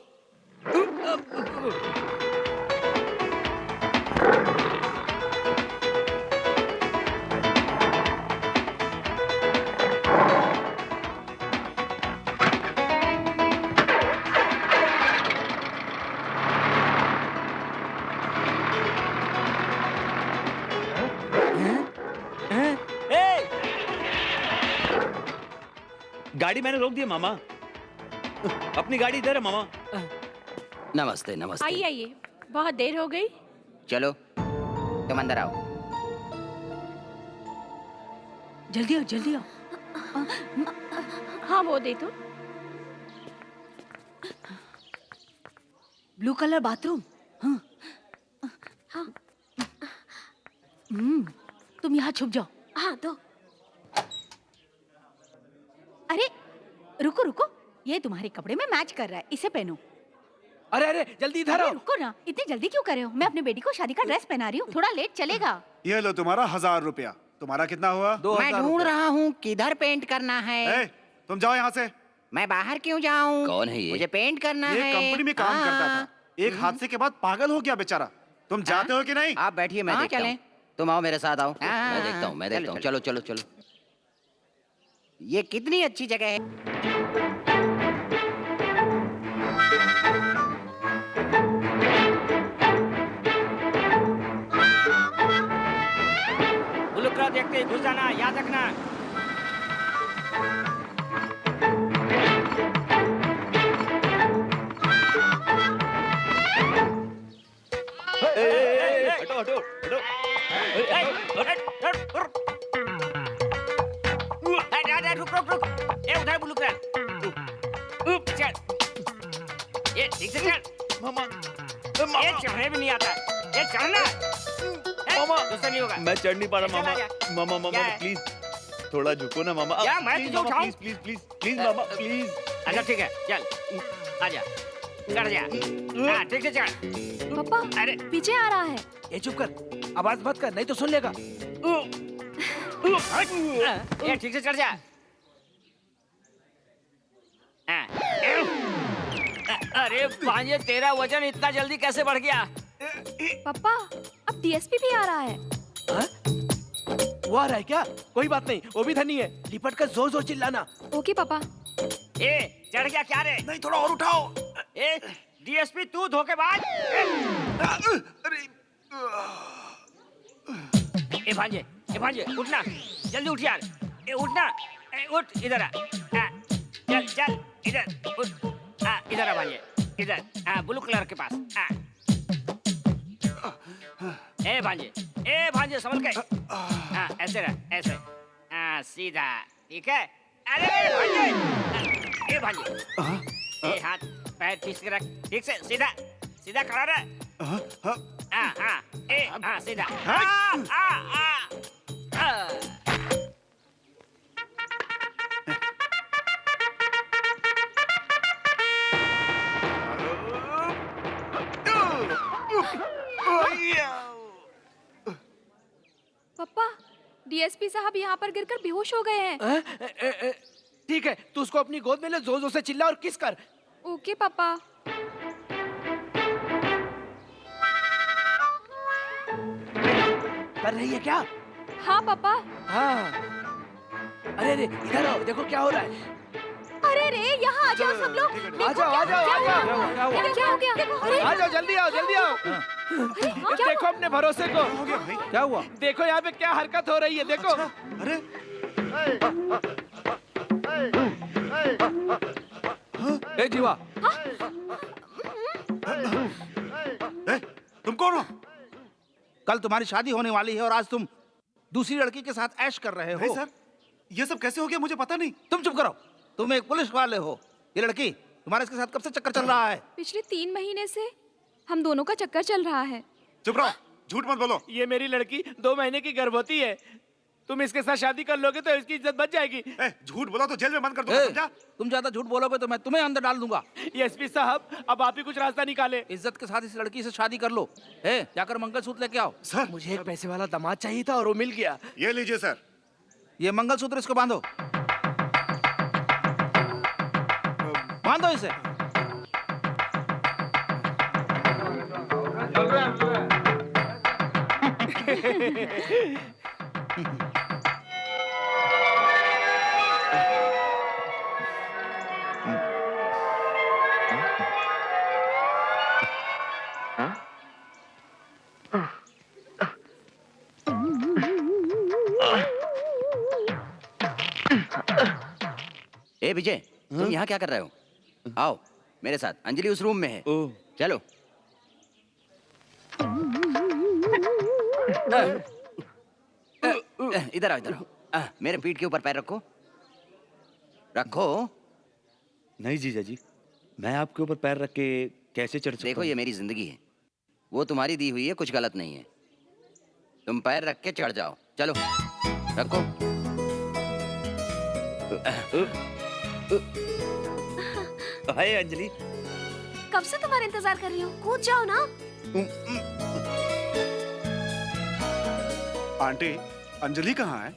गाड़ी मैंने रोक दी मामा। अपनी गाड़ी इधर है मामा। नमस्ते नमस्ते। आइए आइए, बहुत देर हो गई। चलो तुम अंदर आओ। जल्दी आओ जल्दी आओ। हाँ वो दे दो। Blue colour bathroom. हाँ हाँ तुम यहाँ छुप जाओ। हाँ तो अरे रुको रुको, ये तुम्हारे कपड़े में मैच कर रहा है, इसे पहनो। अरे अरे जल्दी इधर अरे आओ। रुको ना, इतनी जल्दी क्यों कर रहे हो? मैं अपने बेटी को शादी का ड्रेस पहना रही हूँ, थोड़ा लेट चलेगा। ये लो तुम्हारा 1000 रुपया। तुम्हारा कितना हुआ? मैं ढूंढ रहा हूँ किधर पेंट करना है। ए, तुम जाओ यहाँ से। मैं बाहर क्यों जाऊँ? कौन है ये? मुझे पेंट करना ये है। कंपनी में काम करता था, एक हादसे के बाद पागल हो गया बेचारा। तुम जाते हो कि नहीं? आप बैठिए, मैं देखता हूँ। तुम आओ मेरे साथ आओ। मैं देखता हूँ, मैं देखता हूँ। चलो चलो चलो। ये कितनी अच्छी जगह है। ब्लू कलर देखते ही घुस जाना, याद रखना। हटो हटो हटो। रुक रुक रुक। ये उधर ब्लू कलर। चल। ये ठीक से चल। मामा ये चढ़ने भी नहीं आता। ये चढ़ना। मामा दूसरा नहीं होगा। मैं चढ़ नहीं पा रहा चला मामा। जा। मामा मामा क्या है? प्लीज थोड़ा झुको ना मामा। क्या मैं प्लीज तुझे मामा, उठाऊं? प्लीज प्लीज प्लीज प्लीज मामा प्लीज। अच्छा ठीक है, चल आजा, चढ़ जा। हाँ ठीक से चढ़। पापा अरे पीछे आ रहा है। ये चुप कर, आवाज मत कर, नहीं तो सुन लेगा। ये ठीक से चढ़ जा। हाँ। अरे भांजे, तेरा वजन इतना जल्दी कैसे बढ़ गया? पापा अब डीएसपी भी आ रहा है। वो आ रहा है क्या? कोई बात नहीं, वो भी धनी है। लिपट कर जोर जोर चिल्लाना। ओके पापा। ए चढ़ गया क्या रे? नहीं, थोड़ा और उठाओ। ए डीएसपी तू धोखेबाज। ए भांजे उठना, जल्दी उठ यार। ए उठना, ए उठ, इधर आ। चल चल इधर उठ। इधर आ भांजे, इधर। ब्लू कलर के पास। ए भांजे संभल के। ऐसे रह, ऐसे। सीधा, ठीक है? अरे भांजे, ए भांजे, ए हाथ पैर ठीक से रख, ठीक से, सीधा सीधा खड़ा रह। सीधा। पापा डीएसपी साहब यहाँ पर गिरकर बेहोश हो गए हैं। ठीक है, तू उसको अपनी गोद में ले, जोर जोर से चिल्ला और किस कर। ओके पापा। कर रही है क्या? हाँ पापा। हाँ। अरे अरे इधर आओ, देखो क्या हो रहा है। अरे रे, यहाँ आ जाओ सब लोग। आ जाओ आ जाओ आ जाओ। क्या हो गया? अरे आ जाओ, जल्दी आओ जल्दी आओ। देखो अपने भरोसे को। क्या हुआ? देखो यहाँ पे क्या हरकत हो रही है, देखो। अरे ए जीवा, तुम कौन हो? कल तुम्हारी शादी होने वाली है और आज तुम दूसरी लड़की के साथ ऐश कर रहे नहीं हो। सर, ये सब कैसे हो गया मुझे पता नहीं। तुम चुप करो, तुम एक पुलिस वाले हो। ये लड़की तुम्हारे इसके साथ कब से चक्कर चल रहा है? पिछले 3 महीने से हम दोनों का चक्कर चल रहा है। चुप रहो, झूठ मत बोलो। ये मेरी लड़की 2 महीने की गर्भवती है। तुम इसके साथ शादी कर लोगे तो इसकी इज्जत बच जाएगी। झूठ बोला तो जेल में बंद कर दूंगा, समझा? तुम ज्यादा झूठ बोलोगे तो मैं तुम्हें अंदर डाल दूंगा। एसपी साहब, अब आप ही कुछ रास्ता निकाले। इज्जत के साथ इस लड़की से शादी कर लो। जाकर मंगलसूत्र लेके आओ। सर, मुझे एक पैसे वाला दामाद चाहिए था और वो मिल गया। ये लीजिए सर। ये मंगलसूत्र इसको बांधो, बांधो इसे। ए विजय, तुम यहाँ क्या कर रहे हो? आओ मेरे साथ, अंजलि उस रूम में है। ओह चलो। इधर आओ, इधर आओ। मेरे पीठ के ऊपर पैर रखो, रखो। नहीं जीजा जी, मैं आपके ऊपर पैर रख के कैसे चढ़ सकता देखो हूँ? ये मेरी जिंदगी है, वो तुम्हारी दी हुई है, कुछ गलत नहीं है। तुम पैर रख के चढ़ जाओ, चलो रखो। हाय अंजलि। कब से तुम्हारा इंतजार कर रही हूँ, कूद जाओ ना। आंटी, अंजलि कहाँ है?